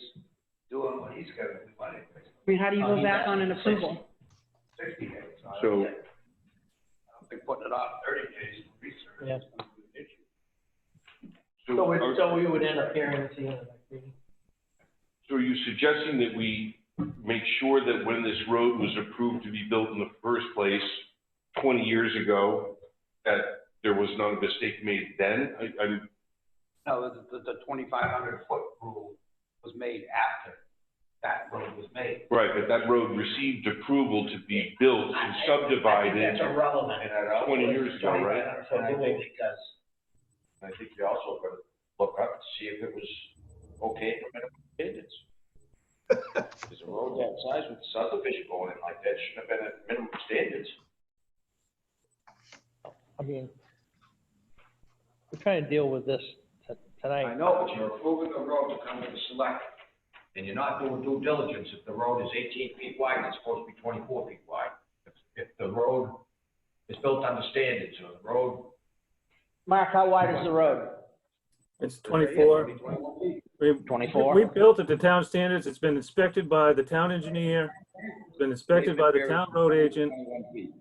doing what he's got to do anyway. I mean, how do you go back on an approval? 60 days. So, I don't think putting it off 30 days for research. Yeah. is gonna be an issue. So we would end up hearing it in the next meeting. So are you suggesting that we make sure that when this road was approved to be built in the first place 20 years ago, that there was not a mistake made then? No, the 2,500 foot rule was made after that road was made. Right, but that road received approval to be built and subdivided That's irrelevant. 20 years ago, right? Because I think you also got to look up to see if it was okay for minimum standards. Because a road that size with subdivision going in like that shouldn't have been at minimum standards. I mean, we're trying to deal with this tonight. I know, but you're approving the road to come to the select, and you're not doing due diligence. If the road is 18 feet wide, it's supposed to be 24 feet wide. If the road is built under standards, or the road, Mark, how wide is the road? It's 24. We 24? built it to town standards. It's been inspected by the town engineer. It's been inspected by the town road agent.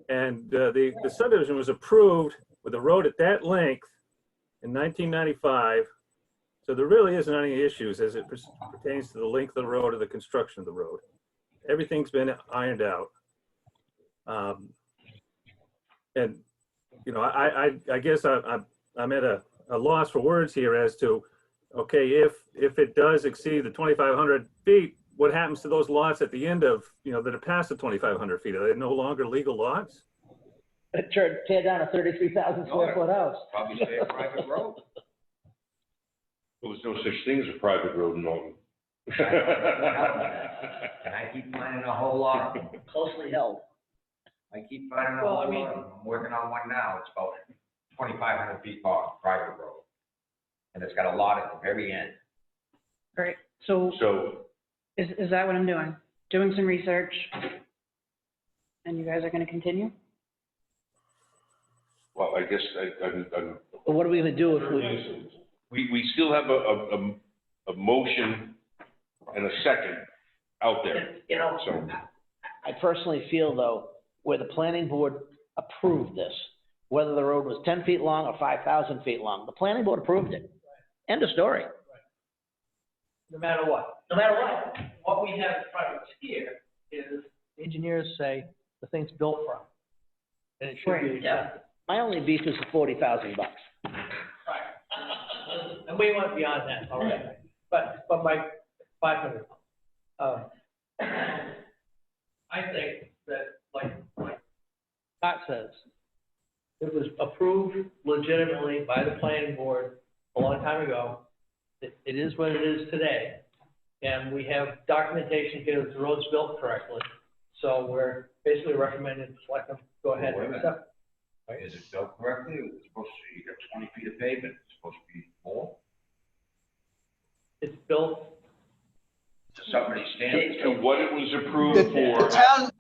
And the subdivision was approved with a road at that length in 1995. So there really isn't any issues as it pertains to the length of the road or the construction of the road. Everything's been ironed out. And, you know, I guess I'm at a loss for words here as to, okay, if it does exceed the 2,500 feet, what happens to those lots at the end of, you know, that are past the 2,500 feet? Are they no longer legal lots? Tear down a 33,000 square foot house. Probably stay a private road. Well, there's no such thing as a private road in Norton. And I keep finding a whole lot of them. Closely held. I keep finding a whole lot of them. I'm working on one now. It's about 2,500 feet long, private road. And it's got a lot at the very end. All right, so is that what I'm doing? Doing some research, and you guys are gonna continue? Well, I guess I'm But what are we gonna do if we still have a motion and a second out there. You know, So, I personally feel though, where the planning board approved this, whether the road was 10 feet long or 5,000 feet long, the planning board approved it. End of story. No matter what. No matter what. What we have in front of us here is engineers say the thing's built from. And it should be Yeah. accepted. My only beef is the 40,000 bucks. And we went beyond that, all right. But my 500. I think that, like Scott says, it was approved legitimately by the planning board a long time ago. It is what it is today. And we have documentation here that the road's built correctly. So we're basically recommending the selectmen go ahead and accept. Is it built correctly? It's supposed to, you got 20 feet of pavement, it's supposed to be more. It's built To somebody's standards. to what it was approved for. The town,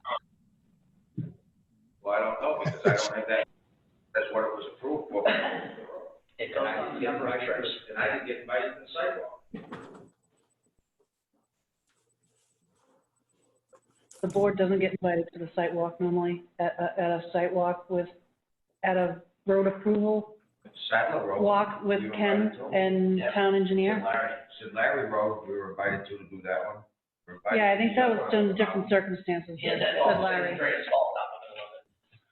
Well, I don't know, because I don't think that's what it was approved for. And I didn't get invited to the sidewalk. The board doesn't get invited to the site walk normally, at a site walk at a road approval Sadler Road. walk with we were Ken invited to. and Yeah. town engineer. Sid Larry Road, we were invited to do that one. We were invited Yeah, I to think do that one. was done in different circumstances. Said Larry.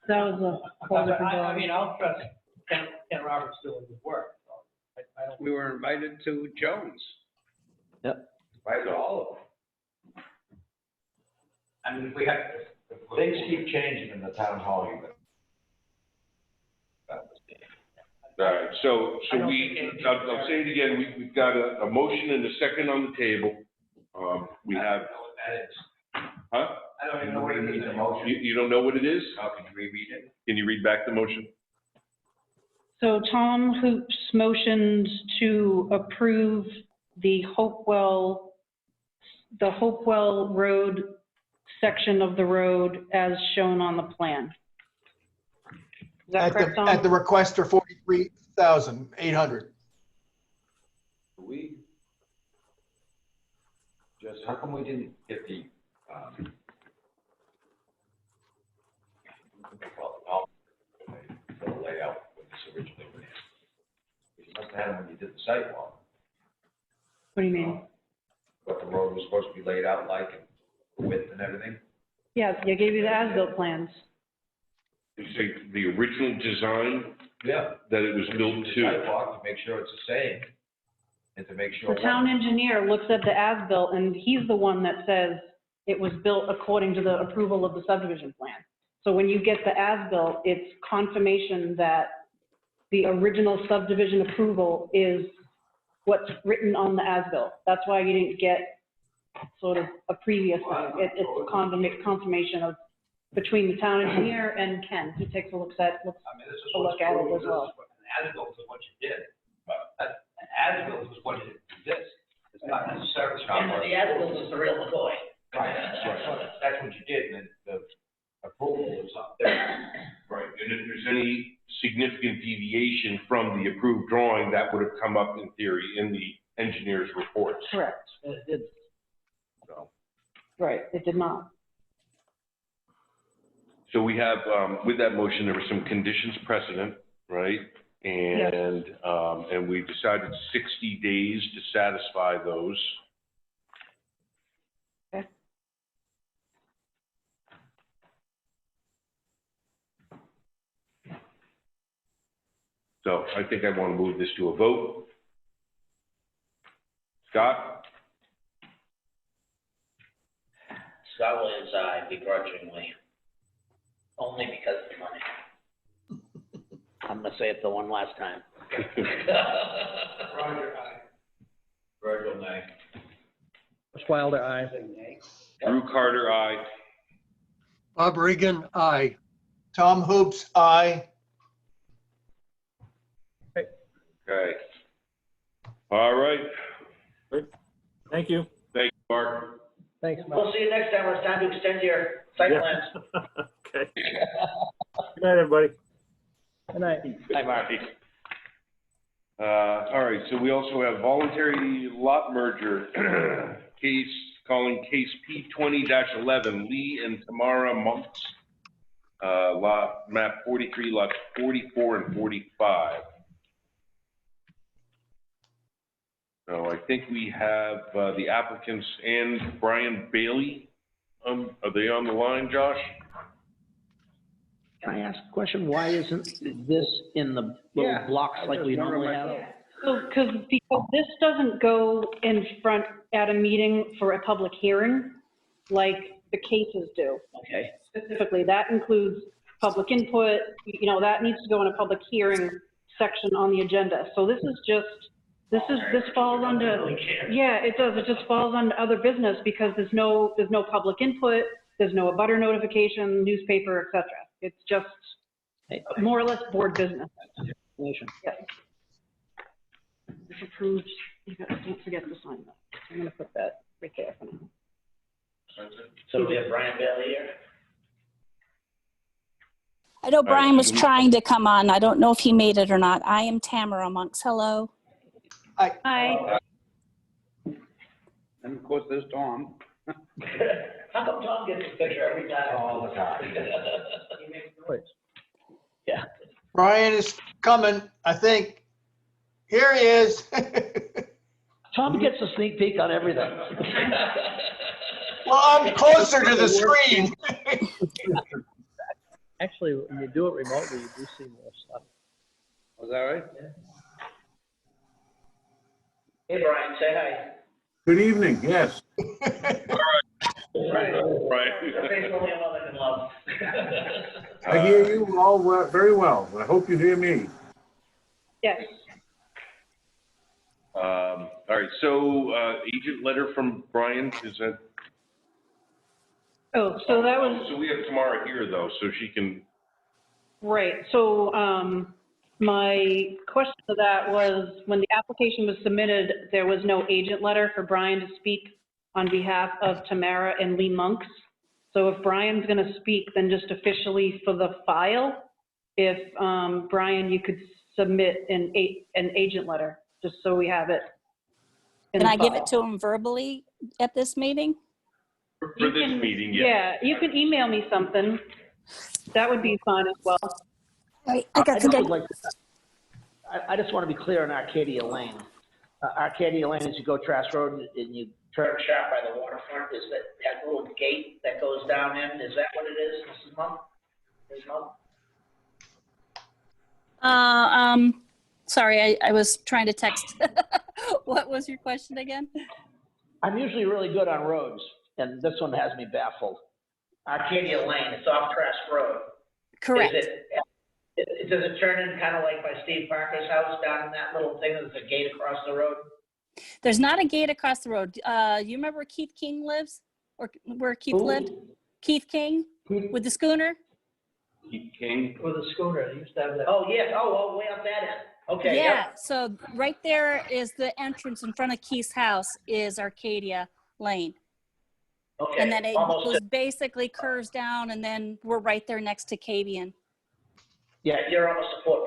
That was a whole different I ballgame. mean, I'll trust Ken Roberts doing good work. So I don't. We were invited to Jones. Invited all of them. I mean, if we have. Things keep changing in the town hall, you All right, so I'll say it again, we've got a motion and a second on the table. We have, huh? I don't even know what it means, a motion. You don't know what it is? How can you reread it? Can you read back the motion? So Tom Hoops motioned to approve the Hopewell Road section of the road as shown on the plan. Is that correct, Tom? at the request for 43,800. We just, how come we didn't get the, for the layout when this originally went in? You must have had them when you did the sidewalk, What do you mean? what the road was supposed to be laid out like, and width and everything. Yeah, I gave you the as-built plans. You say the original design Yeah. that it was built The to. sidewalk to make sure it's the same, and to make sure. The town engineer looks at the as-built, and he's the one that says it was built according to the approval of the subdivision plan. So when you get the as-built, it's confirmation that the original subdivision approval is what's written on the as-built. That's why you didn't get sort of a previous thing. It's confirmation of, between the town engineer and Ken. He takes a look at it as well. An as-built is what you did, but an as-built is what exists. It's not necessarily. The as-built is the real McCoy. Right, that's what you did, and the approval was up there. Right, and if there's any significant deviation from the approved drawing, that would have come up in theory in the engineer's report. Correct. So, Right, it did not. so we have, with that motion, there were some conditions precedent, right? And we decided 60 days to satisfy those. Okay. So I think I want to move this to a vote. Scott? Scott Williams, aye, begrudgingly. Only because of the money. I'm gonna say it the one last time. Roger, aye. Virgil, nay. Chris Wilder, aye. Drew Carter, aye. Bob Regan, aye. Tom Hoops, aye. Okay. All right. Thank you. Thank you, Mark. Thanks, Mike. We'll see you next time when it's time to extend your site Yeah. plans. Okay. Good night, everybody. Good night. Hi, Mark. All right, so we also have voluntary lot merger case, calling case P20-11, Lee and Tamara Monks, lot, map 43, lots 44 and 45. So I think we have the applicants and Brian Bailey. Are they on the line, Josh? Can I ask a question? Why isn't this in the little blocks like we normally have? So, because this doesn't go in front at a meeting for a public hearing like the cases do. Okay. Specifically, that includes public input, you know, that needs to go in a public hearing section on the agenda. So this is just, this falls under, yeah, it does. It just falls under other business because there's no public input, there's no abutter notification, newspaper, et cetera. It's just more or less board business. Yeah. If approved, don't forget to sign that. I'm gonna put that right there for now. So do we have Brian Bailey here? I know Brian was trying to come on. I don't know if he made it or not. I am Tamara Monks. Hello. Hi. And of course, there's Tom. How come Tom gets a picture every time? All the time. Yeah. Brian is coming, I think. Here he is. Tom gets a sneak peek on everything. Well, I'm closer to the screen. Actually, when you do it remotely, you do see more stuff. Was that right? Hey, Brian, say hi. Good evening, yes. Right. Right. Face only a mother can love. I hear you all very well. I hope you hear me. Yes. All right, so agent letter from Brian, is that? Oh, so that was. So we have Tamara here though, so she can. Right, so my question to that was, when the application was submitted, there was no agent letter for Brian to speak on behalf of Tamara and Lee Monks. So if Brian's gonna speak, then just officially for the file, if Brian, you could submit an agent letter, just so we have it in Can the I give file. it to him verbally at this meeting? For this meeting, yeah. Yeah, you can email me something. That would be fine as well. I I got just some. would like to, I just want to be clear on Arcadia Lane. Arcadia Lane, as you go Trask Road and you turn sharp by the waterfront, is that little gate that goes down in, is that what it is, Mrs. Monk? Ms. Monk? Sorry, I was trying to text. What was your question again? I'm usually really good on roads, and this one has me baffled. Arcadia Lane, it's off Trask Road. Correct. Does it turn in kind of like by Steve Parker's house down in that little thing, there's a gate across the road? There's not a gate across the road. You remember where Keith King lives? Or where Keith lived? Keith King with the schooner? Keith King. With the schooner, they used to have that. Oh, yes, oh, way up that end. Okay. Yeah, so right there is the entrance in front of Keith's house is Arcadia Lane. Okay. And then it almost goes basically curves down and then we're right there next to Cavian. Yeah, you're almost a foot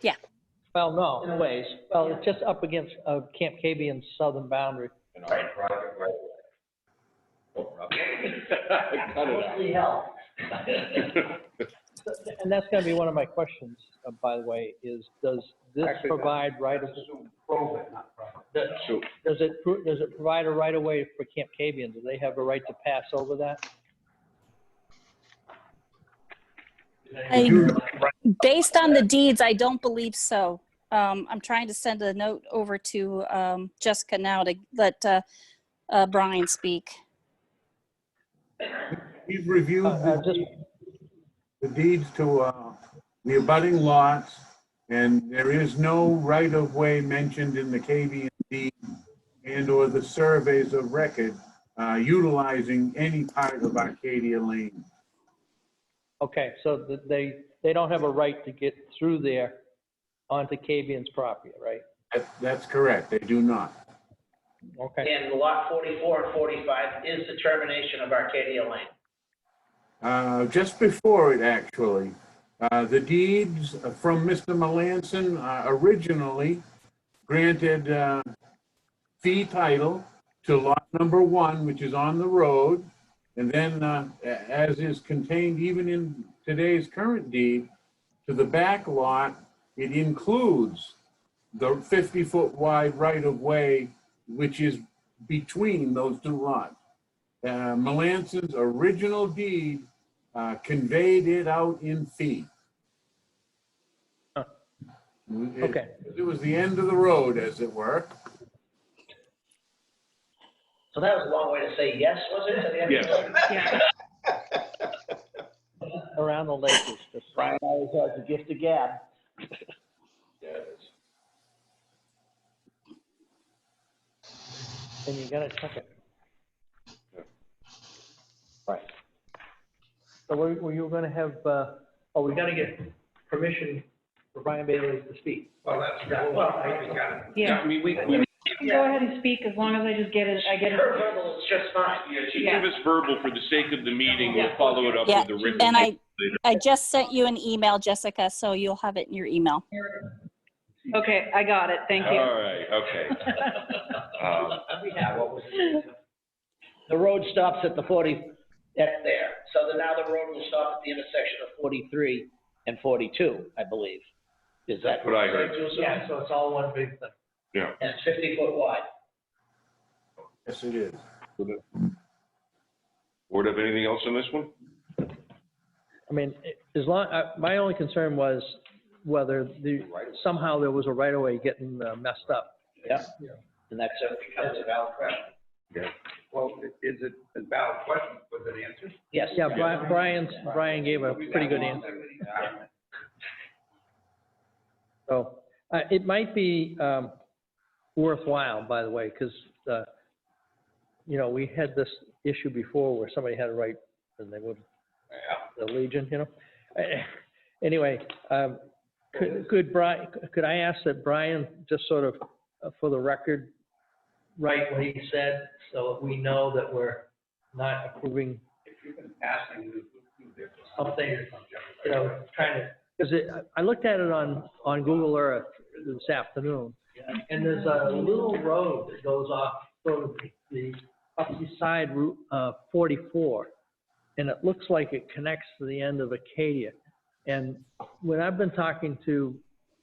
Yeah. Well, no. In a ways. Well, it's just up against Camp Cabian's southern boundary. And all private right Cut it Mostly help. And that's gonna be one of my questions, by the way, is does this Actually, provide right of, does it provide a right of way for Camp Cabian? Do they have a right to pass over that? Based on the deeds, I don't believe so. I'm trying to send a note over to Jessica now to let Brian speak. We've reviewed Just the deeds to the abutting lots, and there is no right-of-way mentioned in the KV deed and/or the surveys of record utilizing any part of Arcadia Lane. okay, so they don't have a right to get through there onto Cabian's property, right? That's correct, they do not. Okay. And lot 44 and 45 is the termination of Arcadia Lane. Just before it, actually, the deeds from Mr. Melanson originally granted fee title to lot number 1, which is on the road. And then, as is contained even in today's current deed, to the back lot, it includes the 50-foot wide right-of-way, which is between those two lots. Melanson's original deed conveyed it out in fee. Okay. It was the end of the road, as it were. So that was a long way to say yes, was it? To the end of Yes. the- Around the lake is just. Brian always has a gift of gab. And you gotta check it. Right. So were you gonna have, we gotta get permission for Brian Bailey to speak. Well, that's, I got it. Yeah. I mean, we You can go ahead and speak as long as I just get it, I get it. Her verbal is just fine. give us verbal for the sake of the meeting. We'll follow it up Yeah, with the written. and later. I just sent you an email, Jessica, so you'll have it in your email. Okay, I got it, thank you. All right, okay. Yeah, what was it? The road stops at the 40, that's there. So now the road will stop at the intersection of 43 and 42, I believe. Is that That's what I heard. Yeah, so it's all one big thing. Yeah. And it's 50 foot wide. Yes, it is. Board have anything else on this one? I mean, as long, my only concern was whether somehow there was a right of way getting messed up. Yeah. And that's a valid question. Yeah. Well, is it a valid question? Was it answered? Yes. Yeah, Brian gave a pretty good answer. So it might be worthwhile, by the way, because, we had this issue before where somebody had a right and they wouldn't, the Legion, Anyway, could I ask that Brian just sort of, for the record, write what he said so that we know that we're not approving If you've been asking, something, trying to, because I looked at it on Google Earth this afternoon, and there's a little road that goes off sort of the up the side Route 44, and it looks like it connects to the end of Acadia. And when I've been talking to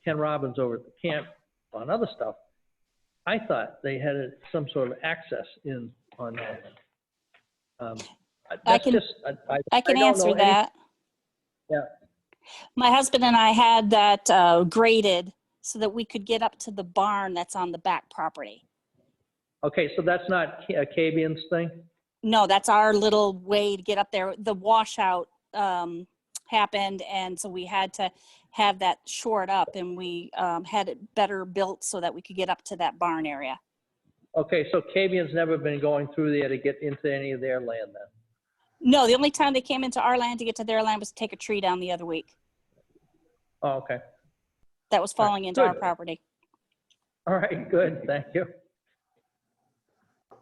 Ken Robbins over at the camp on other stuff, I thought they had some sort of access in on that. I can answer that. Yeah. My husband and I had that graded so that we could get up to the barn that's on the back property. Okay, so that's not Cabian's thing? No, that's our little way to get up there. The washout happened, and so we had to have that shored up, and we had it better built so that we could get up to that barn area. Okay, so Cabian's never been going through there to get into any of their land then? No, the only time they came into our land to get to their land was to take a tree down the other week. Oh, okay. That was falling into our Good. property. All right, good, thank you.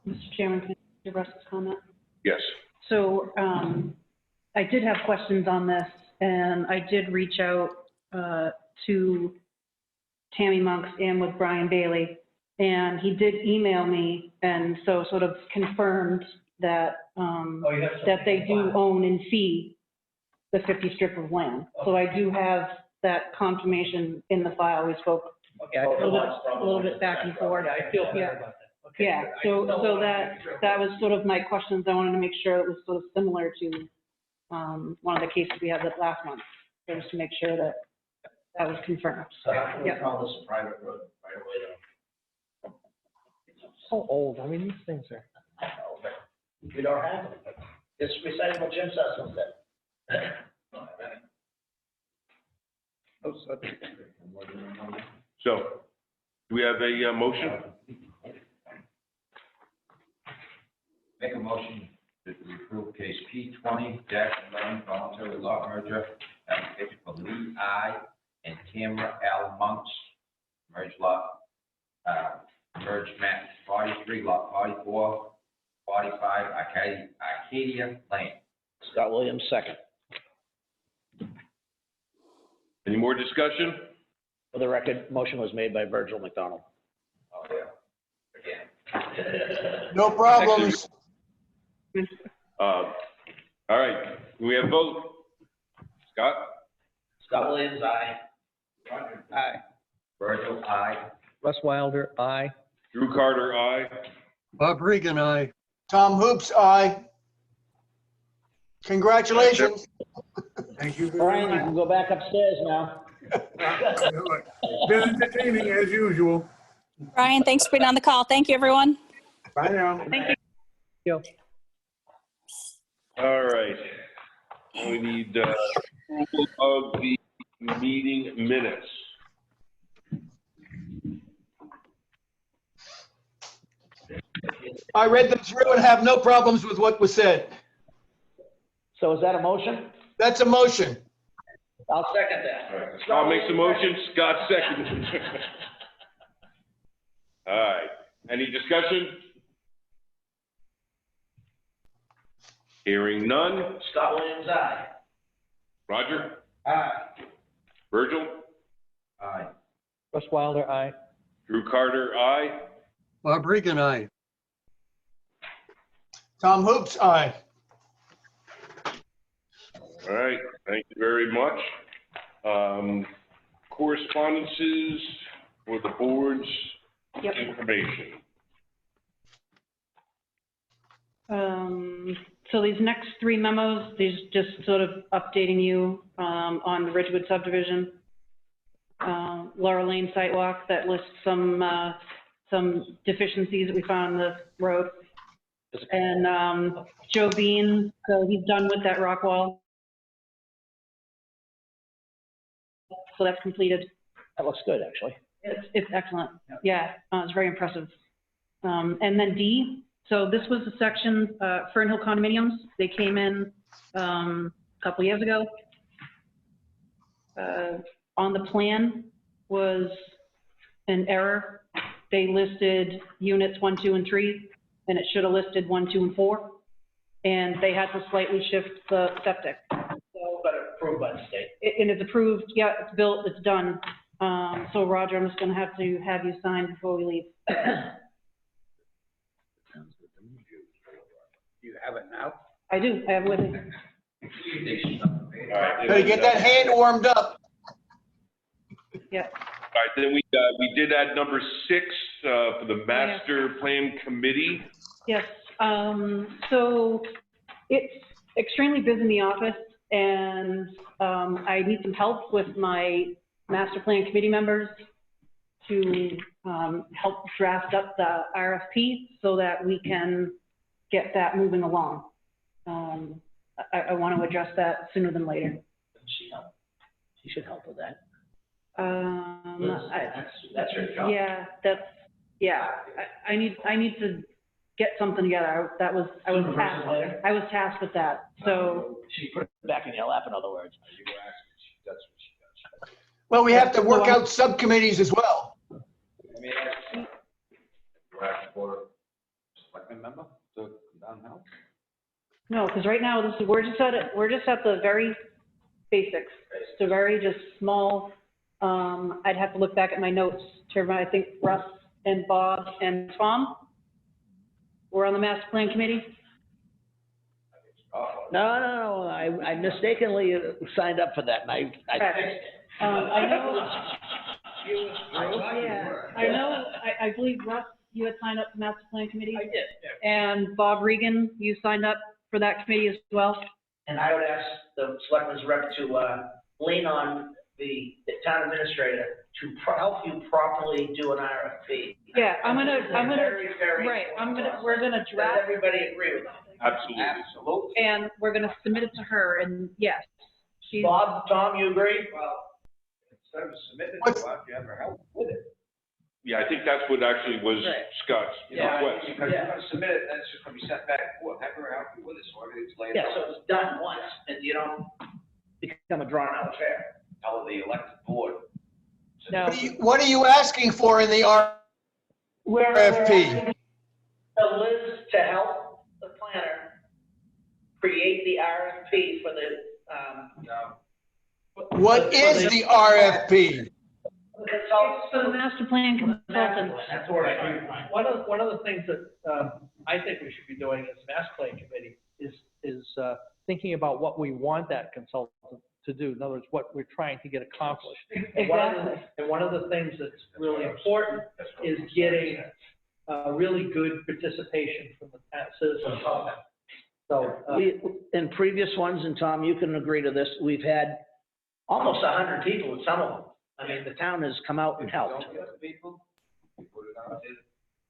Mr. Chairman, can I address this comment? Yes. So I did have questions on this, and I did reach out to Tammy Monks and with Brian Bailey. And he did email me and so sort of confirmed that, that they do own and fee the 50 strip of land. So I do have that confirmation in the file. We spoke Okay, I a feel little bit back and forth. Yeah, I feel better about that. Okay, Yeah, good. so that was sort of my questions. I wanted to make sure it was sort of similar to one of the cases we had last month, just to make sure that that was confirmed. So how can we Yeah. call this a private road right away though? So old, I mean, these things are. I know, but we don't have them. It's reciting what Jim Cecil said. So, do we have a motion? Make a motion that we approve case P20-11 voluntary lot merger application for Lee I. and Tamara L. Monks, merge lot, merge map 43, lot 44, 45, Arcadia Lane. Scott Williams, second. Any more discussion? For the record, motion was made by Virgil McDonald. Oh, yeah. Again. No problems. All right, do we have a vote? Scott? Scott Williams, aye. Aye. Virgil, aye. Russ Wilder, aye. Drew Carter, aye. Bob Regan, aye. Tom Hoops, aye. Congratulations. Thank you Brian, very you can much. go back upstairs now. Been entertaining as usual. Brian, thanks for being on the call. Thank you, everyone. Bye now. Thank you. All right. We need approval of the meeting minutes. I read them through and have no problems with what was said. So is that a motion? That's a motion. I'll second that. All right, Scott makes a motion, Scott seconds. All right, any discussion? Hearing none. Scott Williams, aye. Roger? Aye. Virgil? Aye. Russ Wilder, aye. Drew Carter, aye. Bob Regan, aye. Tom Hoops, aye. All right, thank you very much. Correspondences for the board's Yep. information. So these next three memos, these just sort of updating you on the Ridgewood subdivision. Laurel Lane sidewalk that lists some deficiencies that we found on the road. And Joe Bean, so he's done with that rock wall. So that's completed. That looks good, actually. It's excellent. Yeah, it's very impressive. And then D, so this was the section, Fern Hill condominiums. They came in a couple years ago. On the plan was an error. They listed units 1, 2, and 3, and it should have listed 1, 2, and 4. And they had to slightly shift the septic. So, But approved by the state. and it's approved, yeah, it's built, it's done. So Roger, I'm just gonna have to have you sign before we leave. Do you have it now? I do, I have it with me. All right. Better get that hand warmed up. Yeah. All right, then we did add number 6 for the master plan committee. Yes, so it's extremely busy in the office and I need some help with my master plan committee members to help draft up the RFP so that we can get that moving along. I want to address that sooner than later. She help. She should help with that. That's her job. Yeah, I need to get something together. I was tasked with that, so. She put it back in your lap, in other words. That's what she does. Well, we have to work out subcommittees as well. I mean, that's. You ask for selectman member to come down and help? No, because right now, we're just at the very basics. It's a very just small I'd have to look back at my notes to remember, I think Russ and Bob and Tom were on the master plan committee. No, I mistakenly signed up for that, and I I know, I believe Russ, you had signed up for master plan committee? I did. And Bob Regan, you signed up for that committee as well? And I would ask the selectmen's rep to lean on the town administrator to help you properly do an RFP. Yeah, we're gonna Does draft, everybody agree with that? Absolutely. Absolutely. and we're gonna submit it to her, and yes, she's. Bob, Tom, you agree? Well, instead of submitting What's- it, why don't you have her help with it? Yeah, I think that's what actually was Right. Scott's Yeah, request. because you're gonna submit it, then it's just gonna be sent back and forth, have her help you with it, so everything's laid Yeah, out. so it's done once, and you don't become a drawn-out affair. Tell the elected board. No. What are you asking for in the We're RFP? asking Liz to help the planner create the RFP for the, What is the RFP? consultants. For the master plan consultant. That's what I agree. One of the things that I think we should be doing as master plan committee is thinking about what we want that consultant to do. In other words, what we're trying to get accomplished. And one of the things that's really important is getting really good participation from the citizens. So, In previous ones, and Tom, you can agree to this, we've had almost 100 people with some of them. I mean, the town has come out and helped. Don't get the people, you put it out there,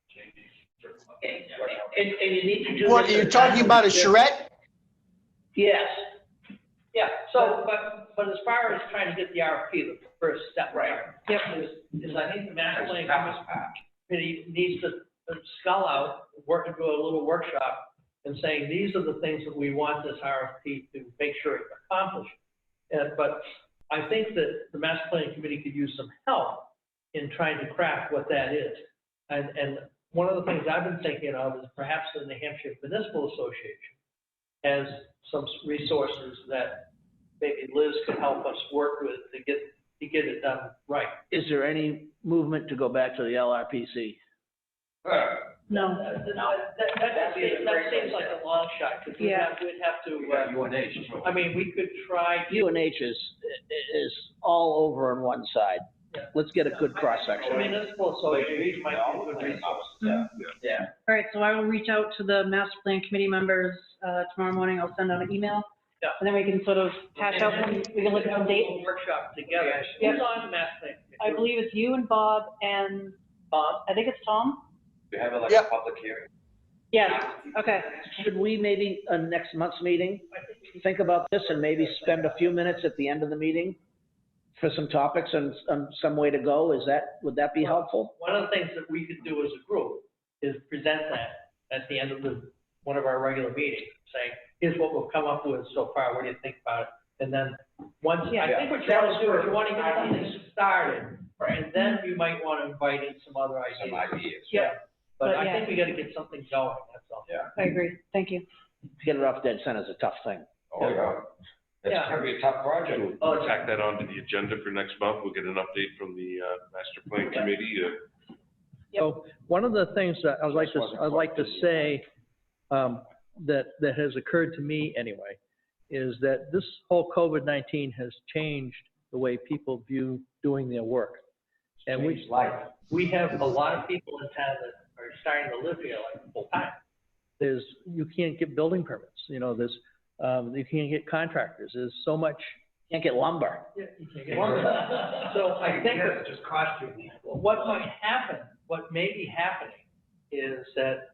change it. And you need to do. What, this are you at talking times. about a charrette? Yes. yeah, so, but as far as trying to get the RFP, the first step. Right. Yep. Is I think the master plan That's the part. committee needs to spell out, work into a little workshop and saying, these are the things that we want this RFP to make sure it accomplishes. But I think that the master planning committee could use some help in trying to craft what that is. And one of the things I've been thinking of is perhaps the New Hampshire Municipal Association has some resources that maybe Liz could help us work with to get it done right. Is there any movement to go back to the LRPC? No. That seems like a long shot, because we'd have to, UNH. I mean, we could try. UNH is all over on one side. Let's get a good cross-section. Municipal association might be a good resource. Yeah. All right, so I will reach out to the master plan committee members tomorrow morning. I'll send out an email. Yeah. And then we can sort of hash out, we can look at some dates. Workshop together. Yep. Who's on the master plan? I believe it's you and Bob and, I think it's Tom? We have like a Yep. public hearing. Yes, okay. Should we maybe, next month's meeting, think about this and maybe spend a few minutes at the end of the meeting for some topics and some way to go? Would that be helpful? One of the things that we could do as a group is present that at the end of one of our regular meetings, saying, here's what we've come up with so far, what do you think about it? And then, I think what you want to do is you want to get something started, and then you might want to invite in some other ideas. Some ideas. Yeah, but I yeah. think we got to get something going, that's all. Yeah. I agree, thank you. To get it off dead center is a tough thing. Oh, yeah. It's Yeah. gonna be a tough project. We'll tack that onto the agenda for next month. We'll get an update from the master plan committee. So one of the things that I'd like to say, that has occurred to me anyway, is that this whole COVID-19 has changed the way people view doing their work. And we have a lot of people in town that are starting to live here like full time. You can't get building permits, you can't get contractors, there's so much. Can't get lumber. Yeah, you can't get lumber. So I think It just cost you. what might happen, what may be happening is that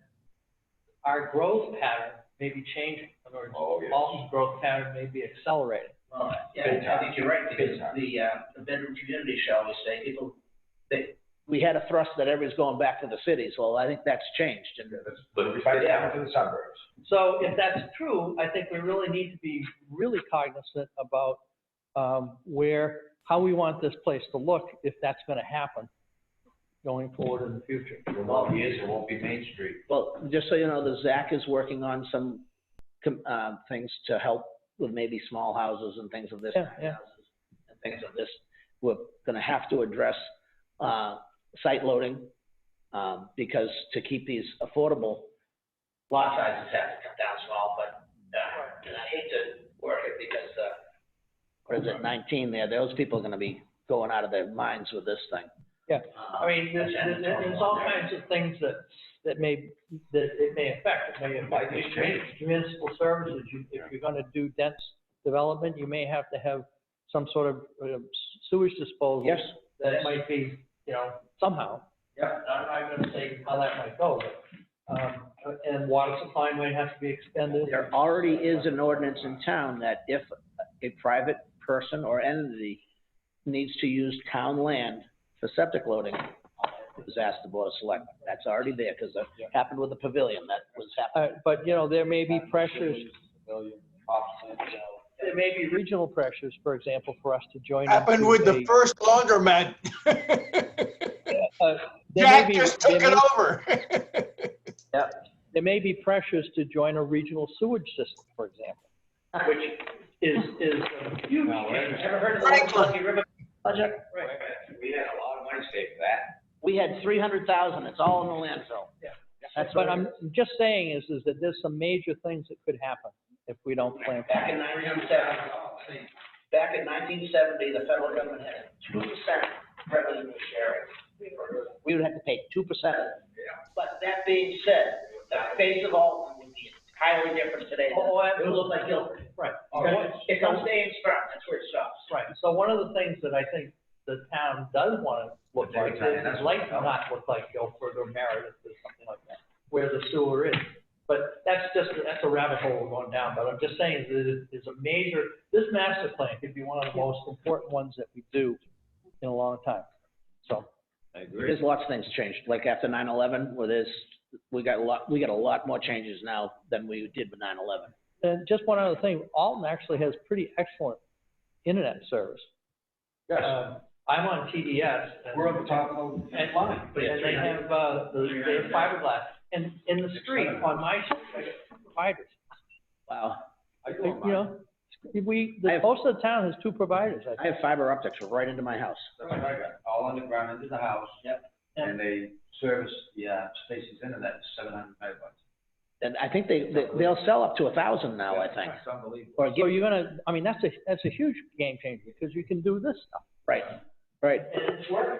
our growth pattern may be changing. In other words, Oh, yes. Alton's growth pattern may be accelerating. Yeah, I think you're right, because the bedroom community, shall we say, we had a thrust that everybody's going back to the cities. Well, I think that's changed. And Yeah, to the suburbs. So if that's true, I think we really need to be really cognizant about how we want this place to look if that's going to happen going forward in the future. In 12 years, it won't be Main Street. Well, just so you know, the Zach is working on some things to help with maybe small houses and things of this. Yeah, yeah. And things of this we're gonna have to address, site loading, because to keep these affordable lot sizes have to come down small, but, and I hate to work it because, what is it, 19 there, those people are gonna be going out of their minds with this thing. Yeah, I mean, there's all kinds of things that it may affect. It may affect municipal services. If you're gonna do dense development, you may have to have some sort of sewage disposal. Yes. That might be, somehow. Yeah. I'm not gonna say how that might go, but, and water supply might have to be expended. There already is an ordinance in town that if a private person or entity needs to use town land for septic loading, was asked the Board of Selectmen. That's already there, because it happened with the pavilion, that was happening. But, there may be pressures, there may be regional pressures, for example, for us to join. Happened with the first laundromat. There Jack just took it over. Yeah, there may be pressures to join a regional sewage system, for example, which is a huge change. Ever heard of the Kentucky River project? Right. We had a lot of money saved for that. We had 300,000, it's all in the landfill. Yeah. That's But what I'm just saying is that there's some major things that could happen if we don't plan. Back in 1970, the federal government had 2% revenue sharing. We would have to pay 2%. But that being said, the face of Alton would be entirely different today. Oh, It would look like Guilford. Right. It comes to Ames Farm, that's where it stops. Right, so one of the things that I think the town does want to look like is like not look like Guilford or Meredith or something like that, where the sewer is. But that's a rabbit hole we're going down, but I'm just saying that it is a major, this master plan could be one of the most important ones that we do in a long time, so. I agree. There's lots of things changed, like after 9/11, where we got a lot more changes now than we did with 9/11. And just one other thing, Alton actually has pretty excellent internet service. Yes. I'm on TDS. And We're on the top of the line. And they have, they have fiberglass. And in the street, on my street, I got 2 providers. Wow. Most of the town has 2 providers. I have fiber optics right into my house. That's what I got, all underground into the house. Yep. And they service the, Stacy's internet, 700 megabytes. And I think they'll sell up to 1,000 now, I think. It's unbelievable. Or So you're gonna, I mean, that's a huge game changer, because you can do this stuff. Right. And it's working.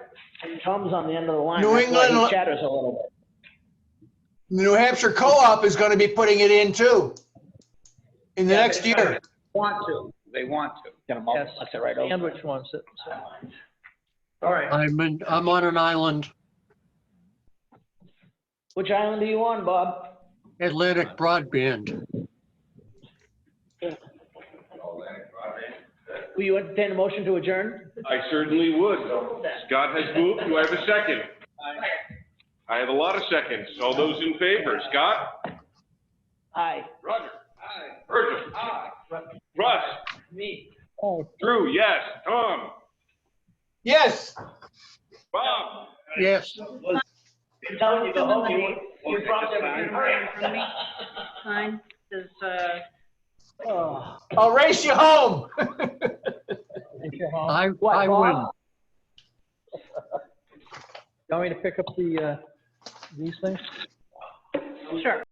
Tom's on the end of the line. New That's why England- he chatters a little bit. The New Hampshire Co-op is going to be putting it in too, in the Yeah, next year. They want to. Gonna multiplex it right over. Sandwich ones. All right. I'm on an island, Which island are you on, Bob? Atlantic Broadband. Will you entertain a motion to adjourn? I certainly would. Scott has moved. Do I have a second? I have a lot of seconds. All those in favor? Scott? Aye. Roger? Aye. Virgil? Aye. Russ? Me. Drew, yes. Tom? Yes. Bob? Yes. You're telling you to go home, you dropped everything. For me, sign, is, I'll race you home. I win. You want me to pick up these things? sure.